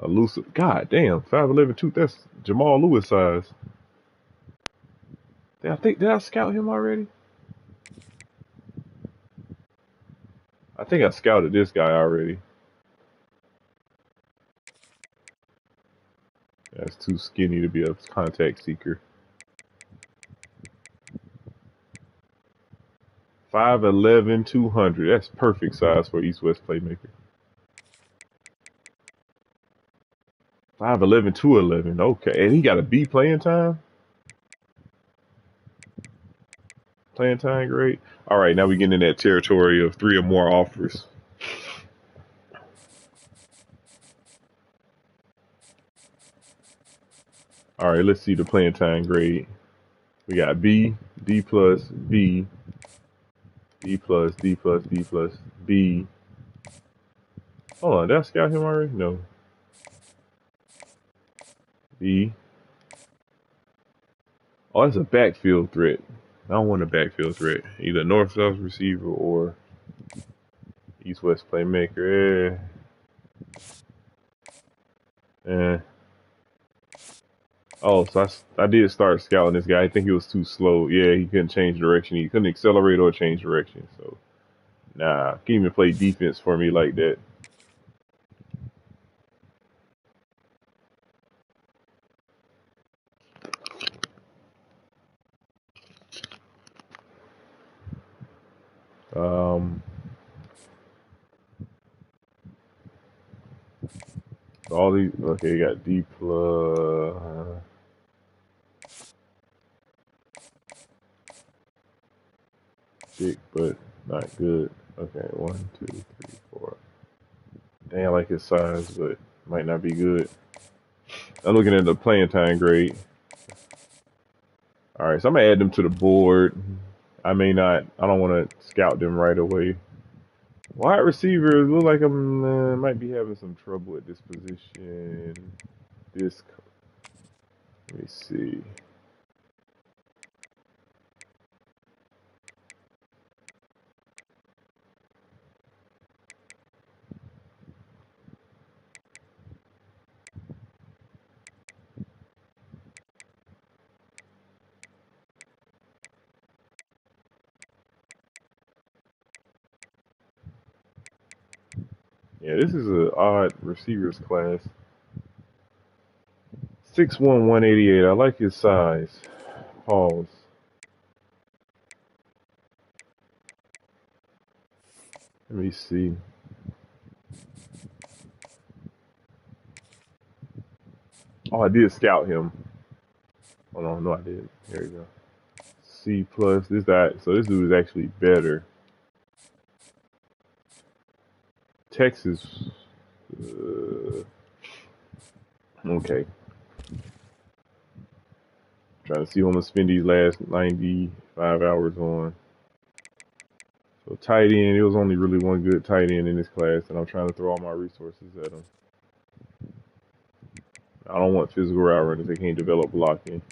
Elusive. God damn, 5'11", 2. That's Jamal Lewis size. Did I scout him already? I think I scouted this guy already. That's too skinny to be a contact seeker. 5'11", 200. That's perfect size for East-West playmaker. 5'11", 211. Okay, and he got a B playing time? Playing time, great. All right, now we get in that territory of 3 or more offers. All right, let's see the playing time grade. We got B, D plus, B, D plus, D plus, D plus, B. Hold on, did I scout him already? No. B. Oh, that's a backfield threat. I don't want a backfield threat. Either north-south receiver or east-west playmaker. Oh, so I did start scouting this guy. I think he was too slow. Yeah, he couldn't change direction. He couldn't accelerate or change direction. So, nah, can't even play defense for me like that. All these, okay, you got D plus. Big, but not good. Okay, 1, 2, 3, 4. Dang, I like his size, but might not be good. I'm looking at the playing time grade. All right, so I'm gonna add them to the board. I don't want to scout them right away. Wide receivers look like I might be having some trouble at this position. Let me see. Yeah, this is an odd receivers class. 6'1", 188. I like his size. Pause. Let me see. Oh, I did scout him. Hold on, no, I did. There you go. C plus. This guy. So this dude is actually better. Texas. Okay. Trying to see what I'm gonna spend these last 95 hours on. So tight end, it was only really one good tight end in this class, and I'm trying to throw all my resources at him. I don't want physical route runners; they can't develop blocking.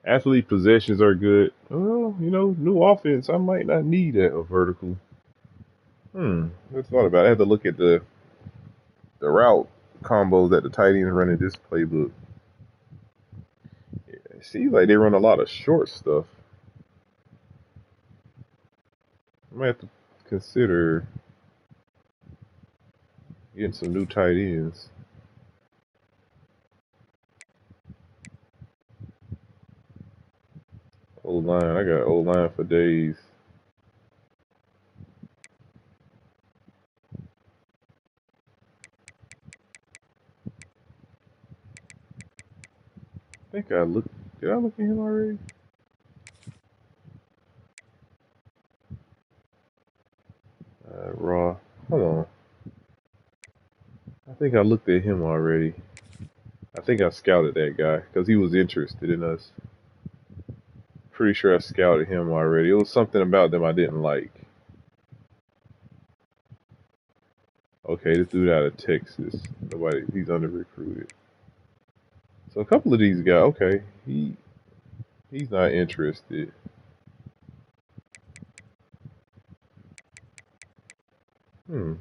Athlete possessions are good. Well, you know, new offense, I might not need a vertical. I thought about it. I had to look at the route combos that the tight ends run in this playbook. It seems like they run a lot of short stuff. I might have to consider getting some new tight ends. O-line, I got O-line for days. I think I looked. Did I look at him already? Raw. Hold on. I think I looked at him already. I think I scouted that guy because he was interested in us. Pretty sure I scouted him already. It was something about them I didn't like. Okay, this dude out of Texas. Nobody. He's under recruited. So a couple of these guys. Okay, he's not interested. Hold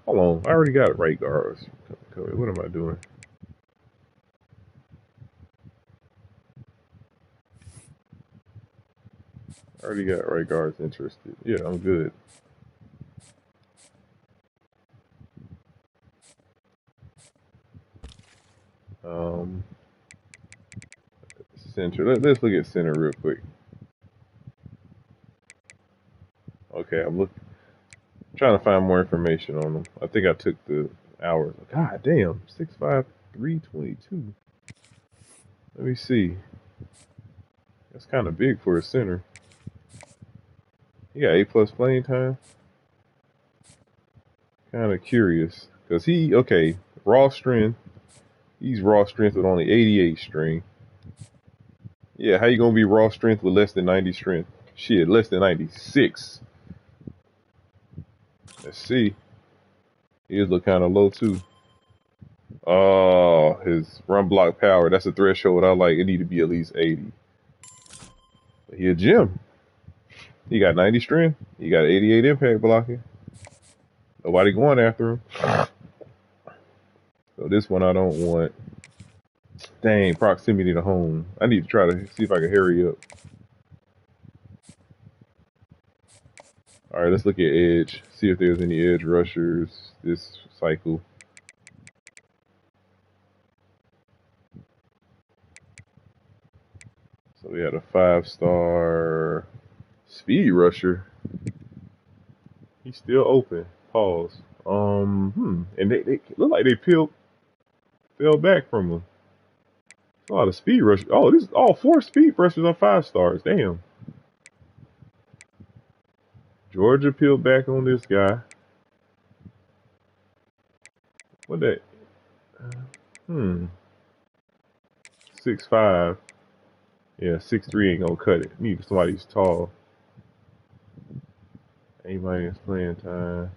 on. I already got right guards. What am I doing? I already got right guards interested. Yeah, I'm good. Center. Let's look at center real quick. Okay, I'm trying to find more information on them. I think I took the hours. God damn, 6'5", 322. Let me see. That's kind of big for a center. He got A+ playing time. Kind of curious because raw strength. He's raw strength with only 88 string. Yeah, how you gonna be raw strength with less than 90 strength? Shit, less than 96. Let's see. His look kind of low too. Oh, his run block power. That's a threshold I like. It need to be at least 80. But he a gym. He got 90 strength. He got 88 impact blocking. Nobody going after him. So this one I don't want. Dang, proximity to home. I need to try to see if I can hurry up. All right, let's look at edge. See if there's any edge rushers this cycle. So we had a 5-star speed rusher. He's still open. Pause. And they look like they fell back from him. A lot of speed rush. Oh, this is all 4 speed rushers are 5-stars. Damn. Georgia peeled back on this guy. What that? 6'5". Yeah, 6'3" ain't gonna cut it. Need somebody who's tall. Anybody that's playing time.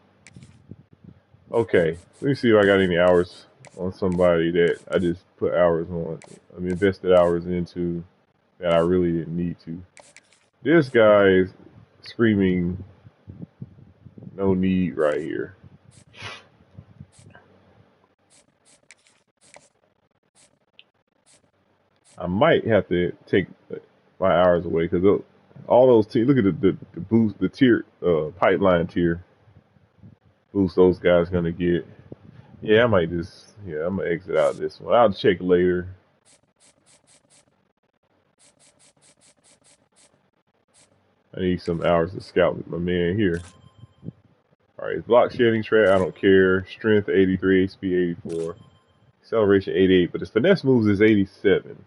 Okay, let me see if I got any hours on somebody that I just put hours on. I mean, invested hours into that I really didn't need to. This guy is screaming no need right here. I might have to take my hours away because all those teams. Look at the boost, the tier, pipeline tier boost those guys gonna get. Yeah, I'm gonna exit out this one. I'll check later. I need some hours to scout with my man here. Alright, block shedding track, I don't care. Strength 83, speed 84. Acceleration 88, but his finesse moves is 87.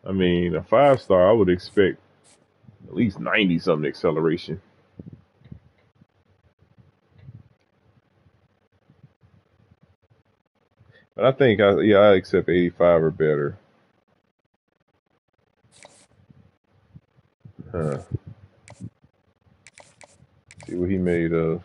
I mean, a 5-star, I would expect at least 90 something acceleration. But I think, I accept 85 or better. Huh. See what he made of.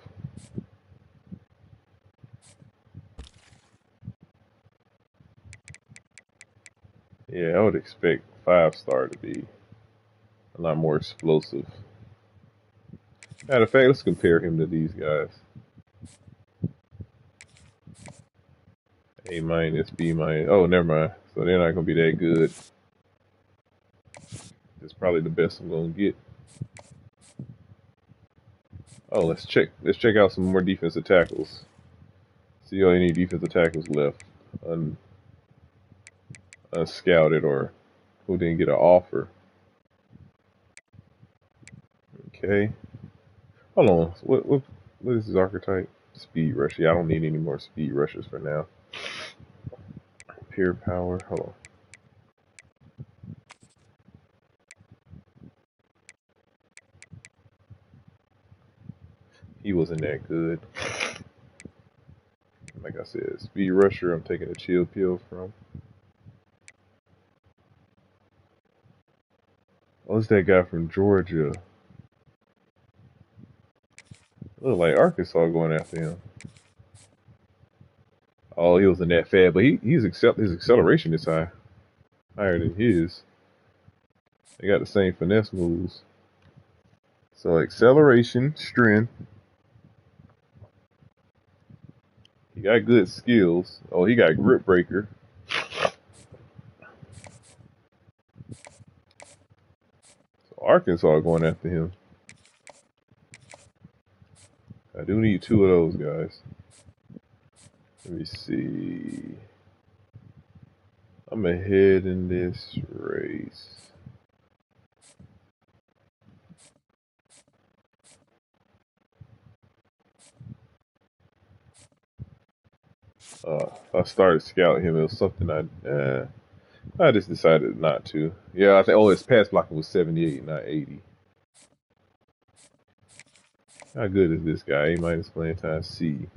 Yeah, I would expect 5-star to be a lot more explosive. Matter of fact, let's compare him to these guys. A minus, B minus. Oh, never mind. So they're not gonna be that good. It's probably the best I'm gonna get. Oh, let's check out some more defensive tackles. See any defensive tackles left unscouted or who didn't get an offer. Okay. Hold on. What is his archetype? Speed rush. Yeah, I don't need any more speed rushes for now. Pure power. Hold on. He wasn't that good. Like I said, speed rusher, I'm taking a chill pill from. Oh, it's that guy from Georgia. Look like Arkansas going after him. Oh, he wasn't that fast, but his acceleration is higher than his. They got the same finesse moves. So acceleration, strength. He got good skills. Oh, he got grip breaker. So Arkansas going after him. I do need 2 of those guys. Let me see. I'm ahead in this race. I started scouting him. It was something I just decided not to. Yeah, I think. Oh, his pass blocking was 78, not 80. How good is this guy? A minus playing time C.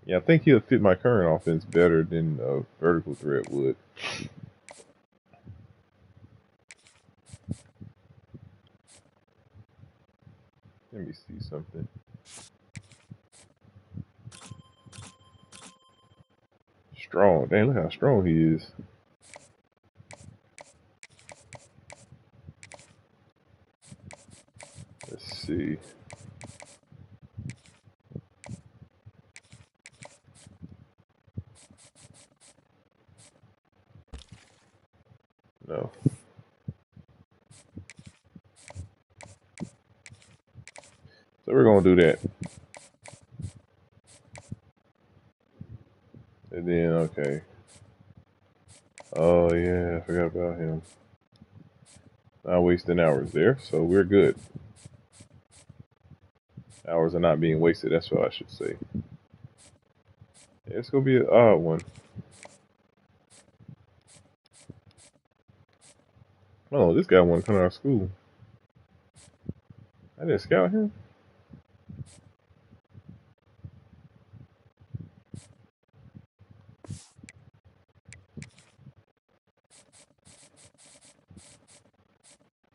Yeah, I think he'll fit my current offense better than a vertical threat would. Let me see something. Strong. Damn, look how strong he is. Let's see. No. So we're gonna do that. And then, okay. Oh yeah, I forgot about him. Not wasting hours there, so we're good. Hours are not being wasted, that's what I should say. Yeah, it's gonna be an odd one. Oh, this guy wanna come to our school. I didn't scout him.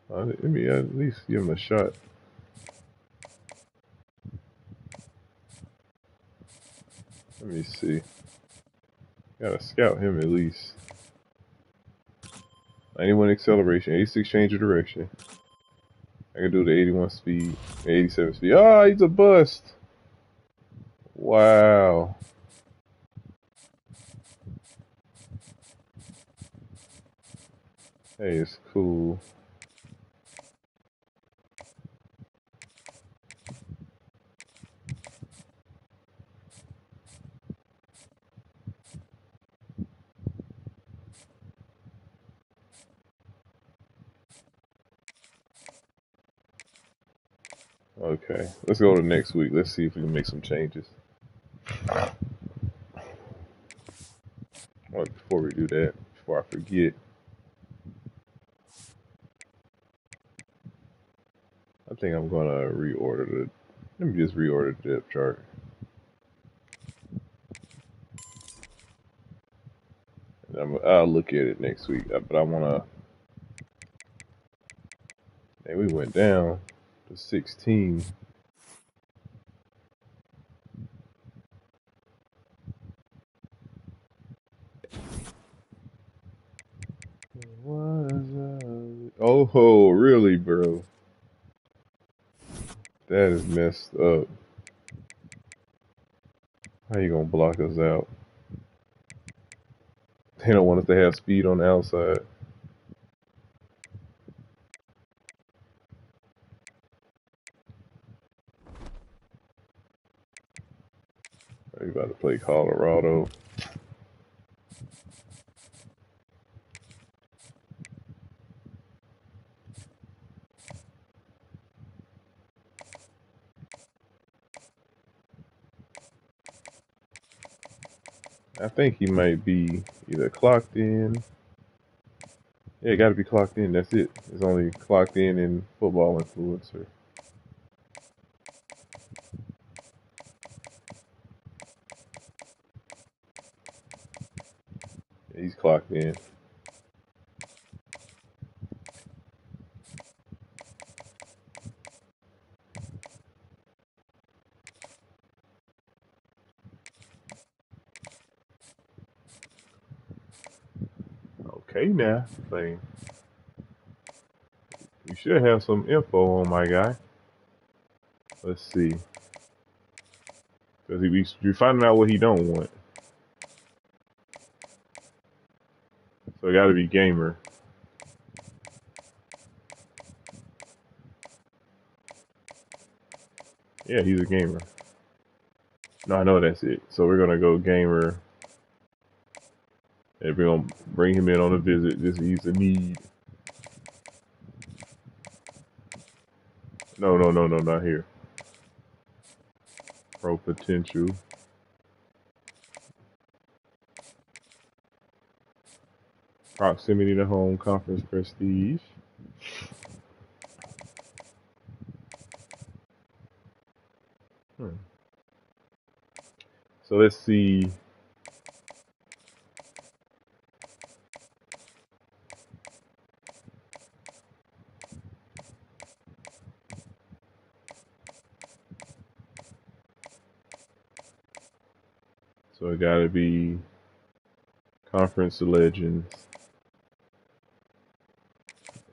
Let me at least give him a shot. Let me see. Gotta scout him at least. 91 acceleration, 86 change of direction. I can do the 81 speed, 87 speed. Ah, he's a bust. Wow. Hey, it's cool. Okay, let's go to next week. Let's see if we can make some changes. Well, before we do that, before I forget, I think I'm gonna reorder the. Let me just reorder the depth chart. And I'll look at it next week. But I wanna. Hey, we went down to 16. Oh, really, bro? That is messed up. How you gonna block us out? They don't want us to have speed on the outside. Are you about to play Colorado? I think he might be either clocked in. Yeah, got to be clocked in. That's it. It's only clocked in Football Influencer. Yeah, he's clocked in. Okay, now, thing. You should have some info on my guy. Let's see. Because you're finding out what he don't want. So it got to be gamer. Yeah, he's a gamer. No, I know that's it. So we're gonna go gamer. And we're gonna bring him in on a visit. Just he's a need. No, not here. Pro potential. Proximity to home, conference prestige. So let's see. So it gotta be Conference Legends.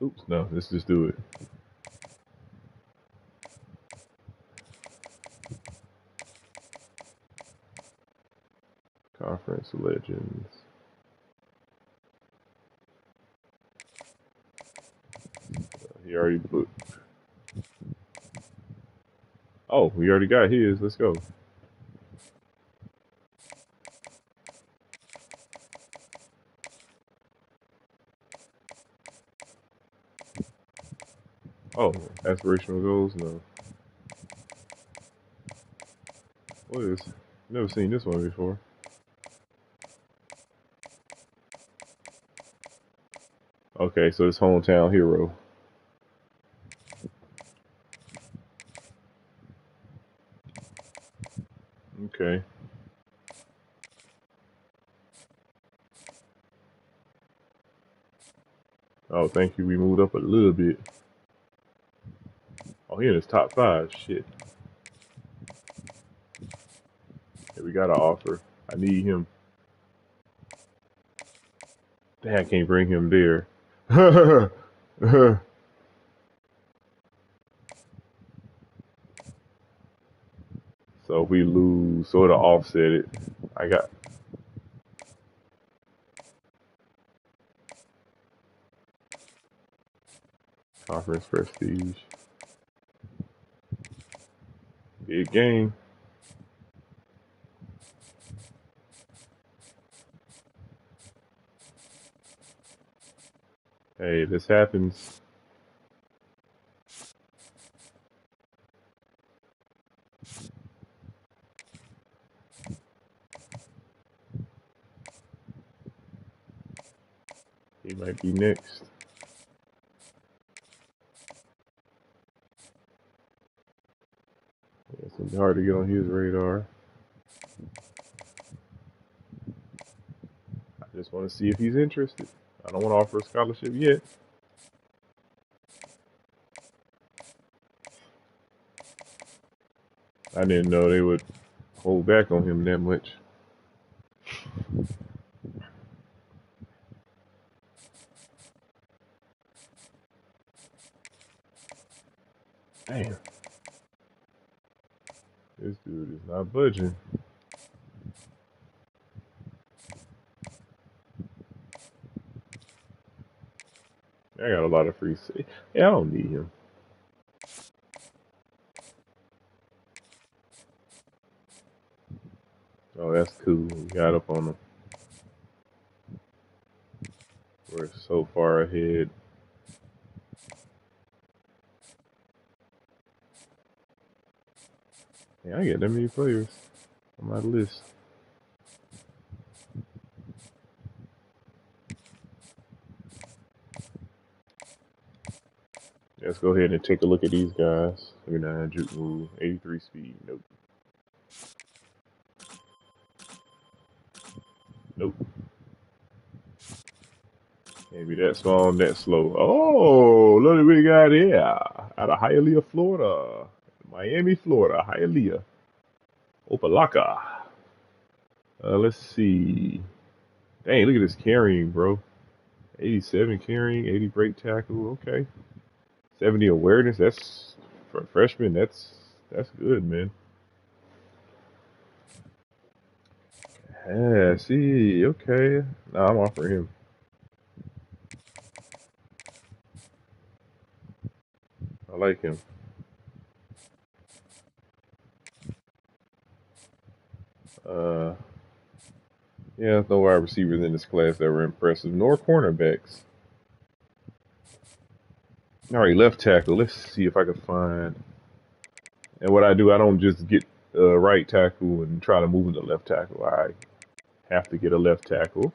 Oops, no, let's just do it. Conference Legends. He already booked. Oh, we already got his. Let's go. Oh, aspirational goals? No. What is? Never seen this one before. Okay, so it's hometown hero. Okay. Oh, thank you. We moved up a little bit. Oh, he in his top 5. Shit. Yeah, we got an offer. I need him. Dang, I can't bring him there. So if we lose, so it'll offset it. I got conference prestige. Big game. Hey, this happens. He might be next. It's gonna be hard to get on his radar. I just want to see if he's interested. I don't want to offer a scholarship yet. I didn't know they would hold back on him that much. Damn. This dude is not budging. I got a lot of free. Yeah, I don't need him. Oh, that's cool. We got up on him. We're so far ahead. Yeah, I get that many players on my list. Let's go ahead and take a look at these guys. 39 juke move, 83 speed. Nope. Nope. Can't be that small and that slow. Oh, look at what we got here. Out of Hialeah, Florida. Miami, Florida. Hialeah. Opalaka. Let's see. Dang, look at this carrying, bro. 87 carrying, 80 break tackle. Okay. 70 awareness. That's for a freshman. That's good, man. Yeah, see. Okay. Nah, I'm offering him. I like him. Yeah, there's no wide receivers in this class that were impressive, nor cornerbacks. All right, left tackle. Let's see if I can find. And what I do, I don't just get a right tackle and try to move into left tackle. I have to get a left tackle.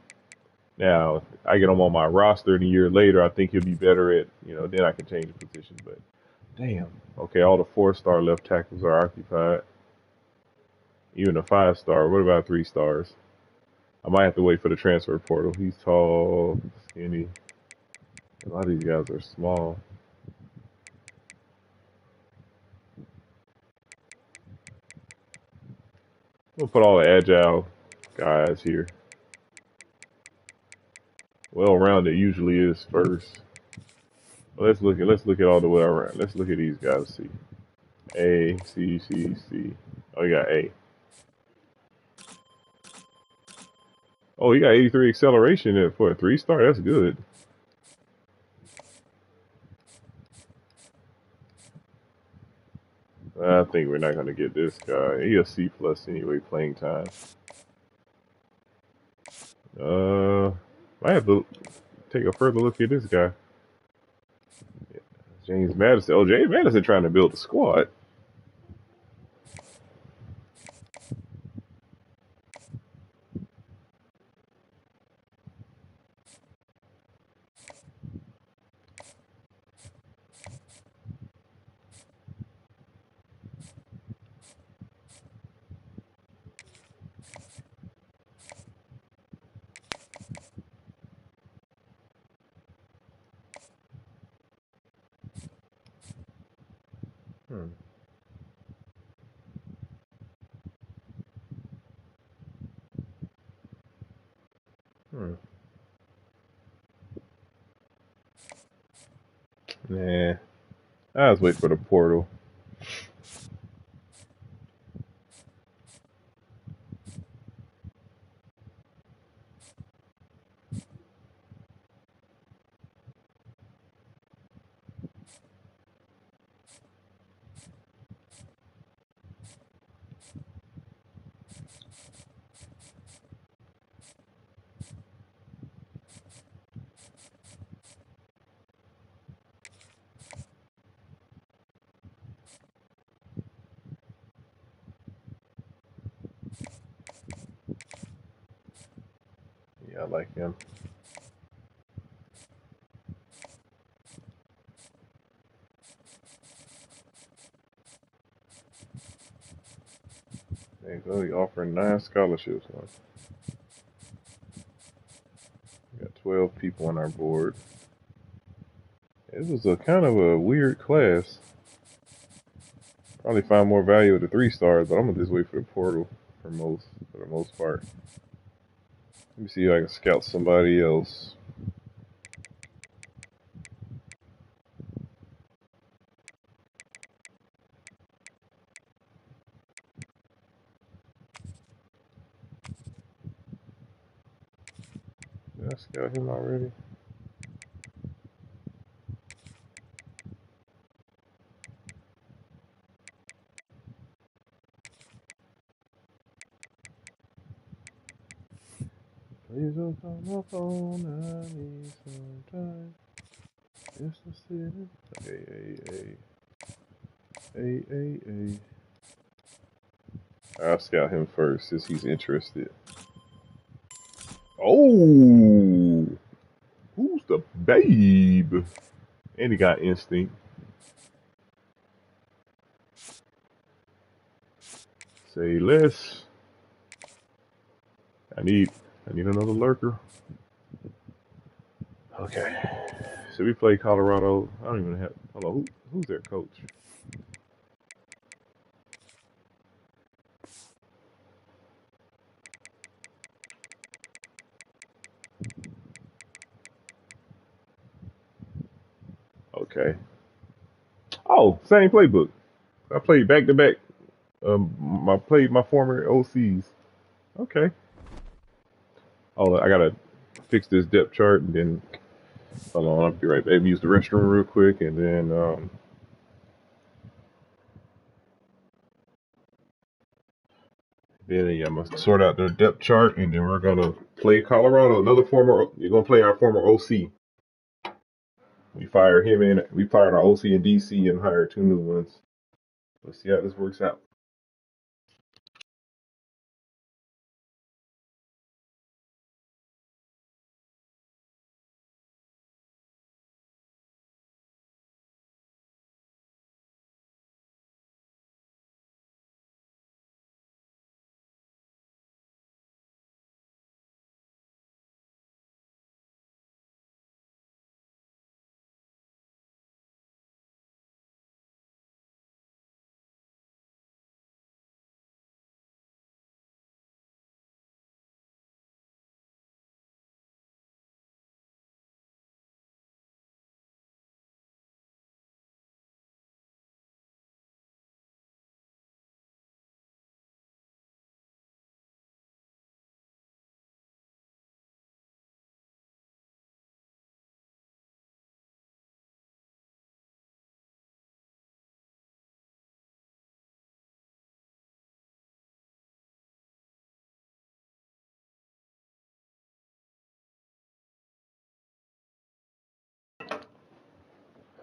Now, I get him on my roster, and a year later, I think he'll be better at, then I can change the position. But damn, okay, all the 4-star left tackles are occupied. Even a 5-star. What about 3 stars? I might have to wait for the transfer portal. He's tall, skinny. A lot of these guys are small. We'll put all the agile guys here. Well-rounded usually is first. Well, let's look at all the way around. Let's look at these guys. See, A, C, C, C. Oh, you got A. Oh, you got 83 acceleration for a 3-star. That's good. I think we're not gonna get this guy. He a C plus anyway. Playing time. I have to take a further look at this guy. James Madison. Oh, James Madison trying to build a squad. Hmm. Hmm. Nah. I was waiting for the portal. Yeah, I like him. Oh, he offering 9 scholarships. We got 12 people on our board. It was a kind of a weird class. Probably find more value with the 3 stars, but I'm gonna just wait for the portal for the most part. Let me see if I can scout somebody else. Did I scout him already? Please don't call my phone, I need some time. Just to sit. Hey. I'll scout him first since he's interested. Oh! Who's the babe? And he got instinct. Say less. I need another lurker. Okay. Should we play Colorado? I don't even have. Hold on. Who's their coach? Okay. Oh, same playbook. I played back to back. I played my former OCs. Okay. Oh, I gotta fix this depth chart and then. Hold on, I'll be right back. Use the restroom real quick and then. Then yeah, I'm gonna sort out the depth chart, and then we're gonna play Colorado. You're gonna play our former OC. We fired him in. We fired our OC in DC and hired 2 new ones. Let's see how this works out.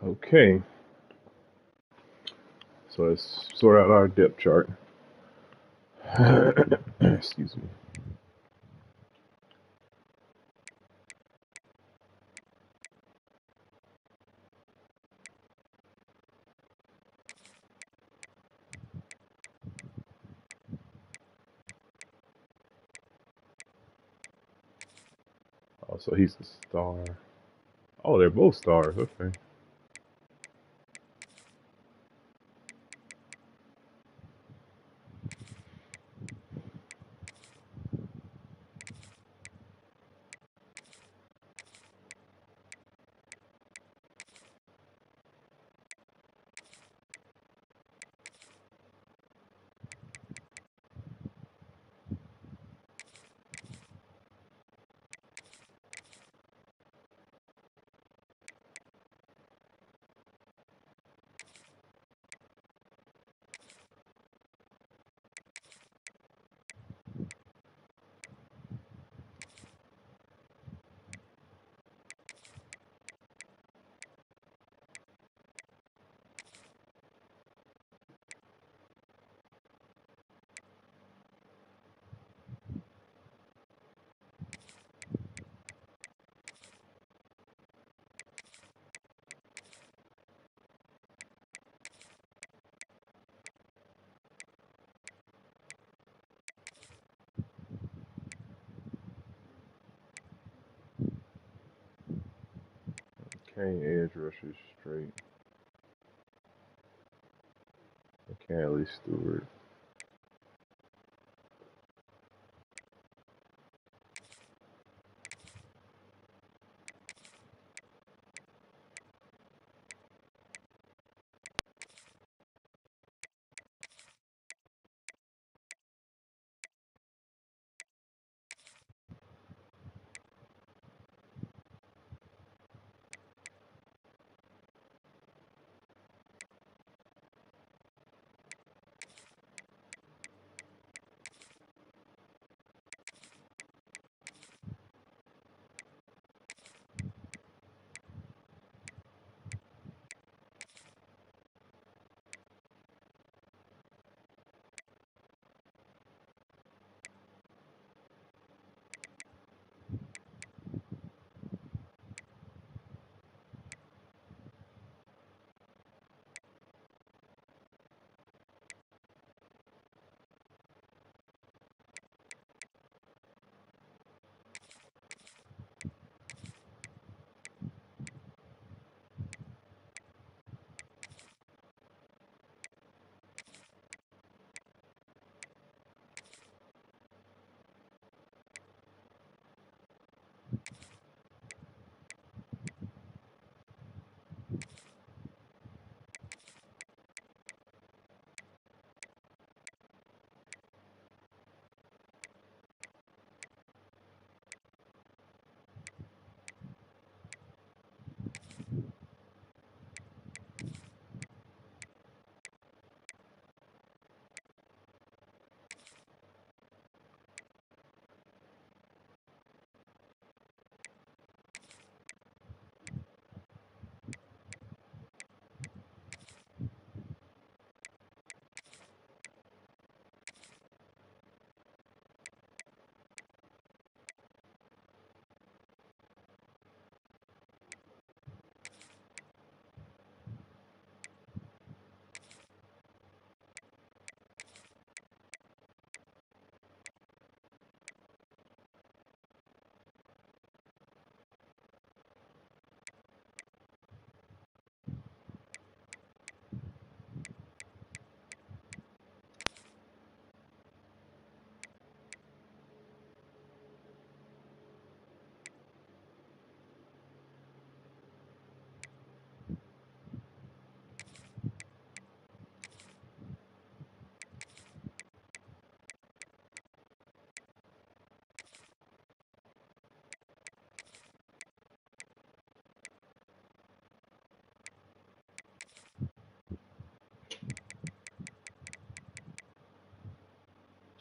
Okay. So let's sort out our depth chart. Excuse me. Oh, so he's the star. Oh, they're both stars. Okay. edge rushers straight. Callie Stewart.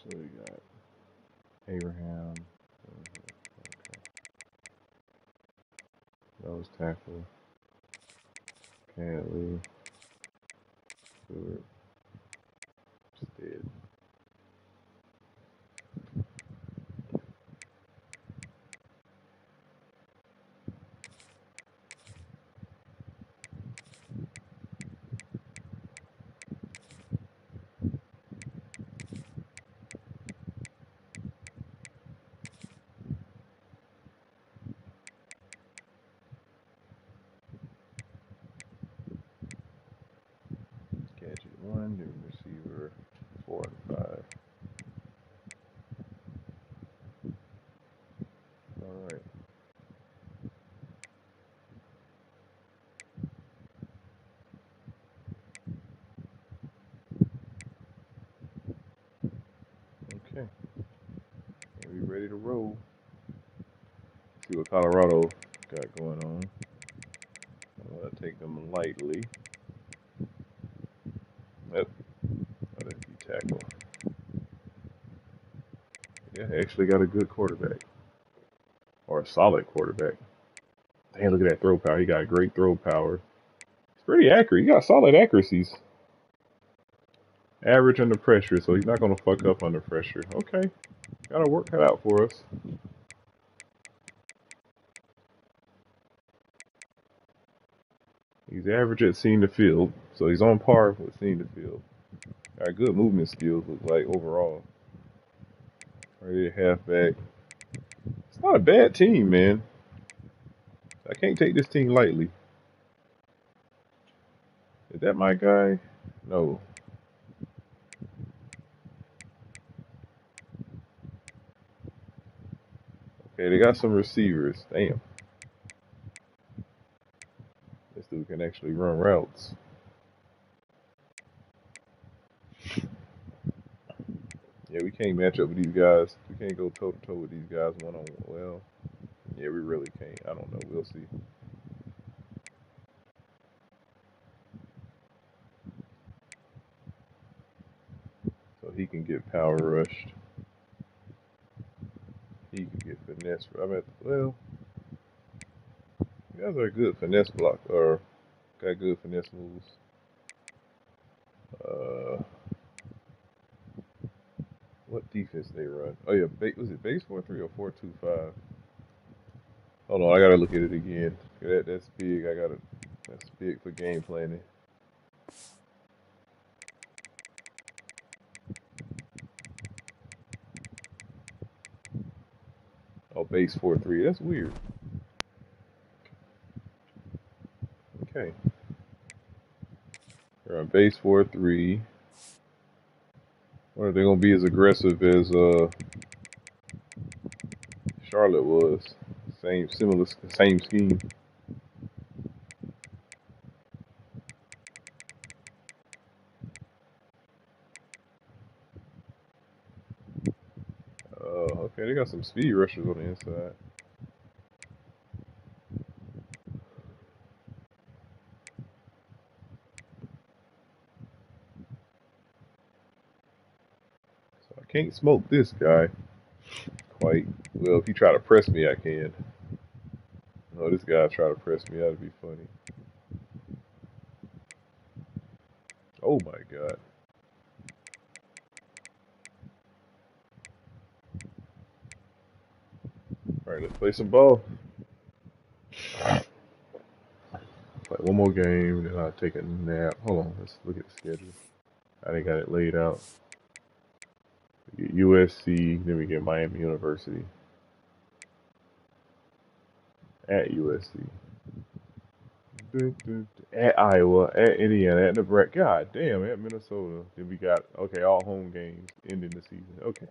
So we got Abraham. Okay. Nose tackle. Callie Stewart. Stead. Gadget 1, new receiver 4 and 5. Alright. Okay. And we ready to roll. See what Colorado got going on. I'm gonna take them lightly. Yep. Oh, that's D tackle. Yeah, they actually got a good quarterback. Or a solid quarterback. Damn, look at that throw power. He got great throw power. He's pretty accurate. He got solid accuracies. Average under pressure, so he's not gonna fuck up under pressure. Okay. Got a work cut out for us. He's average at seeing the field, so he's on par with seeing the field. Got good movement skills, look like, overall. Ready at halfback. It's not a bad team, man. I can't take this team lightly. Is that my guy? No. Okay, they got some receivers. Damn. This dude can actually run routes. Yeah, we can't match up with these guys. We can't go toe to toe with these guys one on one. Well, yeah, we really can't. I don't know. We'll see. So he can get power rushed. He can get finesse. Well, you guys are good finesse block or got good finesse moves. What defense they run? Oh yeah, was it base 4-3 or 4-2-5? Hold on, I gotta look at it again. That's big. That's big for game planning. Oh, base 4-3. That's weird. Okay. They're on base 4-3. Or are they gonna be as aggressive as Charlotte was? Same scheme. Okay, they got some speed rushers on the inside. So I can't smoke this guy quite. Well, if you try to press me, I can. No, this guy try to press me. That'd be funny. Oh my god. All right, let's play some ball. Play one more game, then I'll take a nap. Hold on, let's look at the schedule. I think I got it laid out. We get USC, then we get Miami University. At USC. At Iowa, at Indiana, at Nebraska. God damn, at Minnesota. Then we got, okay, all home games ending the season. Okay.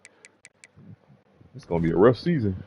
It's going to be a rough season.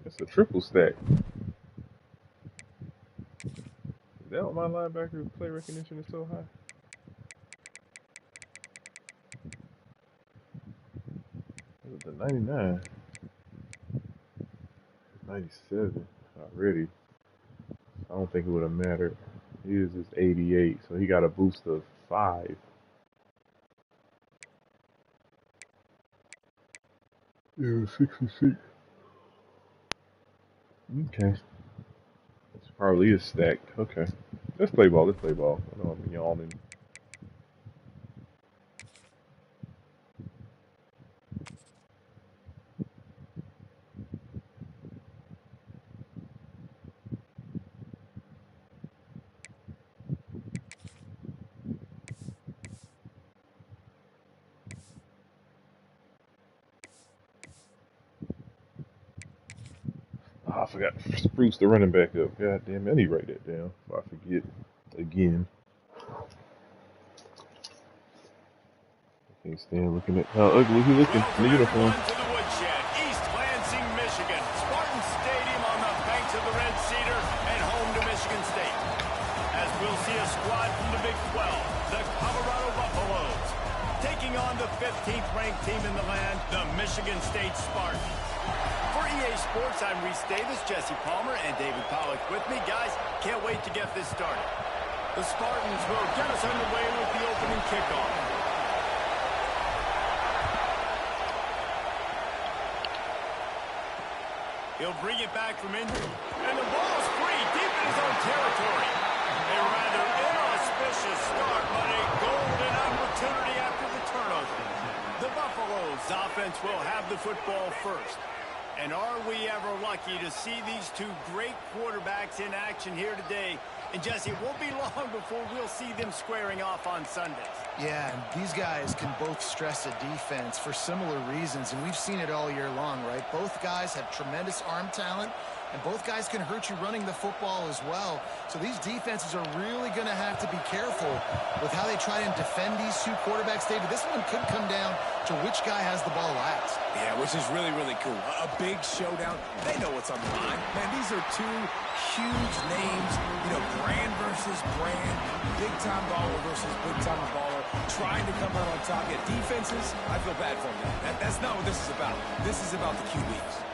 That's a triple stack. Is that why my linebacker play recognition is so high? It was the 99. 97 already. I don't think it would have mattered. His is 88, so he got a boost of 5. Yeah, 66. Okay. It's probably is stacked. Okay. Let's play ball. Let's play ball. I know I'm yawning. Oh, I forgot to spruce the running back up. God damn it. I need to write that down before I forget again. Can't stand looking at how ugly he looking in the uniform. To the woodshed, East Lansing, Michigan. Spartan Stadium on the banks of the Red Cedar and home to Michigan State. As we'll see a squad from the Big 12, the Colorado Buffaloes, taking on the 15th ranked team in the land, the Michigan State Spartans. For EA Sports, I'm Reese Davis, Jesse Palmer, and David Pollock with me. Guys, can't wait to get this started. The Spartans will get us underway with the opening kickoff. He'll bring it back from injury. And the ball's free deep in his own territory. A rather inauspicious start, but a golden opportunity after the turnover. The Buffaloes offense will have the football first. And are we ever lucky to see these two great quarterbacks in action here today? And Jesse, it won't be long before we'll see them squaring off on Sundays. Yeah, and these guys can both stress a defense for similar reasons, and we've seen it all year long, right? Both guys have tremendous arm talent, and both guys can hurt you running the football as well. So these defenses are really going to have to be careful with how they try and defend these two quarterbacks, David. This one could come down to which guy has the ball last. Yeah, which is really, really cool. A big showdown. They know what's on the line. Man, these are two huge names. You know, brand versus brand. Big-time baller versus big-time baller. Trying to come out on top. Yeah, defenses, I feel bad for them. That's not what this is about. This is about the QBs.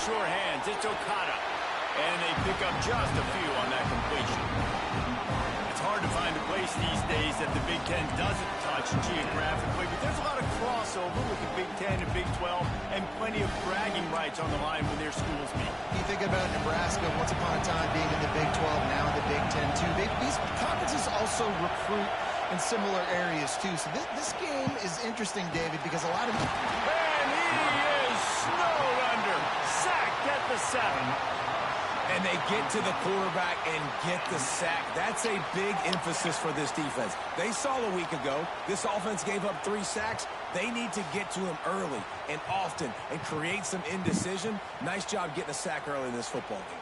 Sure hands, it's Okada. And they pick up just a few on that completion. It's hard to find a place these days that the Big Ten doesn't touch geographically, but there's a lot of crossover with the Big Ten and Big 12 and plenty of bragging rights on the line when their schools meet. You think about Nebraska once upon a time being in the Big 12, now in the Big 10 too. These conferences also recruit in similar areas too. So this game is interesting, David, because a lot of... And he is snowed under. Sacked at the 7. And they get to the quarterback and get the sack. That's a big emphasis for this defense. They saw a week ago, this offense gave up 3 sacks. They need to get to him early and often and create some indecision. Nice job getting a sack early in this football game.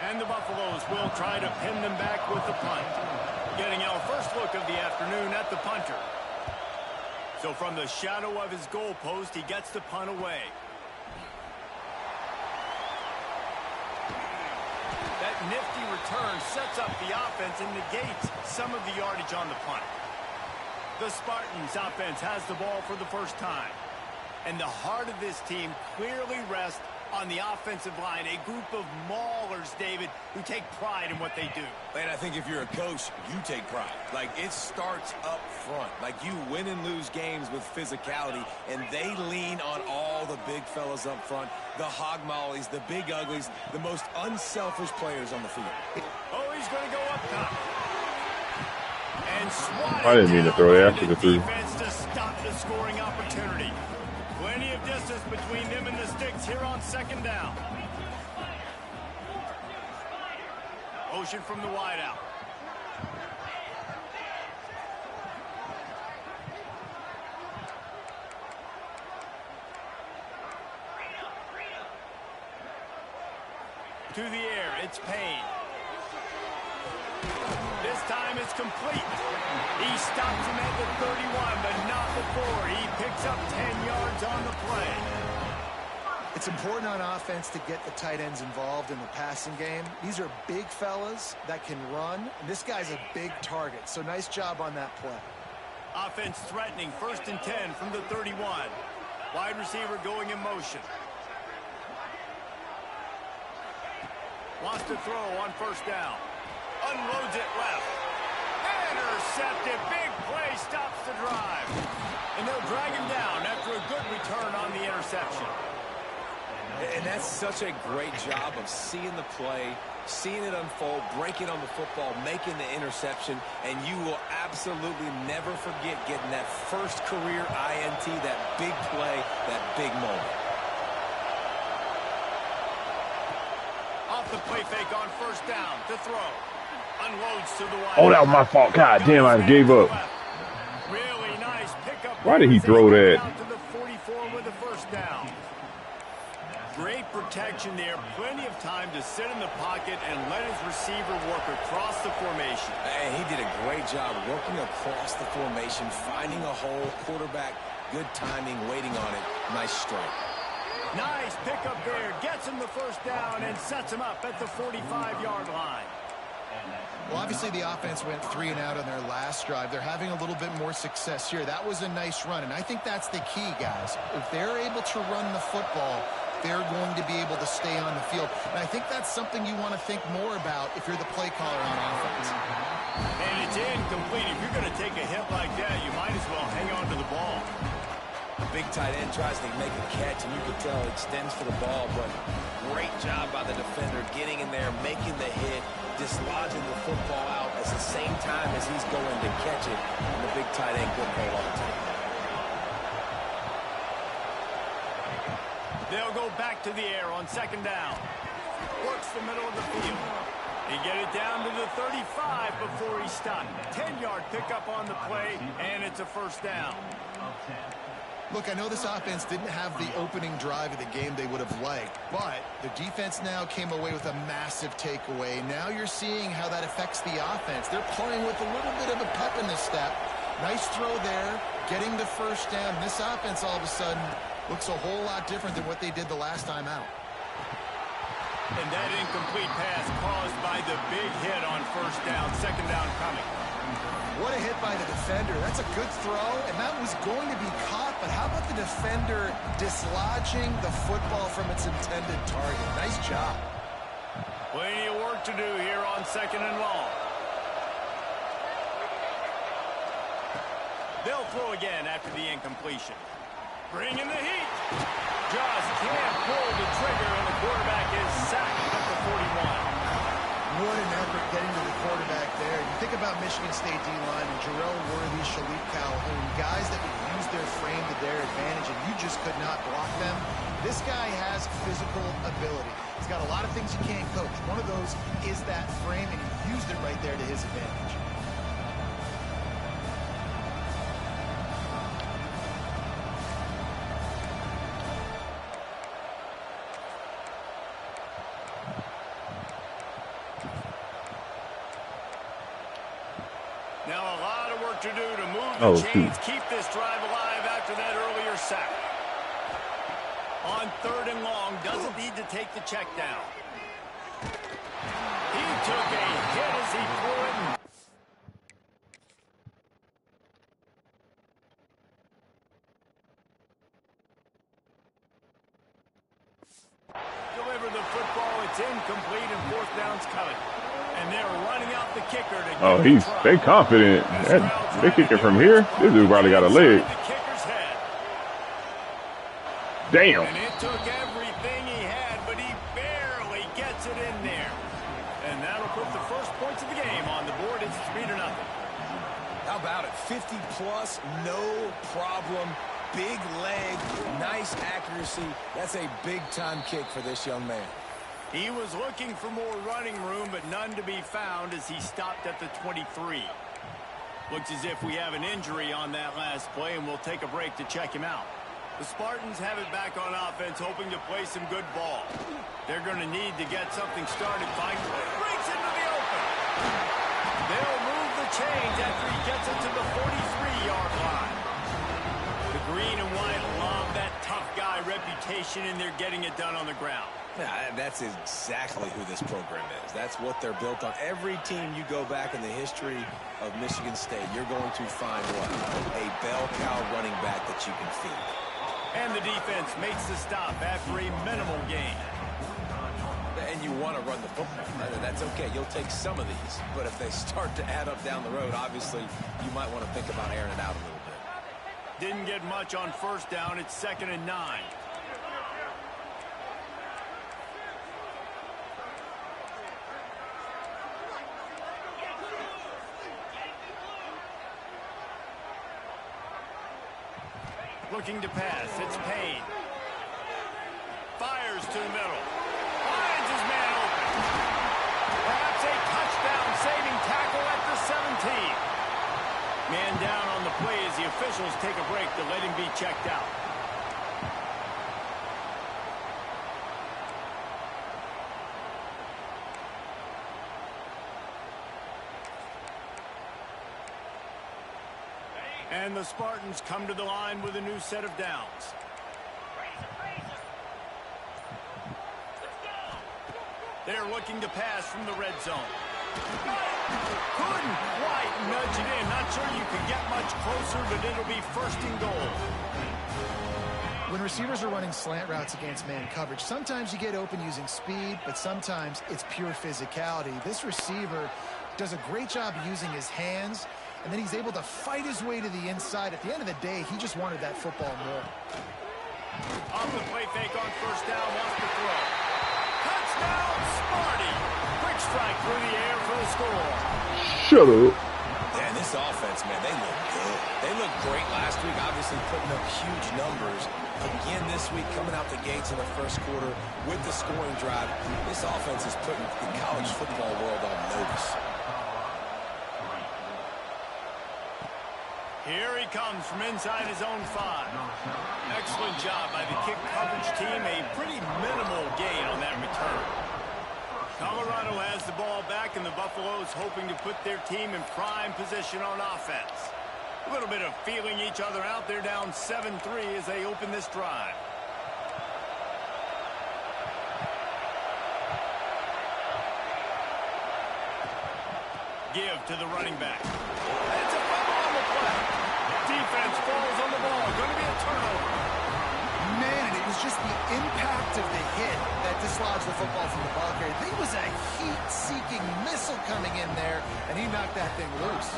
And the Buffaloes will try to pin them back with the punt. Getting our first look of the afternoon at the punter. So from the shadow of his goal post, he gets the punt away. That nifty return sets up the offense and negates some of the yardage on the punt. The Spartans offense has the ball for the first time. And the heart of this team clearly rests on the offensive line, a group of maulers, David, who take pride in what they do. And I think if you're a coach, you take pride. Like, it starts up front. Like, you win and lose games with physicality, and they lean on all the big fellas up front, the hog mollies, the big uglies, the most unselfish players on the field. Oh, he's going to go up top. And swat I didn't mean to throw that. I should have threw. Defense to stop the scoring opportunity. Plenty of distance between them and the sticks here on second down. Motion from the wideout. To the air, it's Payne. This time it's complete. He stops him at the 31, but not before. He picks up 10 yards on the play. It's important on offense to get the tight ends involved in the passing game. These are big fellas that can run, and this guy's a big target. So nice job on that play. Offense threatening, 1st and 10 from the 31. Wide receiver going in motion. Wants to throw on 1st down. Unloads it left. Intercepted. Big play stops the drive. And they'll drag him down after a good return on the interception. And that's such a great job of seeing the play, seeing it unfold, breaking on the football, making the interception, and you will absolutely never forget getting that first career INT, that big play, that big moment. Off the play fake on 1st down to throw. Unloads to the wide. Oh, that was my fault. God damn, I gave up. Really nice pickup. Why did he throw that? Out to the 44 with the 1st down. Great protection there. Plenty of time to sit in the pocket and let his receiver work across the formation. And he did a great job working across the formation, finding a hole, quarterback, good timing, waiting on it. Nice strike. Nice pickup there. Gets him the 1st down and sets him up at the 45-yard line. Well, obviously the offense went 3 and out on their last drive. They're having a little bit more success here. That was a nice run, and I think that's the key, guys. If they're able to run the football, they're going to be able to stay on the field. And I think that's something you want to think more about if you're the play caller on offense. And it's incomplete. If you're going to take a hit like that, you might as well hang on to the ball. The big tight end tries to make a catch, and you can tell it extends for the ball, but great job by the defender getting in there, making the hit, dislodging the football out at the same time as he's going to catch it, and the big tight end couldn't hold on to it. They'll go back to the air on 2nd down. Works the middle of the field. He get it down to the 35 before he stopped. 10-yard pickup on the play, and it's a 1st down. Look, I know this offense didn't have the opening drive of the game they would have liked, but the defense now came away with a massive takeaway. Now you're seeing how that affects the offense. They're playing with a little bit of a pep in the step. Nice throw there, getting the 1st down. This offense all of a sudden looks a whole lot different than what they did the last time out. And that incomplete pass caused by the big hit on 1st down, 2nd down coming. What a hit by the defender. That's a good throw, and that was going to be caught, but how about the defender dislodging the football from its intended target? Nice job. Plenty of work to do here on 2nd and long. They'll throw again after the incompletion. Bringing the heat. Just can't pull the trigger, and the quarterback is sacked at the 41. What an effort getting to the quarterback there. You think about Michigan State D-line and Jarrell Worthy, Shalik Calhoun, guys that would use their frame to their advantage, and you just could not block them. This guy has physical ability. He's got a lot of things you can't coach. One of those is that frame, and he used it right there to his advantage. Now a lot of work to do to move the chains, keep this drive alive after that earlier sack. On 3rd and long, doesn't need to take the check down. He took a hit as he threw it. Deliver the football, it's incomplete, and 4th down's coming. And they're running out the kicker to they confident. They kicking from here. This dude probably got a leg. Damn. And it took everything he had, but he barely gets it in there. And that'll put the first points of the game on the board. It's 3-0. How about it? 50 plus, no problem. Big leg, nice accuracy. That's a big-time kick for this young man. He was looking for more running room, but none to be found as he stopped at the 23. Looks as if we have an injury on that last play, and we'll take a break to check him out. The Spartans have it back on offense, hoping to play some good ball. They're going to need to get something started. Breaks into the open. They'll move the chains after he gets it to the 43-yard line. The green and white love that tough guy reputation, and they're getting it done on the ground. Yeah, that's exactly who this program is. That's what they're built on. Every team you go back in the history of Michigan State, you're going to find what? A bell cow running back that you can feed. And the defense makes the stop after a minimal gain. And you want to run the football. That's okay. You'll take some of these. But if they start to add up down the road, obviously, you might want to think about airing it out a little bit. Didn't get much on 1st down. It's 2nd and 9. Looking to pass. It's Payne. Fires to the middle. Finds his man open. Perhaps a touchdown-saving tackle at the 17. Man down on the play as the officials take a break to let him be checked out. And the Spartans come to the line with a new set of downs. They're looking to pass from the red zone. Couldn't quite nudge it in. Not sure you could get much closer, but it'll be first and goal. When receivers are running slant routes against man coverage, sometimes you get open using speed, but sometimes it's pure physicality. This receiver does a great job using his hands, and then he's able to fight his way to the inside. At the end of the day, he just wanted that football more. Off the play fake on first down, wants to throw. Touchdown, Sparty! Quick strike through the air for the score. Shut up. Yeah, this offense, man, they look good. They looked great last week, obviously putting up huge numbers. Again this week, coming out the gates in the first quarter with the scoring drive. This offense is putting the college football world on notice. Here he comes from inside his own 5. Excellent job by the kick coverage team. A pretty minimal gain on that return. Colorado has the ball back, and the Buffaloes hoping to put their team in prime position on offense. A little bit of feeling each other out. They're down 7-3 as they open this drive. Give to the running back. It's a fumble on the play. Defense falls on the ball. Going to be a turnover. Man, it was just the impact of the hit that dislodged the football from the ball carrier. I think it was a heat-seeking missile coming in there, and he knocked that thing loose.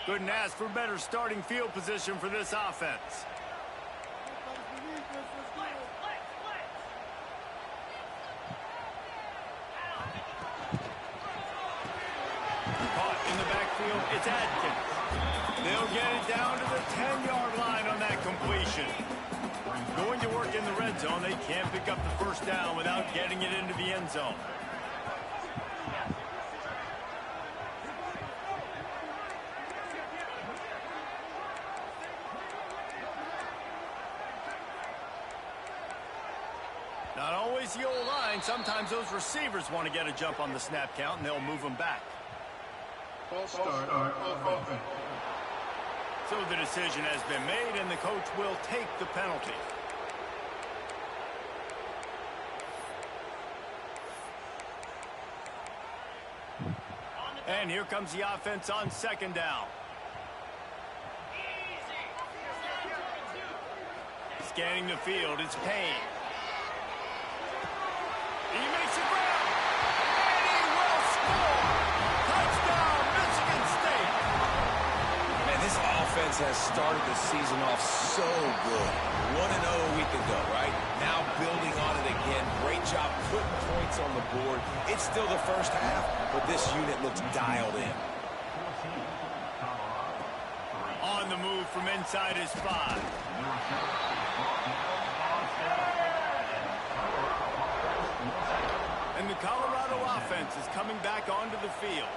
Couldn't ask for better starting field position for this offense. Caught in the backfield, it's Adkins. They'll get it down to the 10-yard line on that completion. Going to work in the red zone. They can't pick up the first down without getting it into the end zone. Not always the old line. Sometimes those receivers want to get a jump on the snap count, and they'll move them back. Start. So the decision has been made, and the coach will take the penalty. And here comes the offense on second down. Scanning the field, it's Payne. He makes it grab, and he will score. Touchdown, Michigan State. Man, this offense has started the season off so good. 1-0 a week ago, right? Now building on it again. Great job putting points on the board. It's still the first half, but this unit looks dialed in. On the move from inside his 5. And the Colorado offense is coming back onto the field.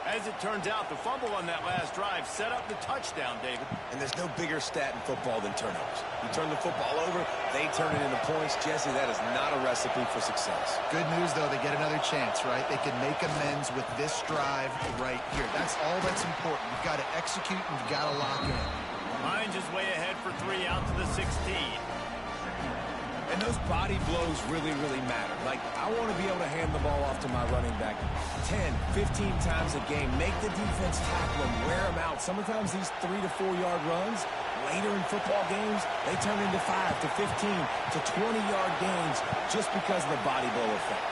As it turns out, the fumble on that last drive set up the touchdown, David. And there's no bigger stat in football than turnovers. You turn the football over, they turn it into points. Jesse, that is not a recipe for success. Good news, though, they get another chance, right? They can make amends with this drive right here. That's all that's important. You've got to execute and you've got to lock in. Hines is way ahead for 3 out to the 16. And those body blows really, really matter. Like, I want to be able to hand the ball off to my running back 10, 15 times a game. Make the defense tackle them, wear them out. Sometimes these 3 to 4 yard runs, later in football games, they turn into 5 to 15 to 20-yard gains just because of the body blow effect.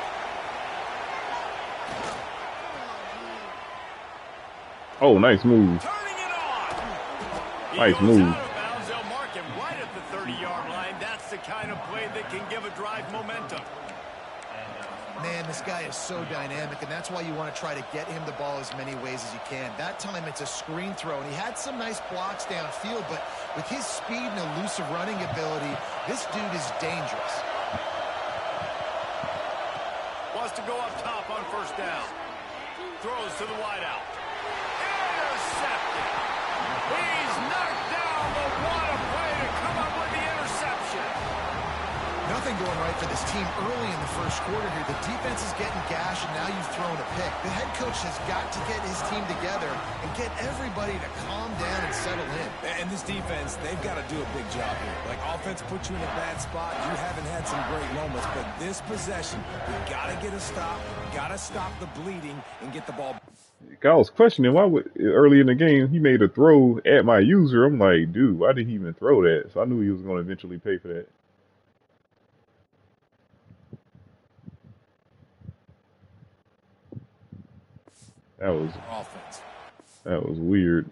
Oh, nice move. Turning it on. Nice move. Out of bounds. They'll mark him right at the 30-yard line. That's the kind of play that can give a drive momentum. Man, this guy is so dynamic, and that's why you want to try to get him the ball as many ways as you can. That time it's a screen throw, and he had some nice blocks downfield, but with his speed and elusive running ability, this dude is dangerous. Wants to go up top on first down. Throws to the wideout. Intercepted. He's knocked down, but what a play to come up with the interception. Nothing something going right for this team early in the first quarter here. The defense is getting gashed, and now you've thrown a pick. The head coach has got to get his team together and get everybody to calm down and settle in. And this defense, they've got to do a big job here. Like, offense puts you in a bad spot. You haven't had some great moments, but this possession, you got to get a stop, got to stop the bleeding, and get the ball. I was questioning why early in the game he made a throw at my user. I'm like, dude, why did he even throw that? So I knew he was going to eventually pay for that. That was weird.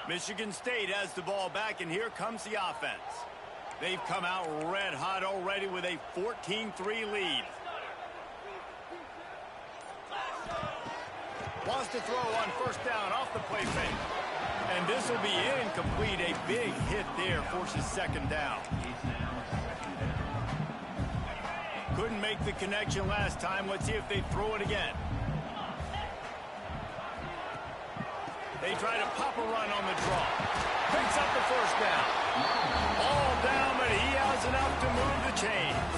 Michigan State has the ball back, and here comes the offense. They've come out red hot already with a 14-3 lead. Wants to throw on first down off the play fake. And this will be incomplete. A big hit there forces second down. Couldn't make the connection last time. Let's see if they throw it again. They try to pop a run on the draw. Picks up the first down. All down, but he has enough to move the chains.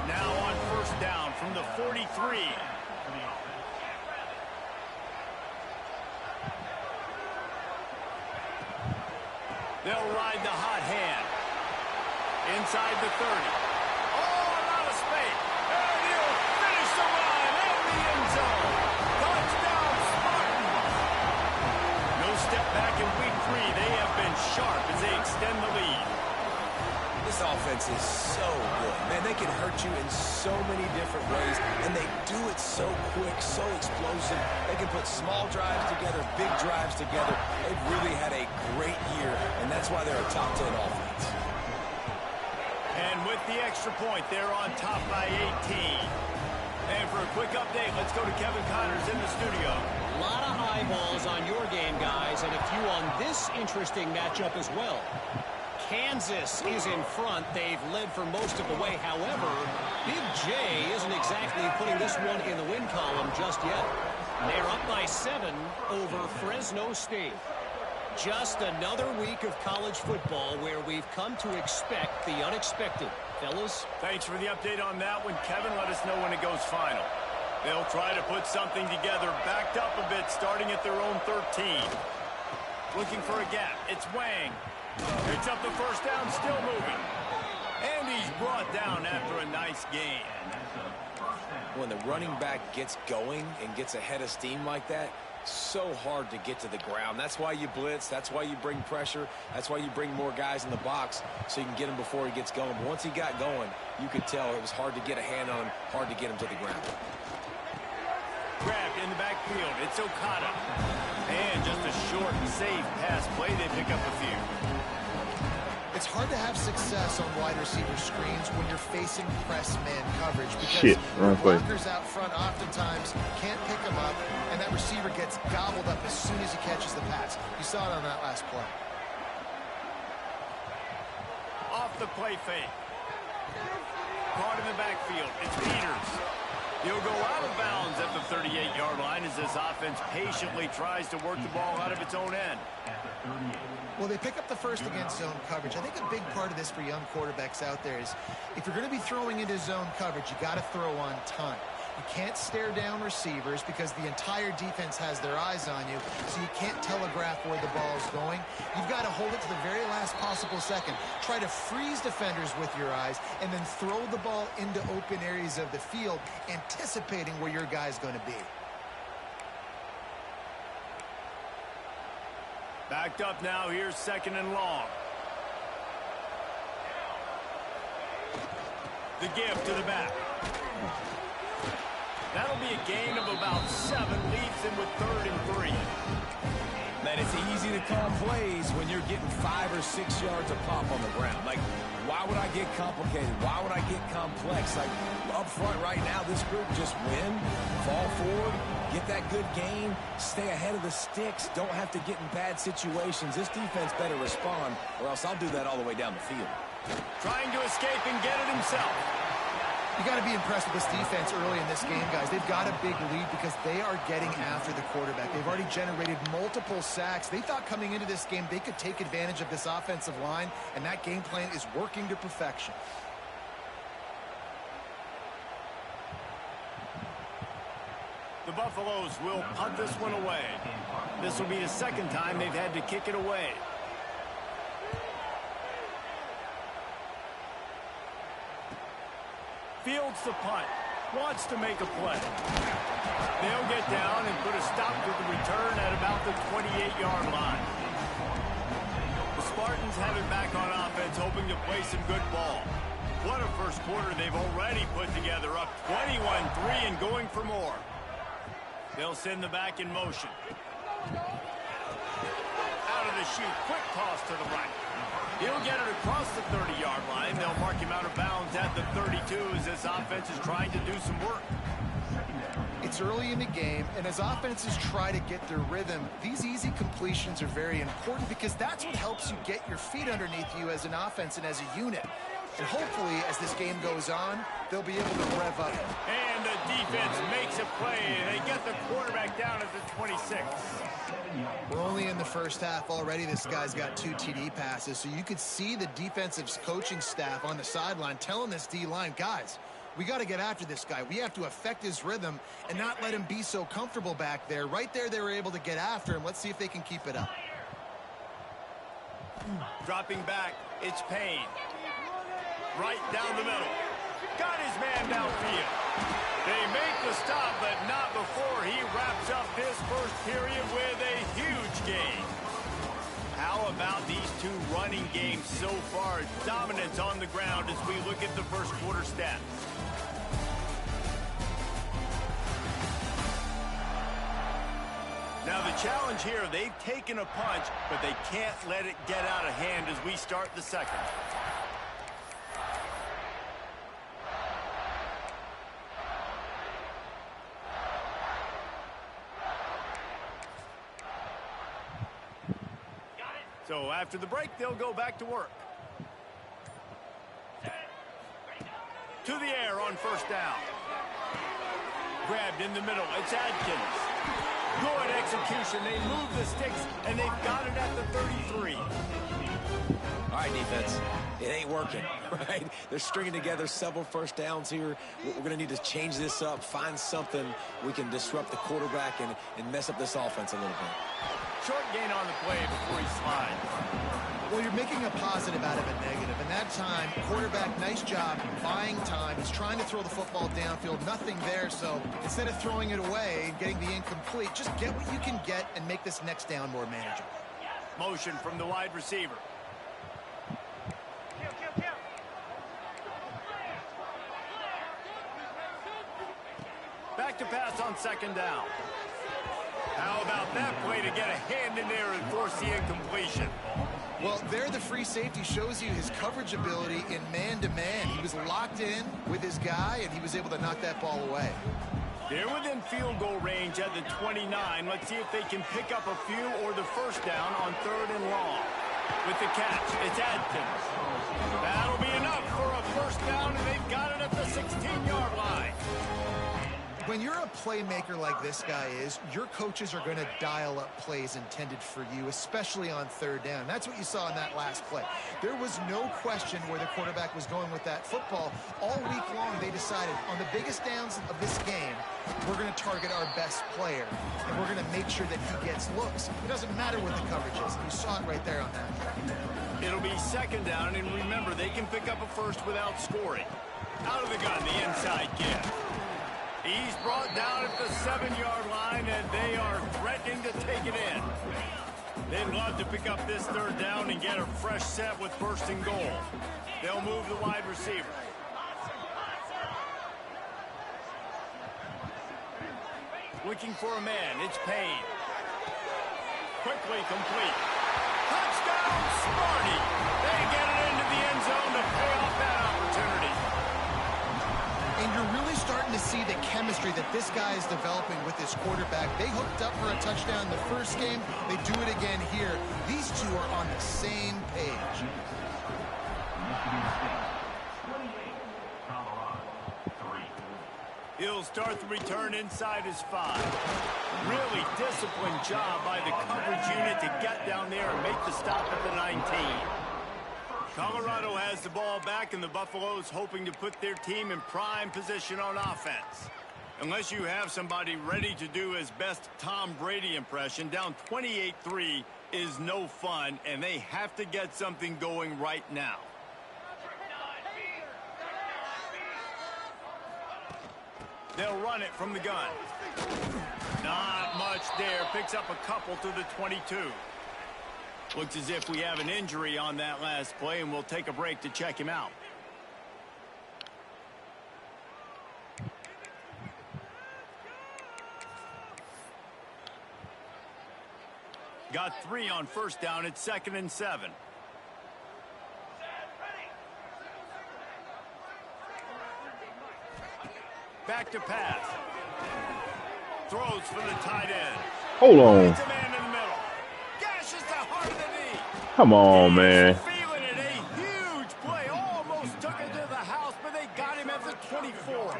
Now on first down from the 43. They'll ride the hot hand. Inside the 30. Oh, out of space. And he'll finish the run in the end zone. Touchdown, Spartans. No step back in week 3. They have been sharp as they extend the lead. This offense is so good. Man, they can hurt you in so many different ways, and they do it so quick, so explosive. They can put small drives together, big drives together. They've really had a great year, and that's why they're a top 10 offense. And with the extra point, they're on top by 18. And for a quick update, let's go to Kevin Connors in the studio. A lot of eyeballs on your game, guys, and a few on this interesting matchup as well. Kansas is in front. They've led for most of the way. However, Big J isn't exactly putting this one in the win column just yet. They're up by 7 over Fresno State. Just another week of college football where we've come to expect the unexpected. Fellas? Thanks for the update on that one, Kevin. Let us know when it goes final. They'll try to put something together, backed up a bit, starting at their own 13. Looking for a gap. It's Wang. Picks up the first down, still moving. And he's brought down after a nice gain. When the running back gets going and gets ahead of steam like that, so hard to get to the ground. That's why you blitz. That's why you bring pressure. That's why you bring more guys in the box so you can get him before he gets going. But once he got going, you could tell it was hard to get a hand on him, hard to get him to the ground. Grabbed in the backfield. It's Okada. And just a short and safe pass play. They pick up a few. It's hard to have success on wide receiver screens when you're facing press man coverage because blockers out front oftentimes can't pick them up, and that receiver gets gobbled up as soon as he catches the pass. You saw it on that last play. Off the play fake. Caught in the backfield. It's Peters. He'll go out of bounds at the 38-yard line as this offense patiently tries to work the ball out of its own end. Well, they pick up the first against zone coverage. I think a big part of this for young quarterbacks out there is if you're going to be throwing into zone coverage, you got to throw on time. You can't stare down receivers because the entire defense has their eyes on you, so you can't telegraph where the ball's going. You've got to hold it to the very last possible second. Try to freeze defenders with your eyes and then throw the ball into open areas of the field, anticipating where your guy's going to be. Backed up now. Here's second and long. The give to the back. That'll be a gain of about 7. Leaves him with 3rd and 3. Man, it's easy to call plays when you're getting 5 or 6 yards of pop on the ground. Like, why would I get complicated? Why would I get complex? Like, up front right now, this group just win, fall forward, get that good gain, stay ahead of the sticks, don't have to get in bad situations. This defense better respond, or else I'll do that all the way down the field. Trying to escape and get it himself. You got to be impressed with this defense early in this game, guys. They've got a big lead because they are getting after the quarterback. They've already generated multiple sacks. They thought coming into this game they could take advantage of this offensive line, and that game plan is working to perfection. The Buffaloes will punt this one away. This will be the second time they've had to kick it away. Fields the punt. Wants to make a play. They'll get down and put a stop to the return at about the 28-yard line. The Spartans have it back on offense, hoping to play some good ball. What a first quarter they've already put together, up 21-3 and going for more. They'll send the back in motion. Out of the chute, quick toss to the right. He'll get it across the 30-yard line. They'll mark him out of bounds at the 32 as this offense is trying to do some work. It's early in the game, and as offenses try to get their rhythm, these easy completions are very important because that's what helps you get your feet underneath you as an offense and as a unit. And hopefully, as this game goes on, they'll be able to rev up. And the defense makes a play. They get the quarterback down at the 26. We're only in the first half already. This guy's got 2 TD passes, so you could see the defensive coaching staff on the sideline telling this D-line, guys, we got to get after this guy. We have to affect his rhythm and not let him be so comfortable back there. Right there, they were able to get after him. Let's see if they can keep it up. Dropping back, it's Payne. Right down the middle. Got his man downfield. They make the stop, but not before he wraps up this first period with a huge gain. How about these two running games so far? Dominance on the ground as we look at the first quarter stats. Now the challenge here, they've taken a punch, but they can't let it get out of hand as we start the second. So after the break, they'll go back to work. To the air on first down. Grabbed in the middle. It's Adkins. Good execution. They move the sticks, and they've got it at the 33. All right, defense. It ain't working, right? They're stringing together several first downs here. We're going to need to change this up, find something we can disrupt the quarterback and mess up this offense a little bit. Short gain on the play before he slides. Well, you're making a positive out of a negative. And that time, quarterback, nice job buying time. He's trying to throw the football downfield. Nothing there. So instead of throwing it away and getting the incomplete, just get what you can get and make this next down more manageable. Motion from the wide receiver. Back to pass on second down. How about that play to get a hand in there and force the incompletion? Well, there the free safety shows you his coverage ability in man-to-man. He was locked in with his guy, and he was able to knock that ball away. They're within field goal range at the 29. Let's see if they can pick up a few or the first down on 3rd and long. With the catch, it's Adkins. That'll be enough for a first down, and they've got it at the 16-yard line. When you're a playmaker like this guy is, your coaches are going to dial up plays intended for you, especially on 3rd down. That's what you saw in that last play. There was no question where the quarterback was going with that football. All week long, they decided on the biggest downs of this game, we're going to target our best player, and we're going to make sure that he gets looks. It doesn't matter what the coverage is. You saw it right there on that. It'll be second down, and remember, they can pick up a first without scoring. Out of the gun, the inside give. He's brought down at the 7-yard line, and they are threatening to take it in. They'd love to pick up this 3rd down and get a fresh set with 1st and goal. They'll move the wide receiver. Looking for a man. It's Payne. Quickly complete. Touchdown, Sparty! They get it into the end zone to pay off that opportunity. And you're really starting to see the chemistry that this guy is developing with his quarterback. They hooked up for a touchdown in the first game. They do it again here. These two are on the same page. He'll start the return inside his 5. Really disciplined job by the coverage unit to get down there and make the stop at the 19. Colorado has the ball back, and the Buffaloes hoping to put their team in prime position on offense. Unless you have somebody ready to do his best Tom Brady impression, down 28-3 is no fun, and they have to get something going right now. They'll run it from the gun. Not much there. Picks up a couple to the 22. Looks as if we have an injury on that last play, and we'll take a break to check him out. Got 3 on first down. It's 2nd and 7. Back to pass. Throws for the tight end. Hold on. It's a man in the middle. Gashes the heart of the knee. Come on, man. Feeling it. A huge play. Almost took it to the house, but they got him at the 24.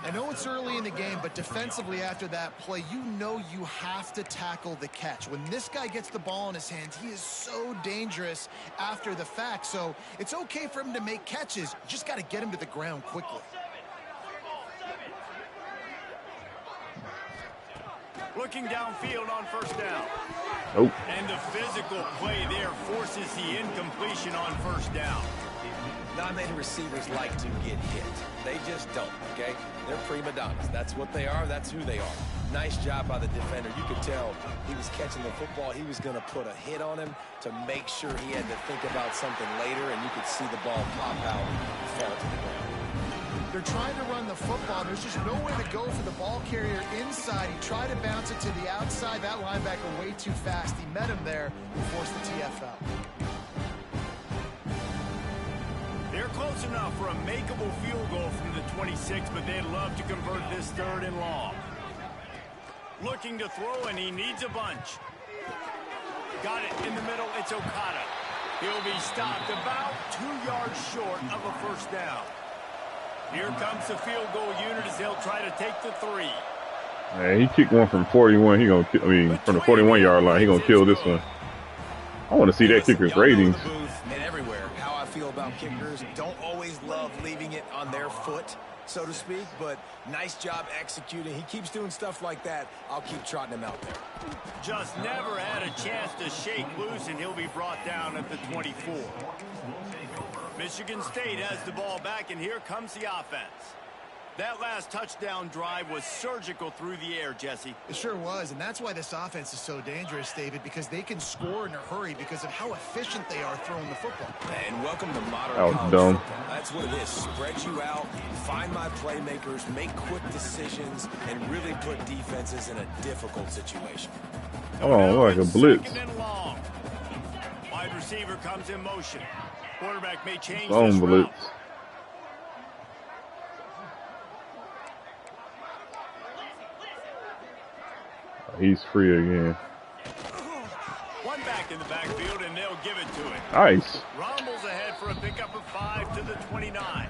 I know it's early in the game, but defensively after that play, you know you have to tackle the catch. When this guy gets the ball in his hands, he is so dangerous after the fact. So it's okay for him to make catches. You just got to get him to the ground quickly. Looking downfield on first down. Oh. And the physical play there forces the incompletion on first down. Non-native receivers like to get hit. They just don't, okay? They're prima donnas. That's what they are. That's who they are. Nice job by the defender. You could tell he was catching the football. He was going to put a hit on him to make sure he had to think about something later, and you could see the ball pop out and fall to the ground. They're trying to run the football. There's just nowhere to go for the ball carrier inside. He tried to bounce it to the outside. That linebacker way too fast. He met him there and forced the TFL. They're close enough for a makeable field goal from the 26, but they'd love to convert this 3rd and long. Looking to throw, and he needs a bunch. Got it in the middle. It's Okada. He'll be stopped about 2 yards short of a first down. Here comes the field goal unit as they'll try to take the 3. Man, he kicked one from 41. He gonna, from the 41-yard line. He gonna kill this one. I want to see that kicker's ratings. And everywhere, how I feel about kickers. Don't always love leaving it on their foot, so to speak, but nice job executing. He keeps doing stuff like that. I'll keep trotting him out there. Just never had a chance to shake loose, and he'll be brought down at the 24. Michigan State has the ball back, and here comes the offense. That last touchdown drive was surgical through the air, Jesse. It sure was, and that's why this offense is so dangerous, David, because they can score in a hurry because of how efficient they are throwing the football. And welcome to modern That was college dumb. football. That's what it is. Spread you out, find my playmakers, make quick decisions, and really put defenses in a difficult situation. Oh, like a blitz. 2nd and long. Wide receiver comes in motion. Quarterback may change Long this blitz. route. He's free again. One back in the backfield, and they'll give it to him. Nice. Rumbles ahead for a pickup of 5 to the 29.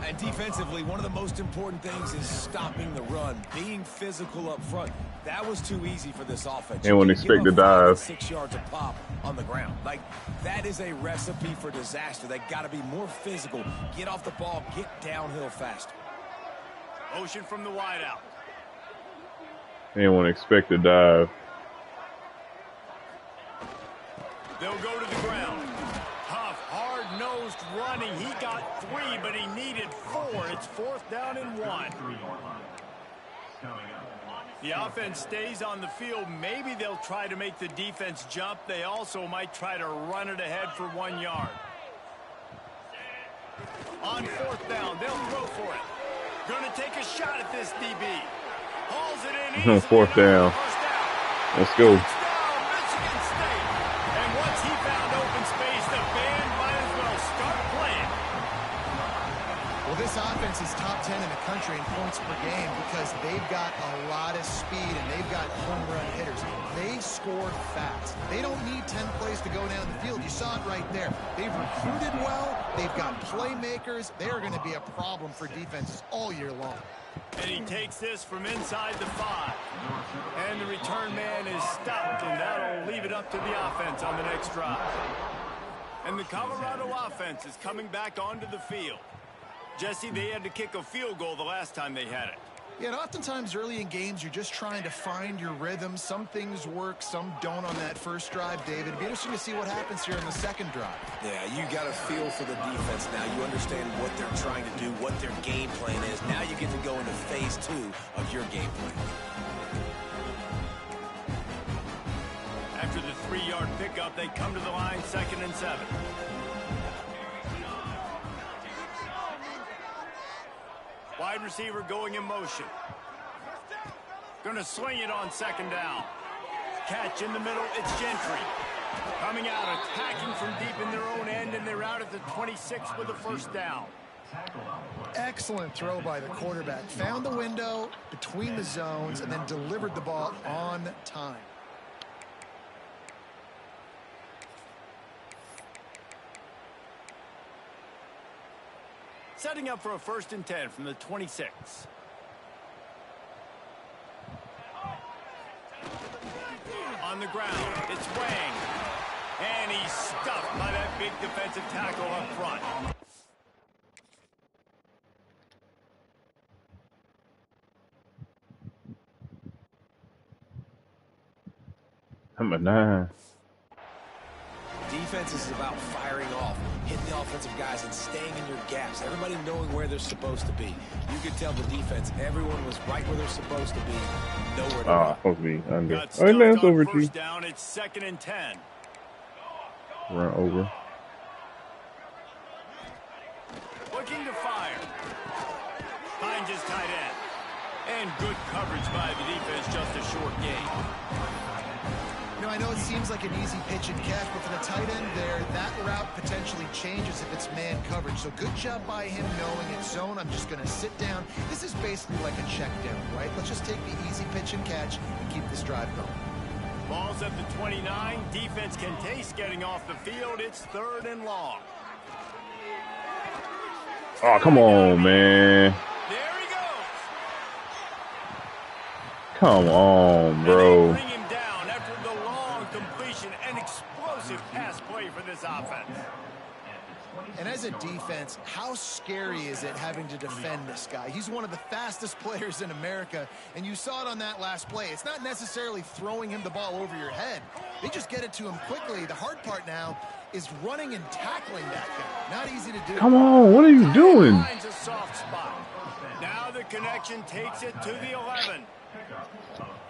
And defensively, one of the most important things is stopping the run, being physical up front. That was too easy for this offense. They wouldn't expect to dive. 6 yards of pop on the ground. Like, that is a recipe for disaster. They got to be more physical. Get off the ball, get downhill faster. Motion from the wideout. They didn't want to expect to dive. They'll go to the ground. Tough, hard-nosed running. He got 3, but he needed 4. It's 4th down and 1. The offense stays on the field. Maybe they'll try to make the defense jump. They also might try to run it ahead for 1 yard. On 4th down, they'll throw for it. Going to take a shot at this DB. Hauls it in easily. 4th down. Let's go. Michigan State. And once he found open space, the band might as well start playing. Well, this offense is top 10 in the country in points per game because they've got a lot of speed and they've got home run hitters. they scored fast. They don't need 10 plays to go down the field. You saw it right there. They've recruited well. They've got playmakers. They are going to be a problem for defenses all year long. And he takes this from inside the 5. And the return man is stopped, and that'll leave it up to the offense on the next drive. And the Colorado offense is coming back onto the field. Jesse, they had to kick a field goal the last time they had it. Yeah, and oftentimes early in games, you're just trying to find your rhythm. Some things work, some don't on that first drive, David. It'd be interesting to see what happens here in the second drive. Yeah, you got a feel for the defense now. You understand what they're trying to do, what their game plan is. Now you get to go into phase 2 of your game plan. After the 3-yard pickup, they come to the line, 2nd and 7. Wide receiver going in motion. Gonna swing it on 2nd down. Catch in the middle, it's Gentry. Coming out, attacking from deep in their own end, and they're out at the 26 with a 1st down. Excellent throw by the quarterback. Found the window between the zones and then delivered the ball on time. Setting up for a 1st and 10 from the 26. On the ground, it's Wang. And he's stuffed by that big defensive tackle up front. Number 9. Defense is about firing off, hitting the offensive guys, and staying in your gaps. Everybody knowing where they're supposed to be. You could tell the defense, everyone was right where they're supposed to be. Nowhere to run. Supposed to be under. Got All right, man, it's stuffed on over to you. 1st down, it's 2nd and 10. Run over. Looking to fire. Finds his tight end. And good coverage by the defense, just a short gain. You know, I know it seems like an easy pitch and catch, but for the tight end there, that route potentially changes if it's man coverage. So good job by him knowing it's zone. I'm just going to sit down. This is basically like a check down, right? Let's just take the easy pitch and catch and keep this drive going. Ball's at the 29. Defense can taste getting off the field. It's 3rd and long. Oh, come on, man. There he goes. Come on, bro. And they bring him down after the long completion. An explosive pass play for this offense. And as a defense, how scary is it having to defend this guy? He's one of the fastest players in America, and you saw it on that last play. It's not necessarily throwing him the ball over your head. They just get it to him quickly. The hard part now is running and tackling that guy. Not easy to do. Come on, what are you doing? Finds a soft spot. Now the connection takes it to the 11.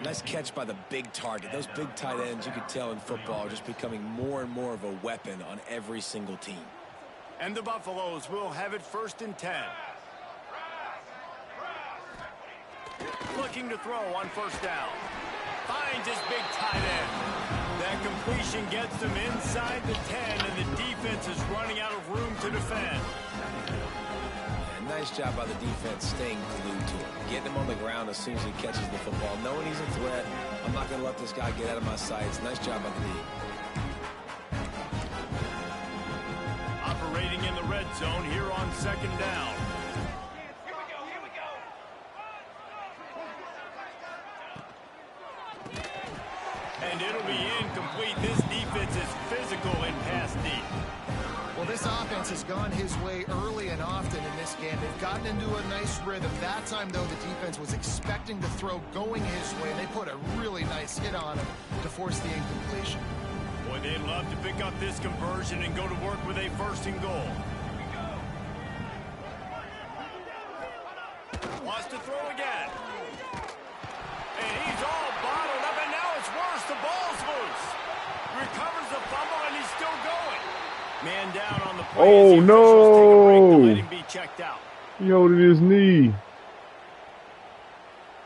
Nice catch by the big target. Those big tight ends, you could tell in football, are just becoming more and more of a weapon on every single team. And the Buffaloes will have it 1st and 10. Looking to throw on 1st down. Finds his big tight end. That completion gets them inside the 10, and the defense is running out of room to defend. And nice job by the defense staying glued to him. Getting him on the ground as soon as he catches the football. Knowing he's a threat, I'm not going to let this guy get out of my sights. Nice job by the D. Operating in the red zone here on 2nd down. And it'll be incomplete. This defense is physical and pass deep. Well, this offense has gone his way early and often in this game. They've gotten into a nice rhythm. That time, though, the defense was expecting the throw going his way, and they put a really nice hit on him to force the incompletion. Boy, they'd love to pick up this conversion and go to work with a 1st and goal. Wants to throw again. And he's all bottled up, and now it's worse. The ball's loose. Recovers the fumble, and he's still going. Man down on the play. Oh, no. Let him be checked out. He holding his knee.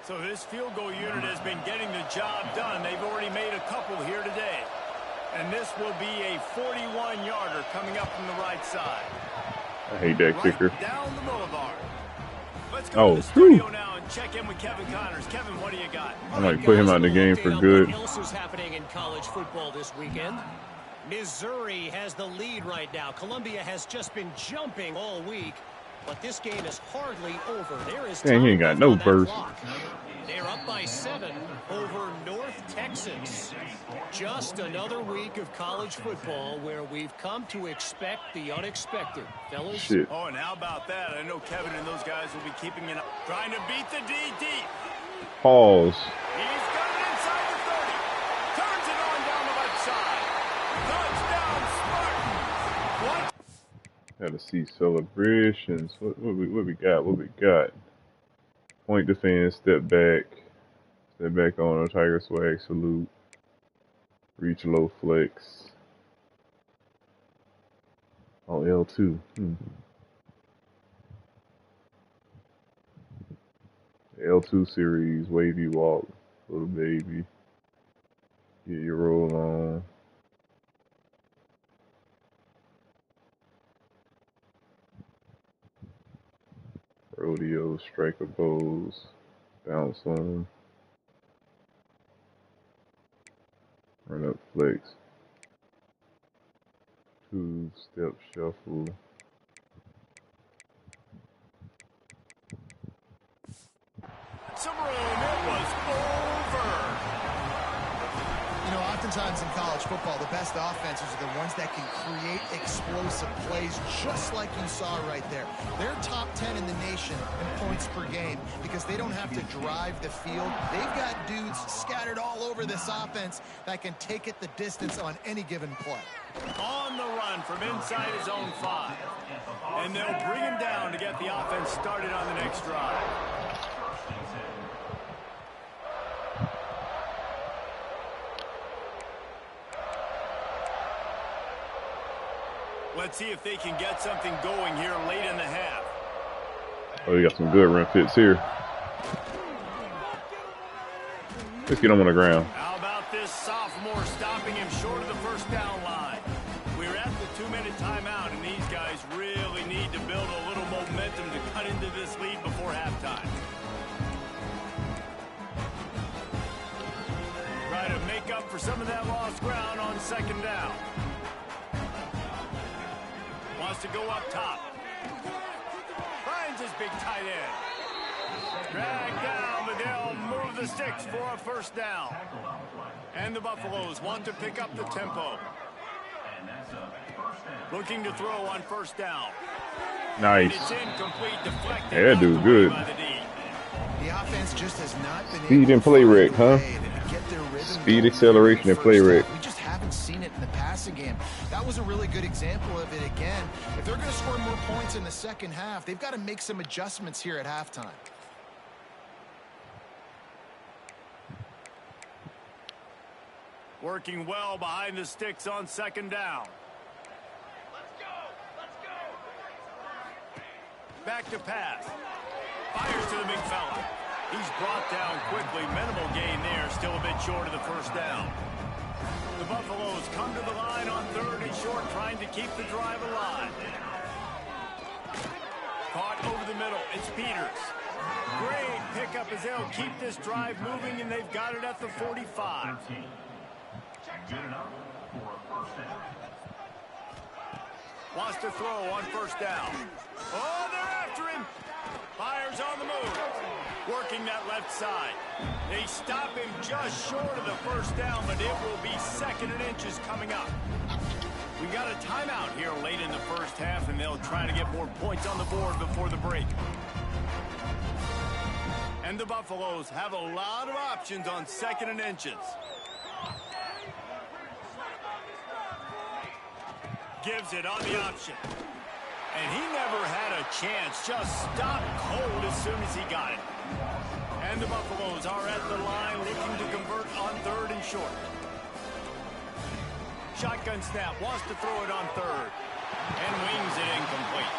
So this field goal unit has been getting the job done. They've already made a couple here today. And this will be a 41-yarder coming up from the right side. I hate that kicker. Down the boulevard. Let's go to the studio now and check in with Kevin Connors. Kevin, what do you got? I might put him out of the game for good. What else is happening in college football this weekend? Missouri has the lead right now. Columbia has just been jumping all week, but this game is hardly over. There is Dang, he ain't got no burst. They're up by 7 over North Texas. Just another week of college football where we've come to expect the unexpected, fellas. Shit. Oh, and how about that? I know Kevin and those guys will be keeping it up, trying to beat the D deep. Pause. He's got it inside the 30. Turns it on down the left side. Touchdown, Spartans. What? Gotta see celebrations. What we got? What we got? Point defense, step back on a Tiger swag salute, reach low flex on L2. L2 series, wavy walk, little baby, get your roll on. Rodeo, striker bows, bounce on, run up flex, 2-step shuffle. Some room, it was over. You know, oftentimes in college football, the best offenses are the ones that can create explosive plays, just like you saw right there. They're top 10 in the nation in points per game because they don't have to drive the field. They've got dudes scattered all over this offense that can take it the distance on any given play. On the run from inside his own 5. And they'll bring him down to get the offense started on the next drive. Let's see if they can get something going here late in the half. Oh, you got some good run fits here. Let's get him on the ground. How about this sophomore stopping him short of the first down line? We're at the 2-minute timeout, and these guys really need to build a little momentum to cut into this lead before halftime. Try to make up for some of that lost ground on second down. Wants to go up top. Finds his big tight end. Drag down, but they'll move the sticks for a first down. And the Buffaloes want to pick up the tempo. Looking to throw on first down. Nice. It's incomplete, deflected. Yeah, dude, good. The offense just has not been Speed and play rec, huh? Speed, acceleration, and play rec. We just haven't seen it in the passing game. That was a really good example of it again. If they're going to score more points in the second half, they've got to make some adjustments here at halftime. Working well behind the sticks on second down. Back to pass. Fires to the big fella. He's brought down quickly. Minimal gain there. Still a bit short of the first down. The Buffaloes come to the line on 3rd and short, trying to keep the drive alive. Caught over the middle. It's Peters. Great pickup as they'll keep this drive moving, and they've got it at the 45. Wants to throw on first down. Oh, they're after him. Fires on the move. Working that left side. They stop him just short of the first down, but it will be 2nd and inches coming up. We got a timeout here late in the first half, and they'll try to get more points on the board before the break. And the Buffaloes have a lot of options on 2nd and inches. Gives it on the option. And he never had a chance. Just stopped cold as soon as he got it. And the Buffaloes are at the line looking to convert on 3rd and short. Shotgun snap. Wants to throw it on 3rd. And wings it incomplete.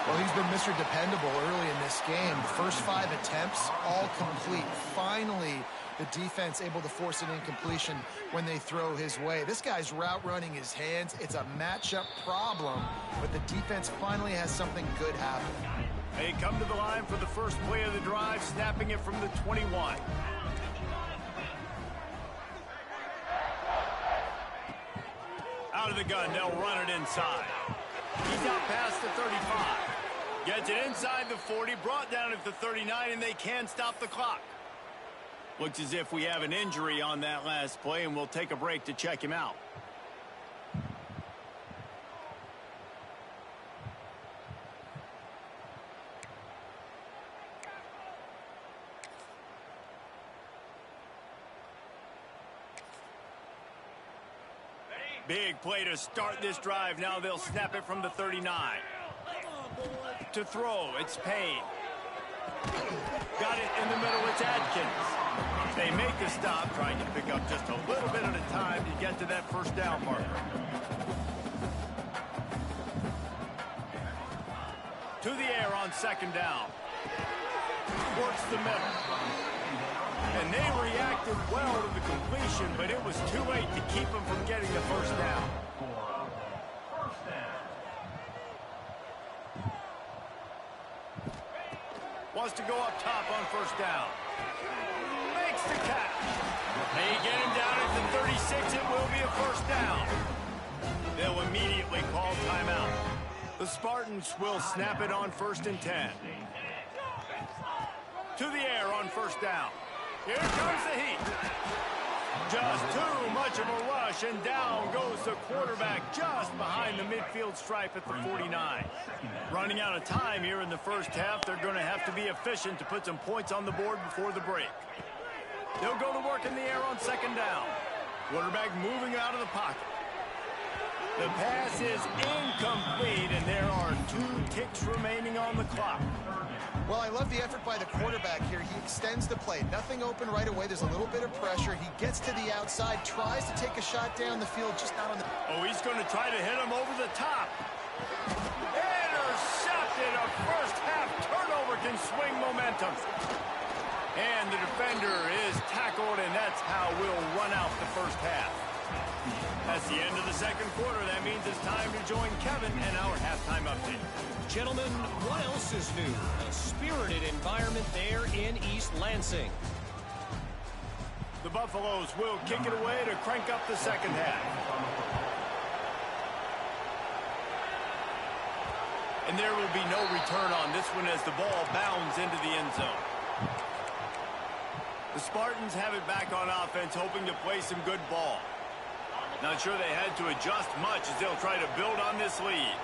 Well, he's been Mr. Dependable early in this game. The first 5 attempts, all complete. Finally, the defense able to force an incompletion when they throw his way. This guy's route running his hands. It's a matchup problem, but the defense finally has something good happen. They come to the line for the first play of the drive, snapping it from the 21. Out of the gun, they'll run it inside. He's out past the 35. Gets it inside the 40, brought down at the 39, and they can stop the clock. Looks as if we have an injury on that last play, and we'll take a break to check him out. Big play to start this drive. Now they'll snap it from the 39. To throw, it's Payne. Got it in the middle, it's Adkins. They make the stop, trying to pick up just a little bit at a time to get to that first down marker. To the air on second down. Works the middle. And they reacted well to the completion, but it was too late to keep them from getting the first down. Wants to go up top on first down. Makes the catch. They get him down at the 36. It will be a first down. They'll immediately call timeout. The Spartans will snap it on 1st and 10. To the air on first down. Here comes the heat. Just too much of a rush, and down goes the quarterback just behind the midfield stripe at the 49. Running out of time here in the first half. They're going to have to be efficient to put some points on the board before the break. They'll go to work in the air on second down. Quarterback moving out of the pocket. The pass is incomplete, and there are 2 ticks remaining on the clock. Well, I love the effort by the quarterback here. He extends the play. Nothing open right away. There's a little bit of pressure. He gets to the outside, tries to take a shot down the field, just not on the... Oh, he's going to try to hit him over the top. Intercepted. A first half turnover can swing momentum. And the defender is tackled, and that's how we'll run out the first half. That's the end of the second quarter. That means it's time to join Kevin and our halftime update. Gentlemen, what else is new? A spirited environment there in East Lansing. The Buffaloes will kick it away to crank up the second half. And there will be no return on this one as the ball bounds into the end zone. The Spartans have it back on offense, hoping to play some good ball. Not sure they had to adjust much as they'll try to build on this lead.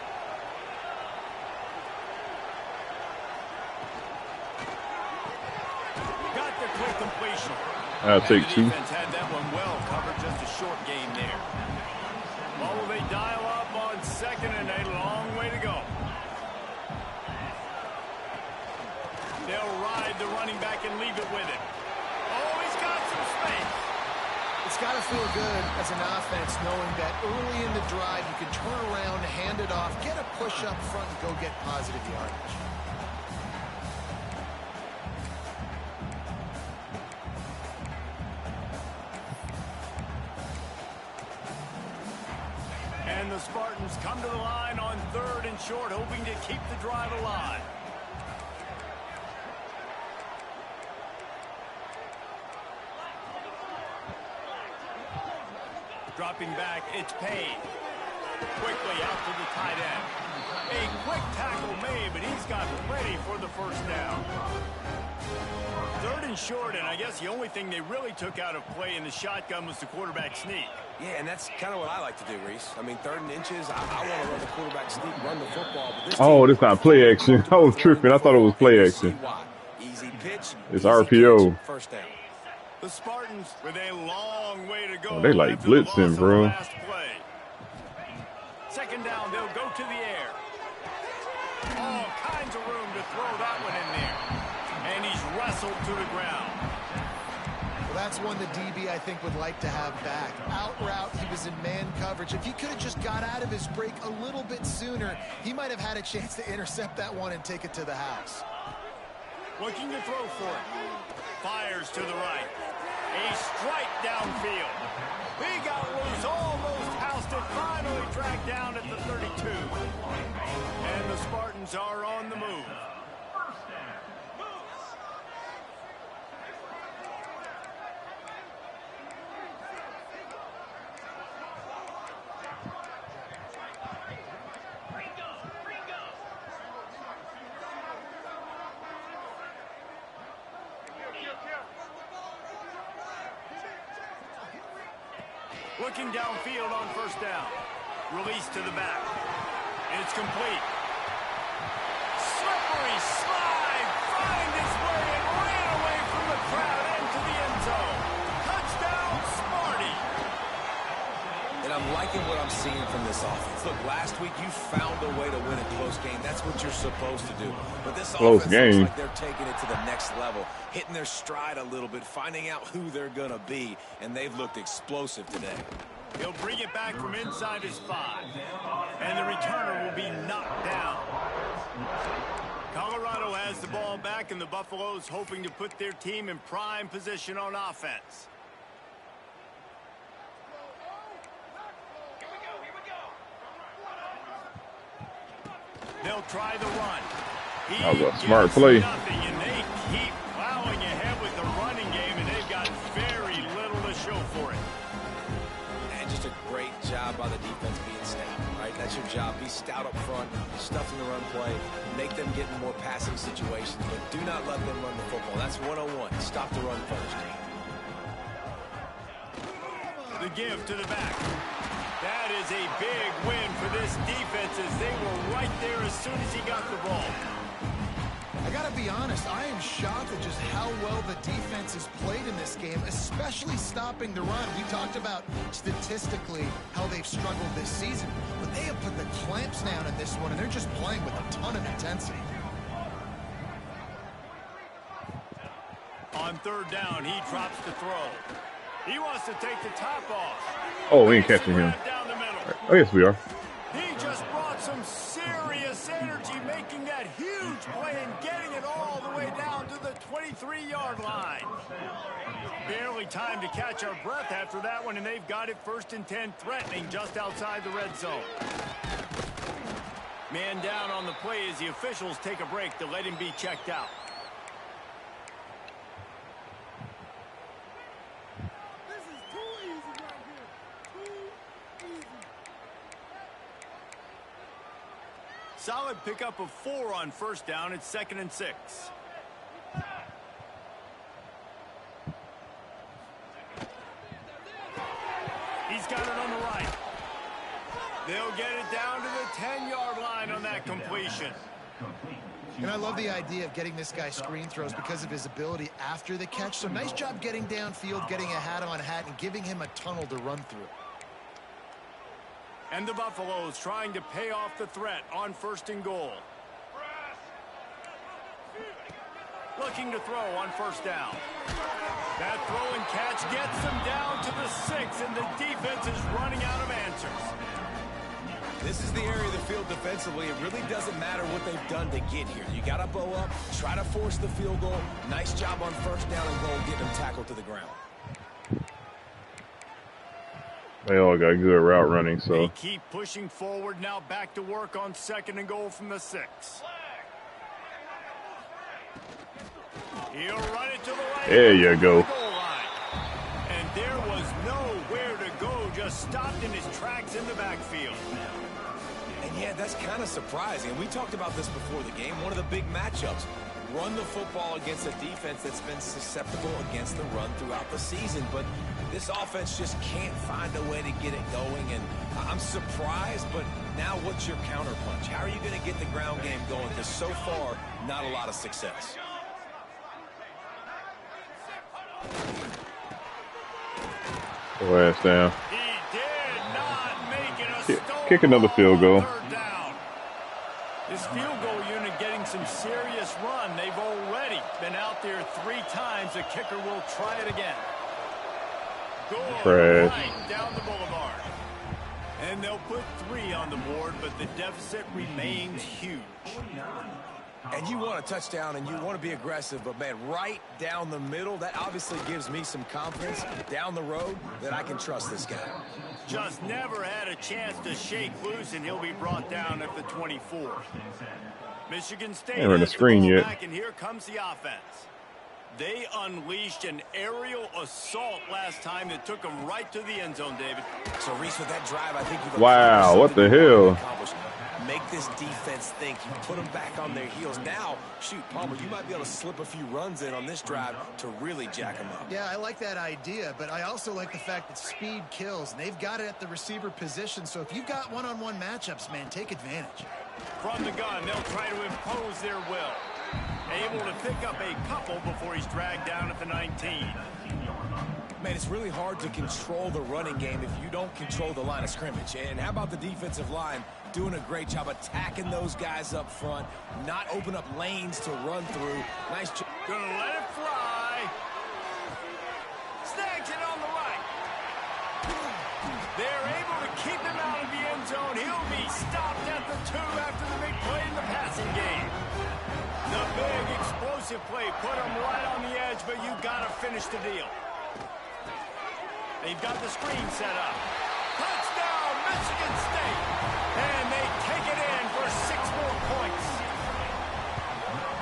Got the quick completion. I'll take 2. The defense had that one well covered, just a short game there. Well, will they dial up on second and a long way to go? They'll ride the running back and leave it with it. Oh, he's got some space. It's got to feel good as an offense knowing that early in the drive you can turn around, hand it off, get a push up front, and go get positive yardage. And the Spartans come to the line on 3rd and short, hoping to keep the drive alive. Dropping back, it's Payne. Quickly out to the tight end. A quick tackle made, but he's got plenty for the first down. 3rd and short, and I guess the only thing they really took out of play in the shotgun was the quarterback sneak. Yeah, and that's kind of what I like to do, Reese. I mean, 3rd and inches, I want to run the quarterback sneak, run the football. But this not play action. I was tripping. I thought it was play action. Easy pitch. It's RPO. Catch, first down. The Spartans with a long way to go. Oh, they like blitzing, bro. Second down, they'll go to the air. All kinds of room to throw that one in there. And he's wrestled to the ground. Well, that's one the DB, I think, would like to have back. Out route, he was in man coverage. If he could have just got out of his break a little bit sooner, he might have had a chance to intercept that one and take it to the house. Looking to throw for it. Fires to the right. A strike downfield. He got loose, almost housed it, finally dragged down at the 32. And the Spartans are on the move. Looking downfield on first down. Release to the back. It's complete. Slippery slide. Find his way and ran away from the crowd into the end zone. Touchdown, Smarty. And I'm liking what I'm seeing from this offense. Look, last week you found a way to win a close game. That's what you're supposed to do. But this offense looks like they're taking it to the next level, hitting their stride a little bit, finding out who they're going to be, and they've looked explosive today. He'll bring it back from inside his 5. And the returner will be knocked down. Colorado has the ball back, and the Buffaloes hoping to put their team in prime position on offense. They'll try the run. That was a smart play. Nothing, and they keep plowing ahead with the running game, and they've got very little to show for it. And just a great job by the defense being stout, right? That's your job. Be stout up front, stuff in the run play, make them get in more passing situations, but do not let them run the football. That's 101. Stop the run first. The give to the back. That is a big win for this defense as they were right there as soon as he got the ball. I got to be honest, I am shocked at just how well the defense has played in this game, especially stopping the run. We talked about statistically how they've struggled this season, but they have put the clamps down in this one, and they're just playing with a ton of intensity. On third down, he drops the throw. He wants to take the top off. Oh, we ain't catching him. Down the middle. Right. Oh, yes, we are. He just brought some serious energy, making that huge play and getting it all the way down to the 23-yard line. Barely time to catch our breath after that one, and they've got it 1st and 10, threatening just outside the red zone. Man down on the play as the officials take a break to let him be checked out. Solid pickup of 4 on first down. It's 2nd and 6. He's got it on the right. They'll get it down to the 10-yard line on that completion. And I love the idea of getting this guy screen throws because of his ability after the catch. So nice job getting downfield, getting a hat-on-hat, and giving him a tunnel to run through. And the Buffaloes trying to pay off the threat on 1st and goal. Looking to throw on first down. That throw and catch gets them down to the 6, and the defense is running out of answers. This is the area of the field defensively. It really doesn't matter what they've done to get here. You got to bow up, try to force the field goal. Nice job on first down and goal, getting them tackled to the ground. They all got good route running, so. They keep pushing forward, now back to work on 2nd and goal from the 6. He'll run it to the right. There you go. And there was nowhere to go, just stopped in his tracks in the backfield. And yeah, that's kind of surprising. We talked about this before the game. One of the big matchups. Run the football against a defense that's been susceptible against the run throughout the season. But this offense just can't find a way to get it going. And I'm surprised, but now what's your counterpunch? How are you going to get the ground game going? Because so far, not a lot of success. Last down. He did not make it a Kick another field goal. This field goal unit getting some serious run. They've already been out there 3 times. The kicker will try it again. Goal right down the boulevard. And they'll put 3 on the board, but the deficit remains huge. And you want a touchdown and you want to be aggressive, but, man, right down the middle, that obviously gives me some confidence down the road that I can trust this guy. Just never had a chance to shake loose, and he'll be brought down at the 24. Michigan State Ain't run the has the screen ball yet. back, and here comes the offense. They unleashed an aerial assault last time that took them right to the end zone, David. So, Reese, with that drive, I think you've Wow, what the hell? Make this defense think. You put them back on their heels. Now, shoot, Palmer, you might be able to slip a few runs in on this drive to really jack them up. Yeah, I like that idea, but I also like the fact that speed kills, and they've got it at the receiver position. So if you've got one-on-one matchups, man, take advantage. From the gun, they'll try to impose their will. Able to pick up a couple before he's dragged down at the 19. Man, it's really hard to control the running game if you don't control the line of scrimmage. And how about the defensive line doing a great job attacking those guys up front, not open up lanes to run through. Nice job. Gonna let it fly. Snags it on the right. They're able to keep him out of the end zone. He'll be stopped at the 2 after the big play in the passing game. The big explosive play put him right on the edge, but you gotta finish the deal. They've got the screen set up. Touchdown, Michigan State. And they take it in for 6 more points.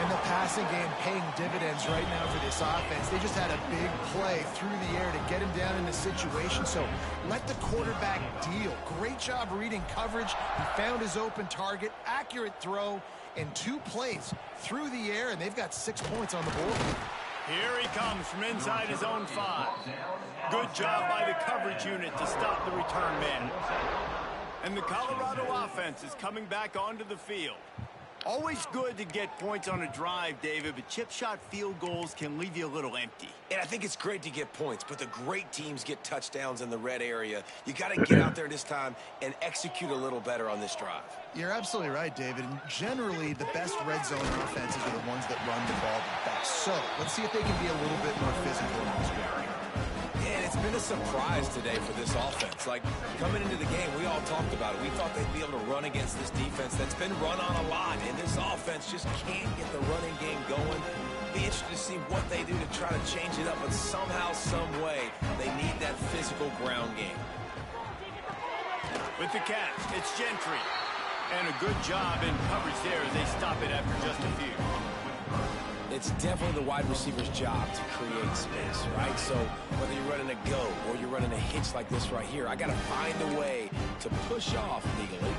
And the passing game paying dividends right now for this offense. They just had a big play through the air to get him down in the situation. So let the quarterback deal. Great job reading coverage. He found his open target, accurate throw, and 2 plays through the air, and they've got 6 points on the board. Here he comes from inside his own 5. Good job by the coverage unit to stop the return man. And the Colorado offense is coming back onto the field. Always good to get points on a drive, David, but chip shot field goals can leave you a little empty. And I think it's great to get points, but the great teams get touchdowns in the red area. You got to get out there this time and execute a little better on this drive. You're absolutely right, David. And generally, the best red zone offenses are the ones that run the ball the best. So let's see if they can be a little bit more physical in this game. And it's been a surprise today for this offense. Like, coming into the game, we all talked about it. We thought they'd be able to run against this defense that's been run on a lot, and this offense just can't get the running game going. Be interested to see what they do to try to change it up, but somehow, some way, they need that physical ground game. With the catch, it's Gentry. And a good job in coverage there as they stop it after just a few. It's definitely the wide receiver's job to create space, right? So whether you're running a go or you're running a hitch like this right here, I got to find a way to push off legally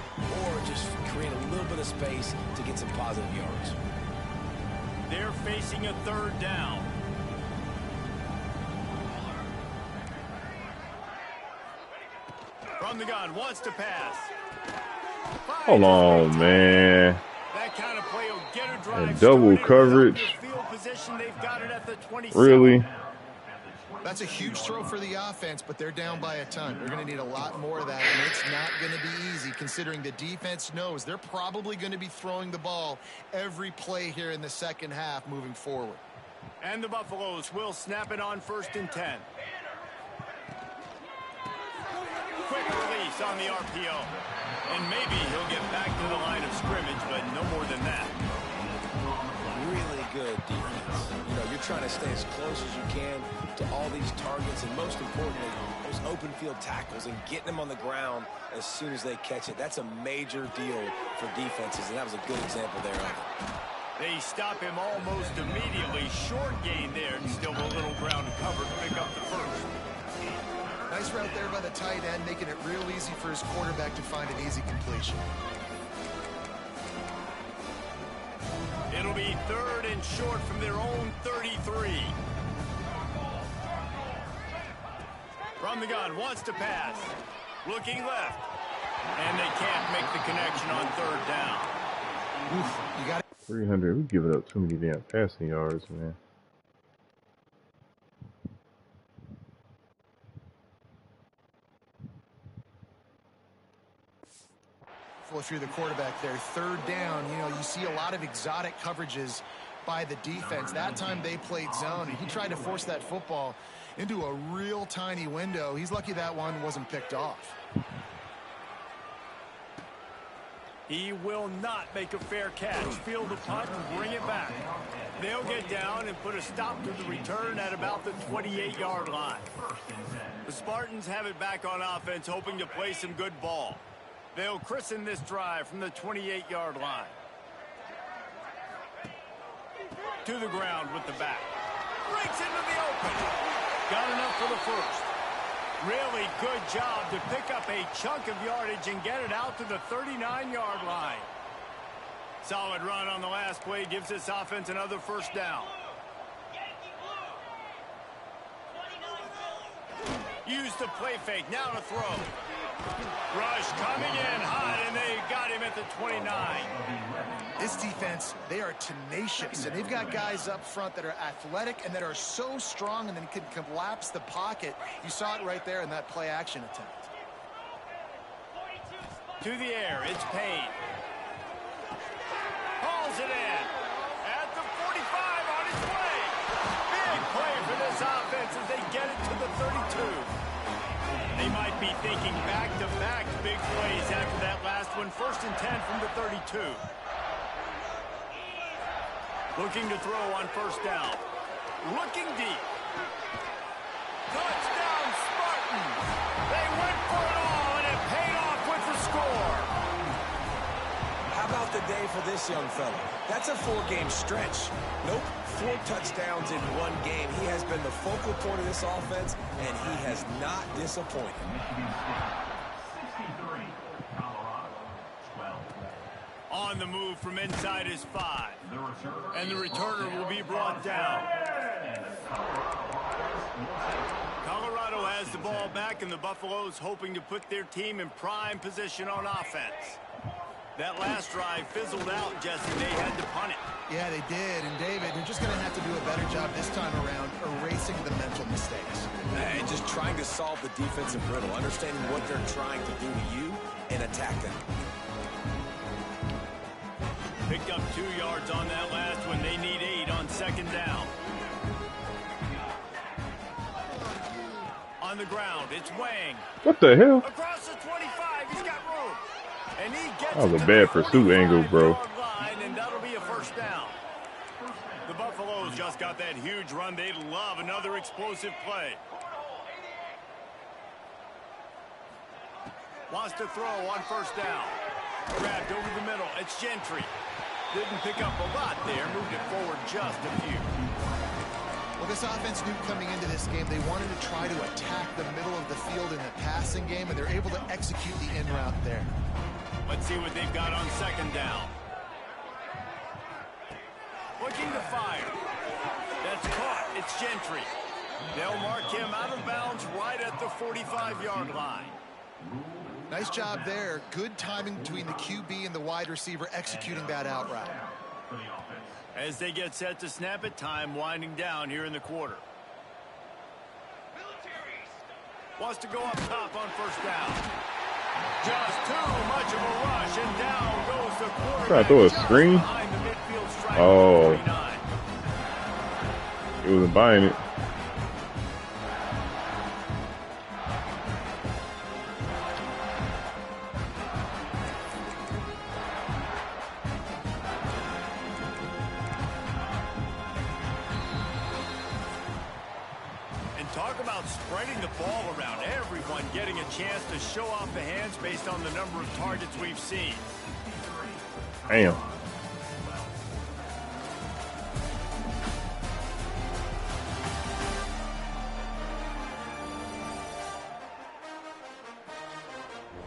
or just create a little bit of space to get some positive yards. They're facing a 3rd down. From the gun, wants to pass. Hold on, man. That kind of play will get a drive. And double coverage. Field position, they've got it at the 27. Really? That's a huge throw for the offense, but they're down by a ton. They're going to need a lot more of that, and it's not going to be easy considering the defense knows they're probably going to be throwing the ball every play here in the second half moving forward. And the Buffaloes will snap it on 1st and 10. Quick release on the RPO. And maybe he'll get back to the line of scrimmage, but no more than that. Really good defense. You know, you're trying to stay as close as you can to all these targets, and most importantly, those open field tackles and getting them on the ground as soon as they catch it. That's a major deal for defenses, and that was a good example there of it. They stop him almost immediately. Short gain there, and still a little ground to cover to pick up the 1st. Nice route there by the tight end, making it real easy for his quarterback to find an easy completion. It'll be 3rd and short from their own 33. From the gun, wants to pass. Looking left. And they can't make the connection on 3rd down. Oof, you got 300. We give it up too many damn passing yards, man. if you're the quarterback there. 3rd down, you know, you see a lot of exotic coverages by the defense. That time they played zone, and he tried to force that football into a real tiny window. He's lucky that one wasn't picked off. He will not make a fair catch. Field the punt and bring it back. They'll get down and put a stop to the return at about the 28-yard line. The Spartans have it back on offense, hoping to play some good ball. They'll christen this drive from the 28-yard line. To the ground with the back. Breaks into the open. Got enough for the first. Really good job to pick up a chunk of yardage and get it out to the 39-yard line. Solid run on the last play gives this offense another first down. Use the play fake. Now to throw. Rush coming in hot, and they got him at the 29. This defense, they are tenacious, and they've got guys up front that are athletic and that are so strong and then can collapse the pocket. You saw it right there in that play action attempt. To the air, it's Payne. Hauls it in. At the 45 on its way. Big play for this offense as they get it to the 32. They might be thinking back-to-back big plays after that last one. 1st and 10 from the 32. Looking to throw on first down. Looking deep. Touchdown, Spartans. They went for it all, and it paid off with the score. How about the day for this young fella? That's a 4-game stretch. Nope, 4 touchdowns in 1 game. He has been the focal point of this offense, and he has not disappointed. 63, Colorado, 12. On the move from inside is 5. The returner And the returner will be brought down. Colorado has the ball back, and the Buffaloes hoping to put their team in prime position on offense. That last drive fizzled out, Jesse. They had to punt it. Yeah, they did. And, David, they're just going to have to do a better job this time around erasing the mental mistakes. And just trying to solve the defensive riddle, understanding what they're trying to do to you and attack them. Picked up 2 yards on that last one. They need 8 on 2nd down. On the ground, it's Wang. What the hell? Across the 25, he's got room. And he gets That was it a to bad the pursuit angle, bro. 45-yard line, and that'll be a first down. The Buffaloes just got that huge run. They'd love another explosive play. Wants to throw on first down. Grabbed over the middle. It's Gentry. Didn't pick up a lot there. Moved it forward just a few. Well, this offense knew coming into this game they wanted to try to attack the middle of the field in the passing game, and they're able to execute the in route there. Let's see what they've got on 2nd down. Looking to fire. That's caught. It's Gentry. They'll mark him out of bounds right at the 45-yard line. Nice job there. Good timing between the QB and the wide receiver executing that out route. As they get set to snap it, time winding down here in the quarter. Wants to go up top on first down. Just too much of a rush, and down goes the quarterback. Trying to throw a screen? Behind the midfield striker, Oh. 39. He wasn't buying it. Talk about spreading the ball around. Everyone getting a chance to show off the hands based on the number of targets we've seen. Damn.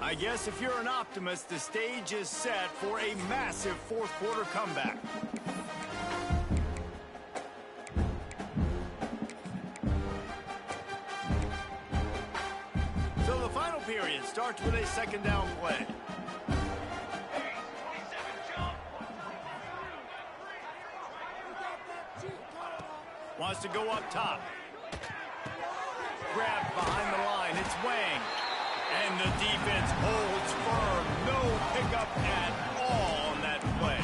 I guess if you're an optimist, the stage is set for a massive 4th quarter comeback. So the final period starts with a 2nd down play. Wants to go up top. Grabbed behind the line. It's Wang. And the defense holds firm. No pickup at all on that play.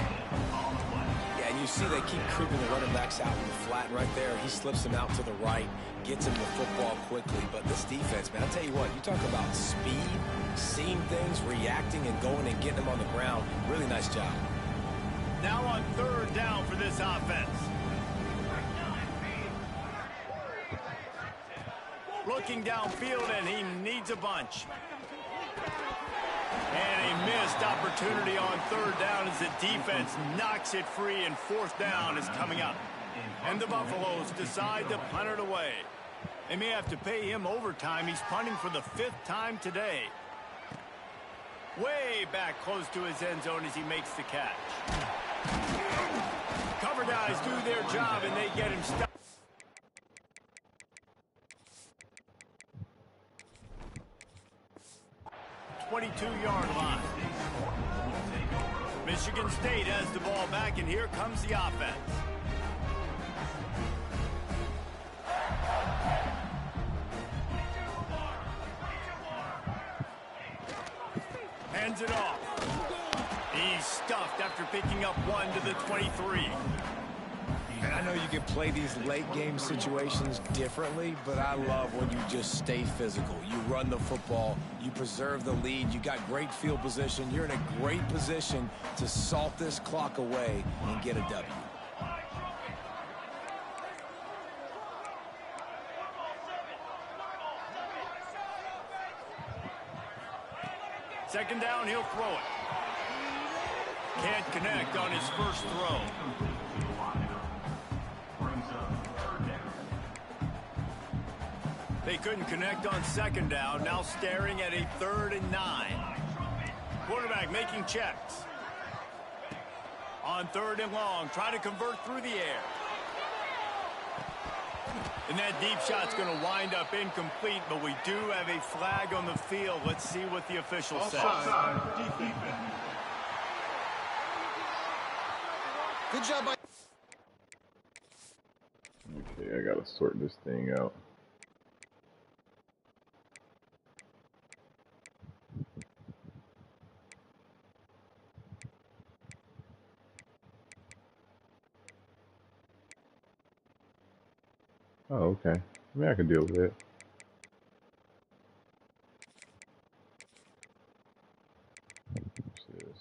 Yeah, and you see they keep creeping the running backs out in the flat right there. He slips them out to the right, gets him the football quickly. But this defense, man, I'll tell you what, you talk about speed, seeing things, reacting, and going and getting them on the ground. Really nice job. Now on third down for this offense. Looking downfield, and he needs a bunch. And a missed opportunity on third down as the defense knocks it free, and fourth down is coming up. And the Buffaloes decide to punt it away. They may have to pay him overtime. He's punting for the 5th time today. Way back close to his end zone as he makes the catch. Cover guys do their job, and they get him stopped. 22-yard line. Michigan State has the ball back, and here comes the offense. Hands it off. He's stuffed after picking up 1 to the 23. And I know you can play these late game situations differently, but I love when you just stay physical. You run the football, you preserve the lead, you got great field position. You're in a great position to salt this clock away and get a W. Second down, he'll throw it. Can't connect on his first throw. They couldn't connect on second down. Now staring at a 3rd and 9. Quarterback making checks. On 3rd and long, try to convert through the air. And that deep shot's going to wind up incomplete, but we do have a flag on the field. Let's see what the official says. Good job by... Okay, I gotta sort this thing out. Oh, okay. I mean, I can deal with it. What's this?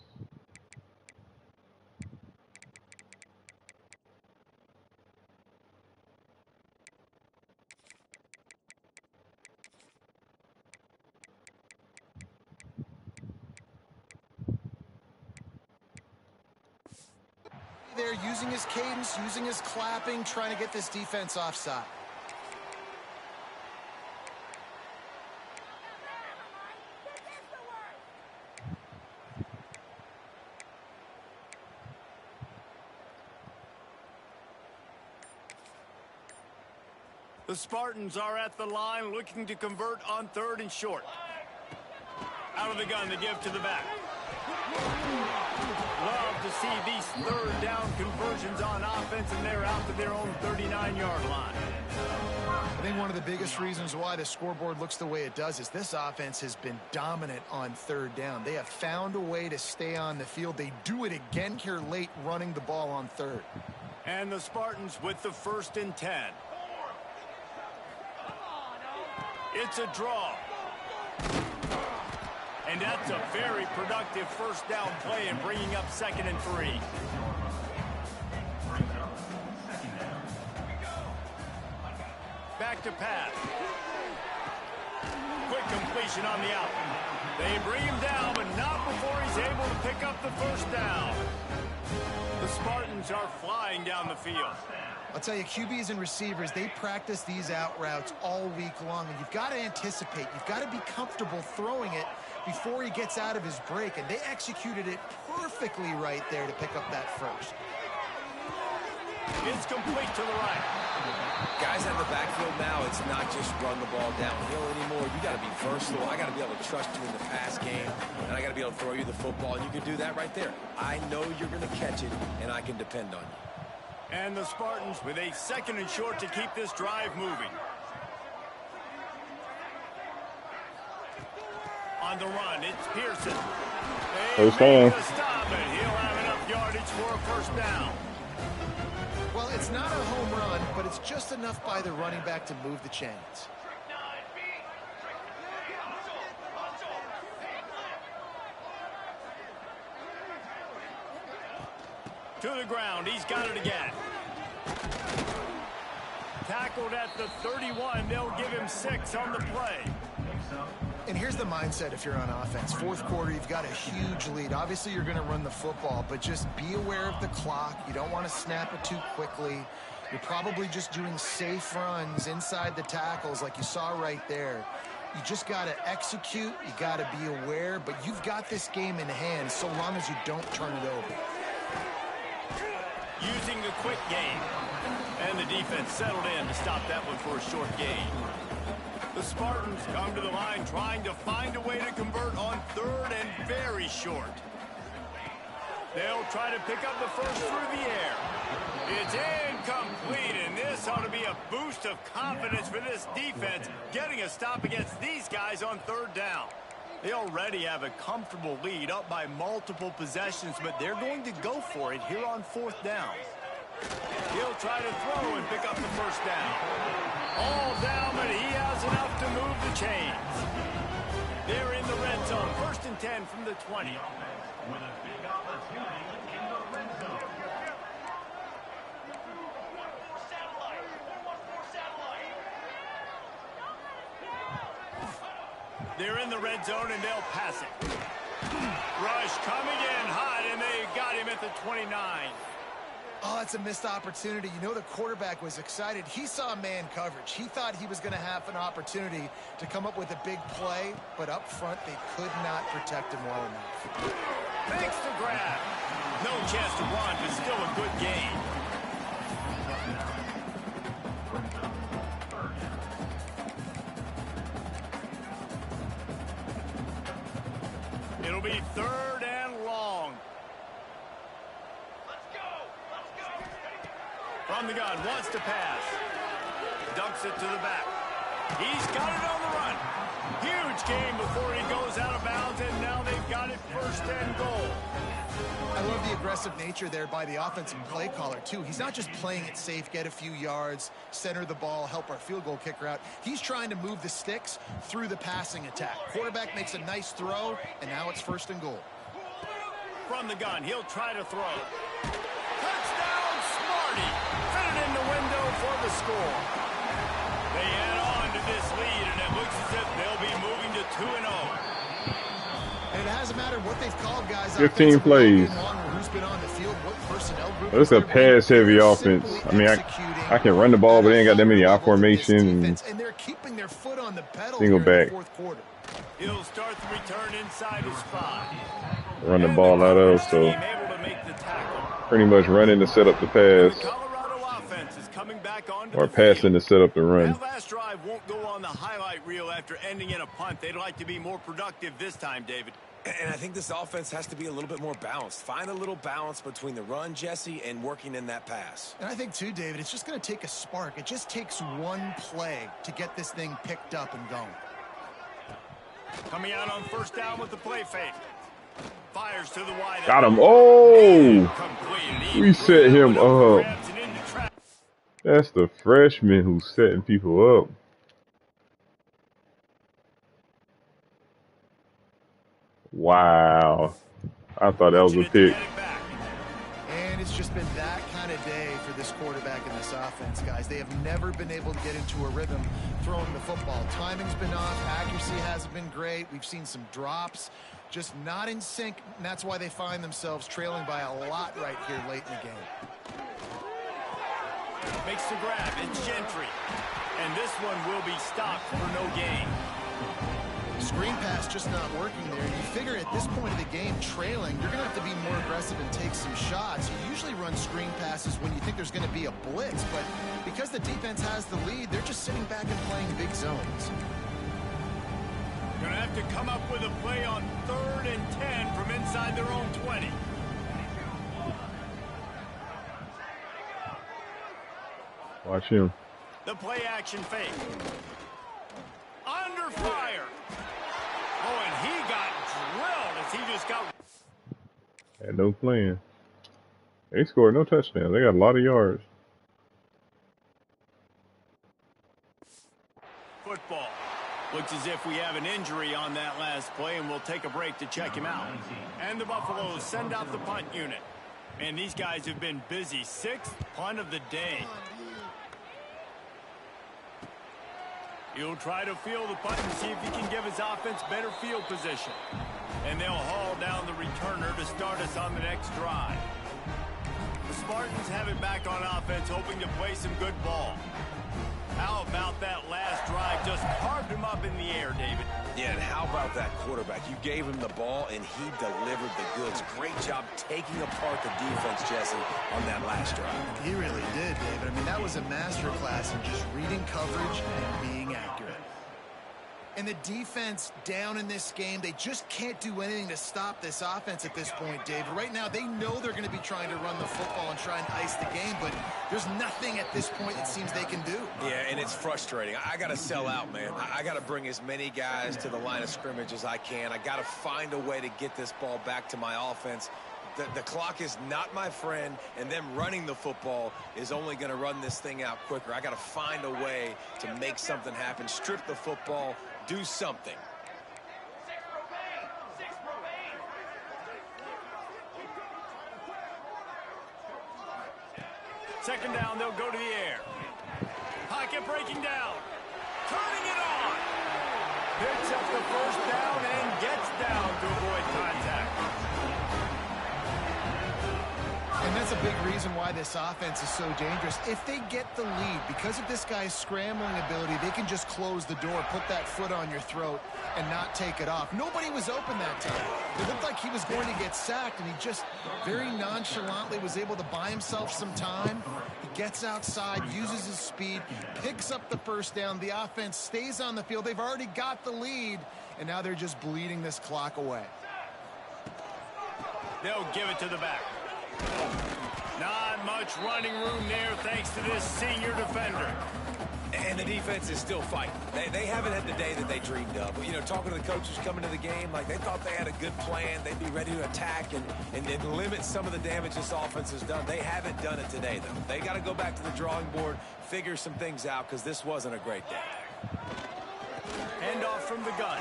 There, using his cadence, using his clapping, trying to get this defense offside. The Spartans are at the line looking to convert on 3rd and short. Out of the gun to give to the back. Love to see these 3rd down conversions on offense, and they're out to their own 39-yard line. I think one of the biggest reasons why the scoreboard looks the way it does is this offense has been dominant on 3rd down. They have found a way to stay on the field. They do it again here late, running the ball on 3rd. And the Spartans with the 1st and 10. It's a draw. And that's a very productive 1st down play and bringing up 2nd and 3. Back to pass. Quick completion on the out. They bring him down, but not before he's able to pick up the 1st down. The Spartans are flying down the field. I'll tell you, QBs and receivers, they practice these out routes all week long, and you've got to anticipate. You've got to be comfortable throwing it before he gets out of his break, and they executed it perfectly right there to pick up that 1st. It's complete to the right. Guys out of the backfield now, it's not just run the ball downhill anymore. You got to be versatile. I got to be able to trust you in the pass game, and I got to be able to throw you the football, and you can do that right there. I know you're going to catch it, and I can depend on you. And the Spartans with a 2nd and short to keep this drive moving. On the run, it's Pearson. First down. Stop it. He'll have enough yardage for a 1st down. Well, it's not a home run, but it's just enough by the running back to move the chains. To the ground. He's got it again. Tackled at the 31. They'll give him 6 on the play. And here's the mindset if you're on offense. Fourth quarter, you've got a huge lead. Obviously, you're going to run the football, but just be aware of the clock. You don't want to snap it too quickly. You're probably just doing safe runs inside the tackles like you saw right there. You just got to execute. You got to be aware, but you've got this game in hand so long as you don't turn it over. Using the quick game. And the defense settled in to stop that one for a short gain. The Spartans come to the line trying to find a way to convert on 3rd and very short. They'll try to pick up the first through the air. It's incomplete, and this ought to be a boost of confidence for this defense, getting a stop against these guys on 3rd down. They already have a comfortable lead up by multiple possessions, but they're going to go for it here on 4th down. He'll try to throw and pick up the first down. All down, but he has enough to move the chains. They're in the red zone. 1st and 10 from the 20. With a big opportunity in the red zone. They're in the red zone, and they'll pass it. Rush coming in hot, and they got him at the 29. Oh, that's a missed opportunity. You know, the quarterback was excited. He saw man coverage. He thought he was going to have an opportunity to come up with a big play, but up front, they could not protect him well enough. Makes the grab. No chance to run, but still a good game. It'll be 3rd and long. From the gun, wants to pass. Dumps it to the back. He's got it on the run. Huge game before he goes out of bounds, and now they've got it 1st and goal. I love the aggressive nature there by the offensive play caller, too. He's not just playing it safe, get a few yards, center the ball, help our field goal kicker out. He's trying to move the sticks through the passing attack. Quarterback makes a nice throw, and now it's 1st and goal. From the gun, he'll try to throw. Touchdown, Smarty. Fit it in the window for the score. They add on to this lead, and it looks as if they'll be moving to 2-0. And it hasn't mattered what they've called, guys. 15 plays. Who's been on the field, what personnel group. It's a pass-heavy offense. I mean, I can run the ball, but they ain't got that many I formation and they're keeping their foot on the pedal single back. in the 4th quarter. He'll start the return inside his 5. Run the ball out of, so pretty much running to set up the pass or passing to set up the run. That last drive won't go on the highlight reel after ending in a punt. They'd like to be more productive this time, David. And I think this offense has to be a little bit more balanced. Find a little balance between the run, Jesse, and working in that pass. And I think, too, David, it's just going to take a spark. It just takes one play to get this thing picked up and going. Coming out on 1st down with the play fake. Fires to the wide. Got him. Oh! We set him up. That's the freshman who's setting people up. Wow. I thought that was a pick. And it's just been that kind of day for this quarterback and this offense, guys. They have never been able to get into a rhythm throwing the football. Timing's been off. Accuracy hasn't been great. We've seen some drops. Just not in sync, and that's why they find themselves trailing by a lot right here late in the game. Makes the grab. It's Gentry. And this one will be stopped for no gain. Screen pass just not working there. You figure at this point of the game, trailing, you're going to have to be more aggressive and take some shots. You usually run screen passes when you think there's going to be a blitz, but because the defense has the lead, they're just sitting back and playing big zones. Going to have to come up with a play on 3rd and 10 from inside their own 20. Watch him. The play action fake. Under fire. Oh, and he got drilled as he just got... Had no plan. They scored no touchdowns. They got a lot of yards. Football. Looks as if we have an injury on that last play, and we'll take a break to check him out. And the Buffaloes send out the punt unit. Man, these guys have been busy. 6th punt of the day. He'll try to field the punt and see if he can give his offense better field position. And they'll haul down the returner to start us on the next drive. The Spartans have it back on offense, hoping to play some good ball. How about that last drive? Just carved him up in the air, David. Yeah, and how about that quarterback? You gave him the ball, and he delivered the goods. Great job taking apart the defense, Jesse, on that last drive. He really did, David. I mean, that was a masterclass in just reading coverage and being accurate. And the defense down in this game, they just can't do anything to stop this offense at this point, David. Right now, they know they're going to be trying to run the football and try and ice the game, but there's nothing at this point it seems they can do. Yeah, and it's frustrating. I got to sell out, man. I got to bring as many guys to the line of scrimmage as I can. I got to find a way to get this ball back to my offense. The clock is not my friend, and them running the football is only going to run this thing out quicker. I got to find a way to make something happen, strip the football, do something. Second down, they'll go to the air. Pocket breaking down. Turning it on. Picks up the first down and gets down to avoid contact. And that's a big reason why this offense is so dangerous. If they get the lead, because of this guy's scrambling ability, they can just close the door, put that foot on your throat, and not take it off. Nobody was open that time. It looked like he was going to get sacked, and he just very nonchalantly was able to buy himself some time. He gets outside, uses his speed, picks up the first down. The offense stays on the field. They've already got the lead, and now they're just bleeding this clock away. They'll give it to the back. Not much running room there thanks to this senior defender. And the defense is still fighting. They haven't had the day that they dreamed of. But, you know, talking to the coaches coming to the game, like they thought they had a good plan. They'd be ready to attack and limit some of the damage this offense has done. They haven't done it today, though. They got to go back to the drawing board, figure some things out, because this wasn't a great day. Handoff from the gun.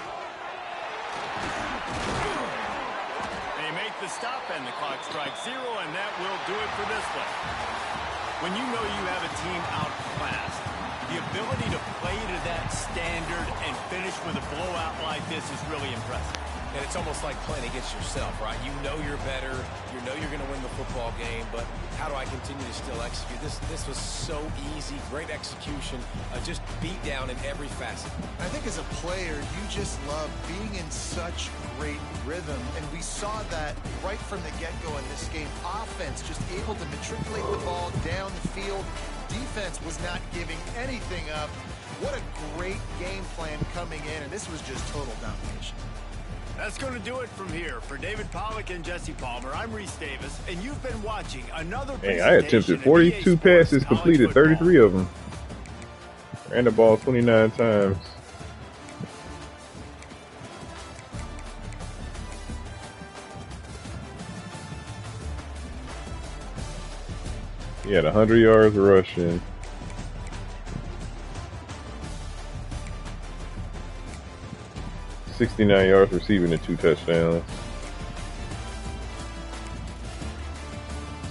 They make the stop, and the clock strikes 0, and that will do it for this one. When you know you have a team outclassed, the ability to play to that standard and finish with a blowout like this is really impressive. And it's almost like playing against yourself, right? You know you're better. You know you're going to win the football game, but how do I continue to still execute? This was so easy. Great execution. Just beat down in every facet. I think as a player, you just love being in such great rhythm, and we saw that right from the get-go in this game. Offense just able to matriculate the ball down the field. Defense was not giving anything up. What a great game plan coming in, and this was just total domination. That's going to do it from here. For David Pollack and Jesse Palmer, I'm Reese Davis, and you've been watching another Hey, I attempted 42 passes, completed 33 of them. Ran the ball 29 times. He had 100 yards rushing. $69 yards receiving and 2 touchdowns.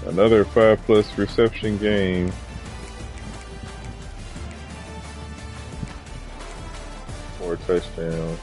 Another 5+ reception game. 4 touchdowns.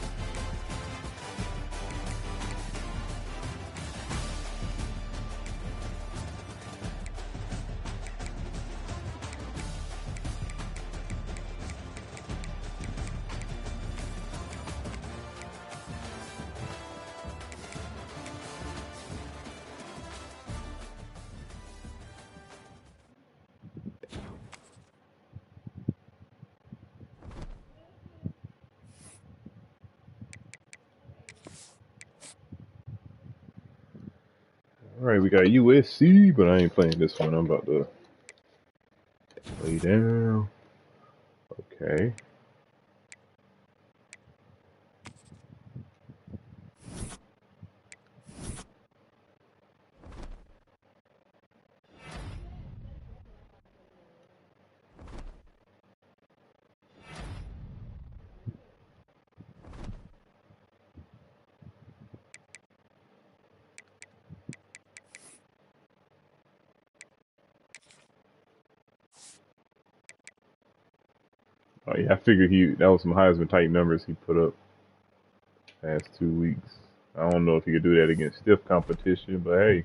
Alright, we got USC, but I ain't playing this one. I'm about to lay down. Okay. Oh yeah, I figured that was some Heisman type numbers he put up past 2 weeks. I don't know if he could do that against stiff competition, but hey,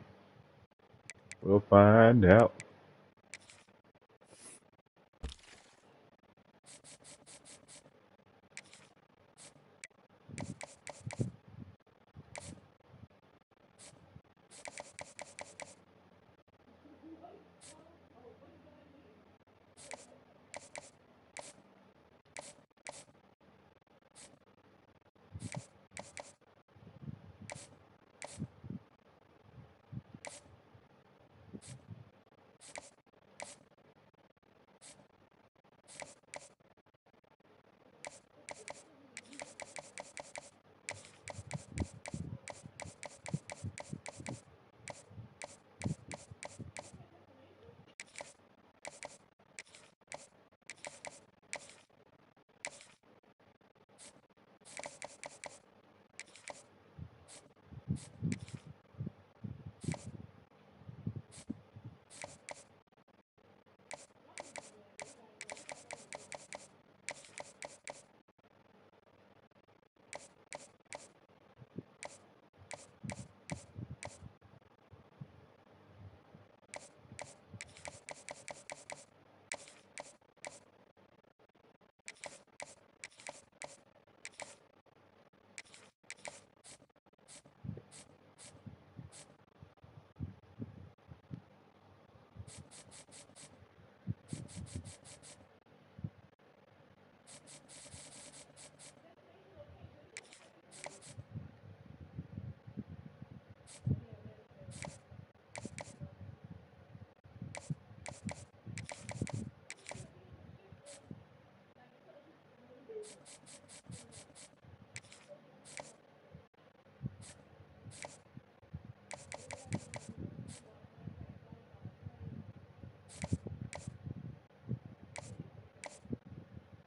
we'll find out.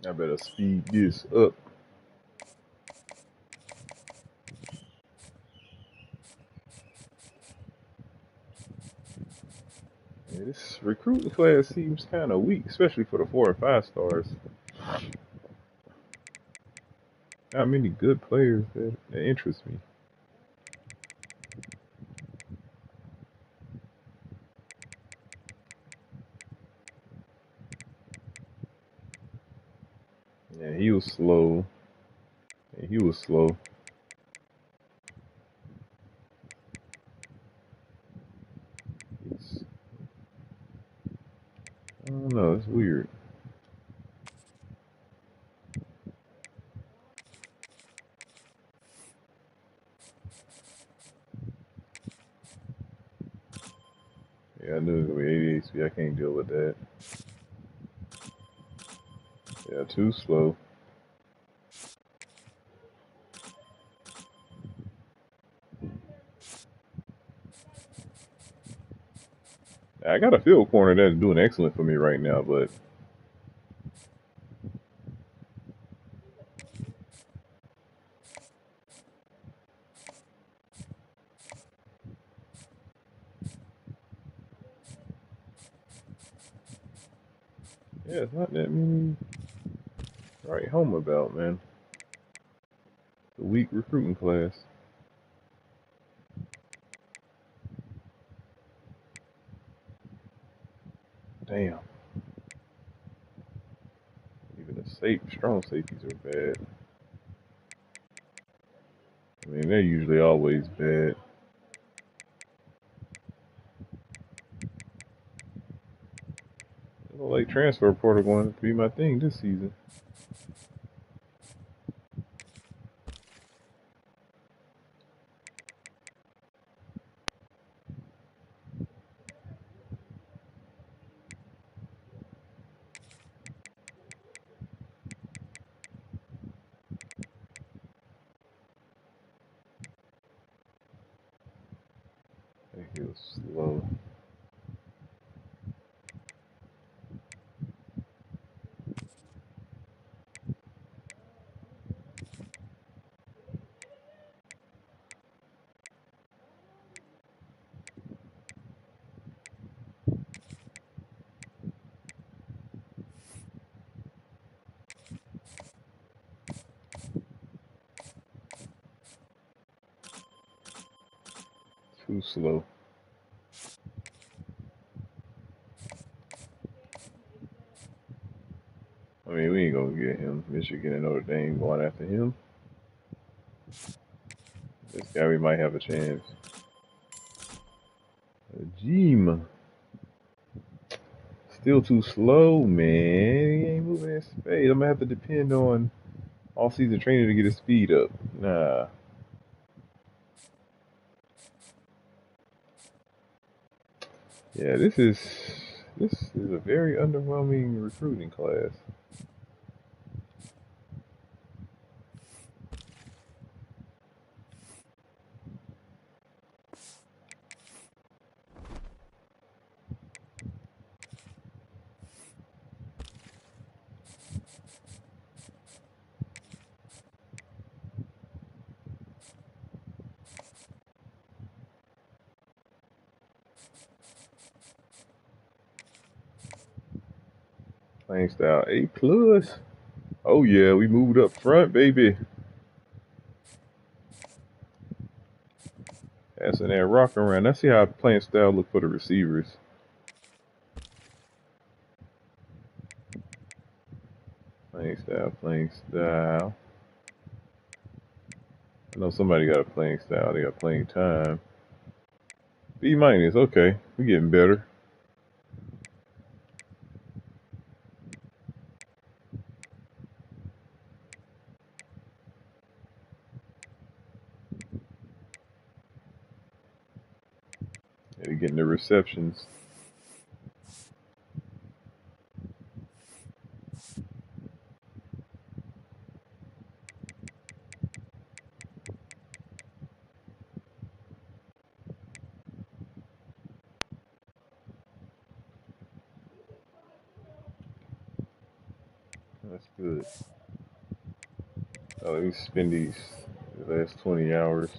I better speed this up. Yeah, this recruiting class seems kind of weak, especially for the 4 and 5 stars. Not many good players that interest me. Yeah, he was slow. Yeah, he was slow. I don't know. It's weird. Yeah, I knew it was gonna be 88 speed. I can't deal with that. Yeah, too slow. I got a field corner that's doing excellent for me right now, but yeah, it's not that many to write home about, man. The weak recruiting class. Damn. Even the strong safeties are bad. I mean, they're usually always bad. It look like transfer portal going to be my thing this season. I think it was slow. Too slow. I mean, we ain't gonna get him. Michigan and Notre Dame going after him. This guy, we might have a chance. Jim. Still too slow, man. He ain't moving in space. I'm gonna have to depend on all-season training to get his speed up. Nah. Yeah, this is a very underwhelming recruiting class. Playing style A plus. Oh yeah, we moved up front, baby. Passing that rock around. Let's see how playing style look for the receivers. Playing style, playing style. I know somebody got a playing style. They got playing time. B minus. Okay, we getting better. They're getting the receptions. That's good. Oh, let me spend these the last 20 hours.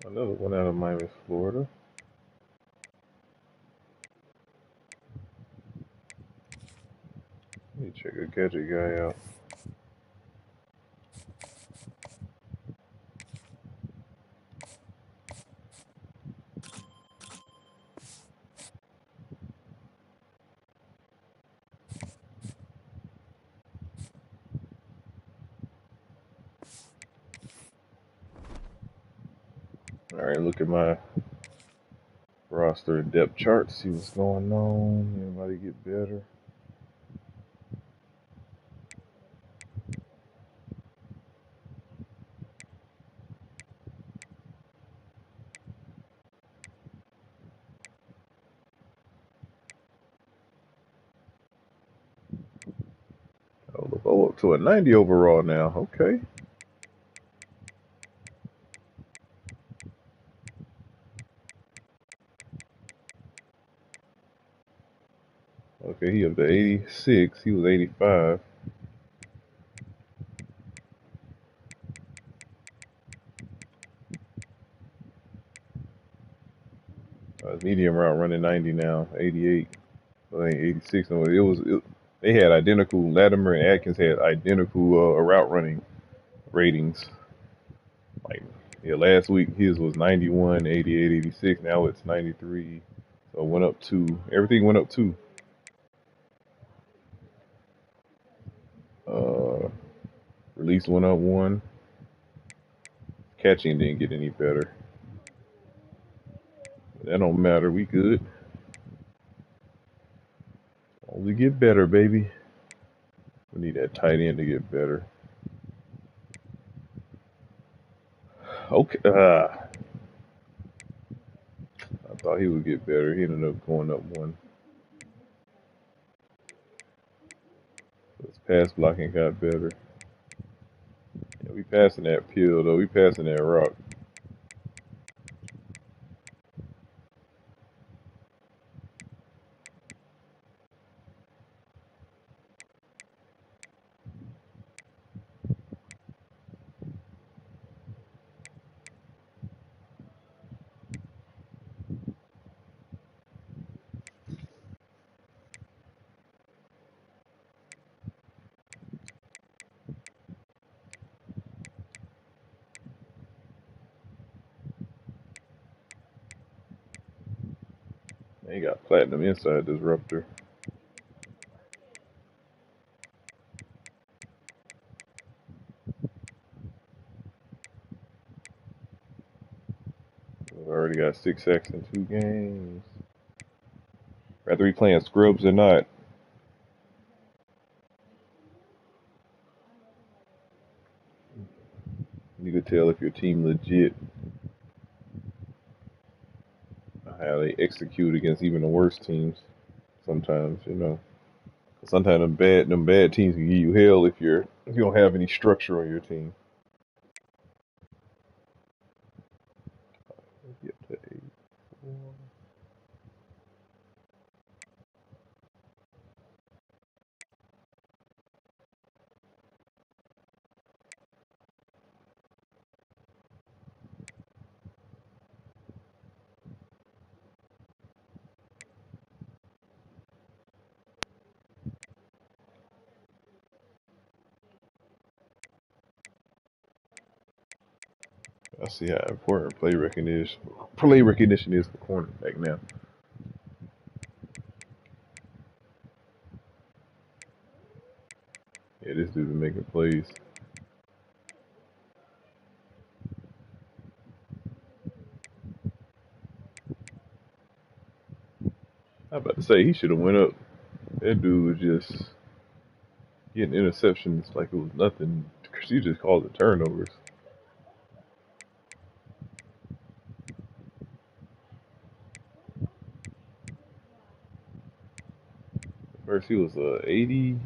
Another one out of Miami, Florida. Let me check a gadget guy out. All right, look at my roster and depth chart. See what's going on. Anybody get better? Oh, up to a 90 overall now. Okay. Okay, he up to 86. He was 85. Medium route running 90 now. 88. I think 86. No, they had identical. Latimer and Atkins had identical route running ratings. Like, yeah, last week his was 91, 88, 86. Now it's 93. So it went up 2. Everything went up 2. Release went up 1. Catching didn't get any better. That don't matter. We good. Only get better, baby. We need that tight end to get better. Okay. I thought he would get better. He ended up going up 1. His pass blocking got better. Yeah, we passing that pill though. We passing that rock. They got platinum inside disruptor. We've already got 6 sacks in 2 games. Rather be playing scrubs or not. You could tell if your team legit how they execute against even the worst teams. Sometimes, you know. Sometimes them bad teams can give you hell if you don't have any structure on your team. Get to 8-4. I see how important play recognition is for cornerback now. Yeah, this dude been making plays. I was about to say he should have went up. That dude was just getting interceptions like it was nothing. He just called it turnovers. First he was 80. I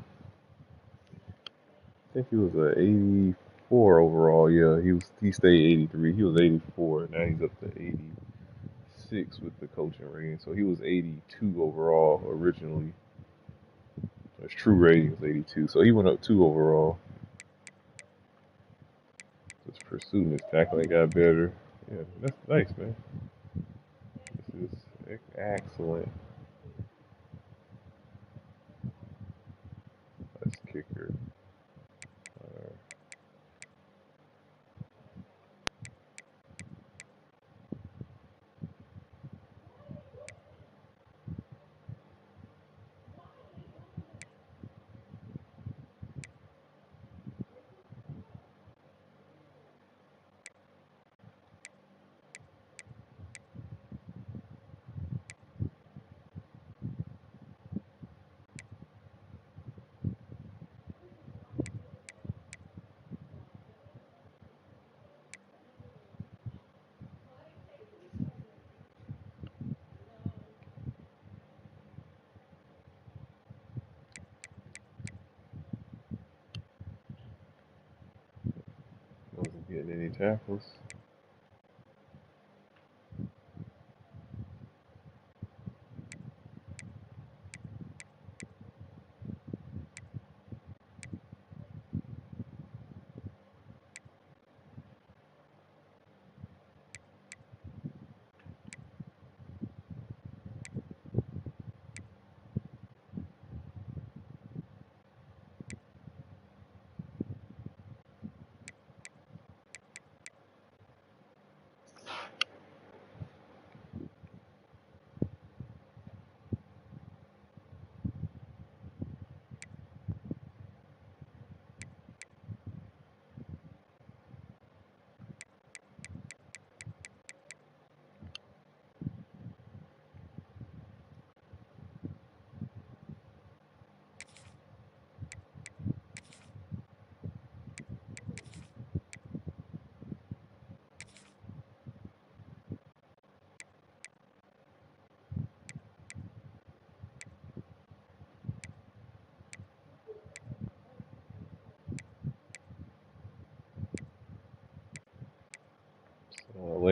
think he was 84 overall. Yeah, he stayed 83. He was 84. Now he's up to 86 with the coaching rating. So he was 82 overall originally. His true rating was 82. So he went up 2 overall. Just pursuing his tackling got better. Yeah, that's nice, man. This is excellent. Nice kicker. Wasn't getting any tackles.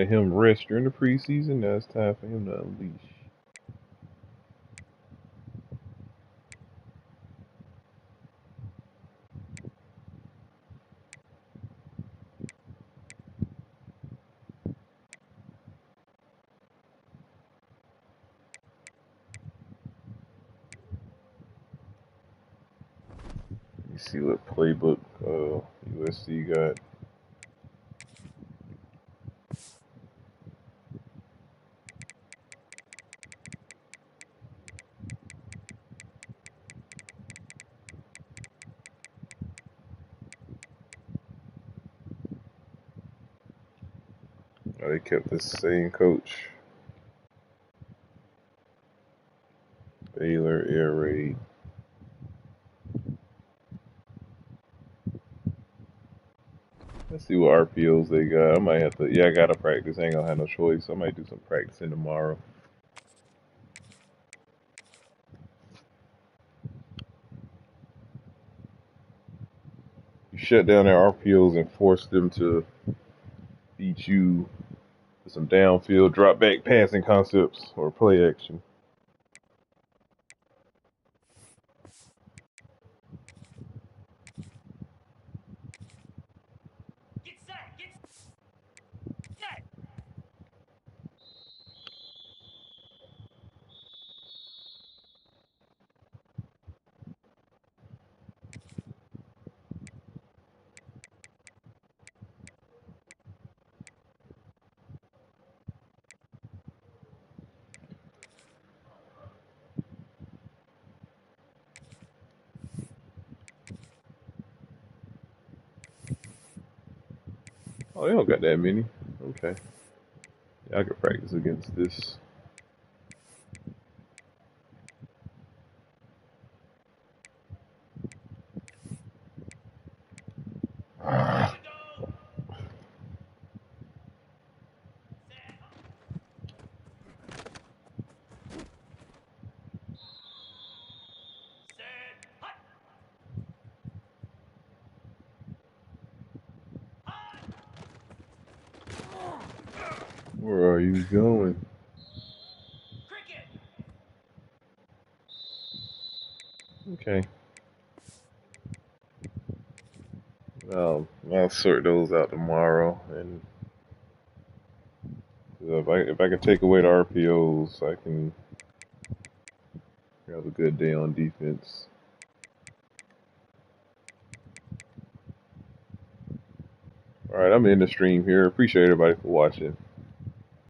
let him rest during the preseason. Now it's time for him to unleash. You see what playbook USC got. Oh, they kept the same coach. Baylor Air Raid. Let's see what RPOs they got. I might have to. Yeah, I gotta practice. I ain't gonna have no choice. I might do some practicing tomorrow. You shut down their RPOs and force them to beat you with some downfield drop back passing concepts or play action. Oh, they don't got that many. Okay. Yeah, I could practice against this. Where are you going? Okay. I'll sort those out tomorrow, and if I can take away the RPOs, I can have a good day on defense. All right, I'm in the stream here. Appreciate everybody for watching.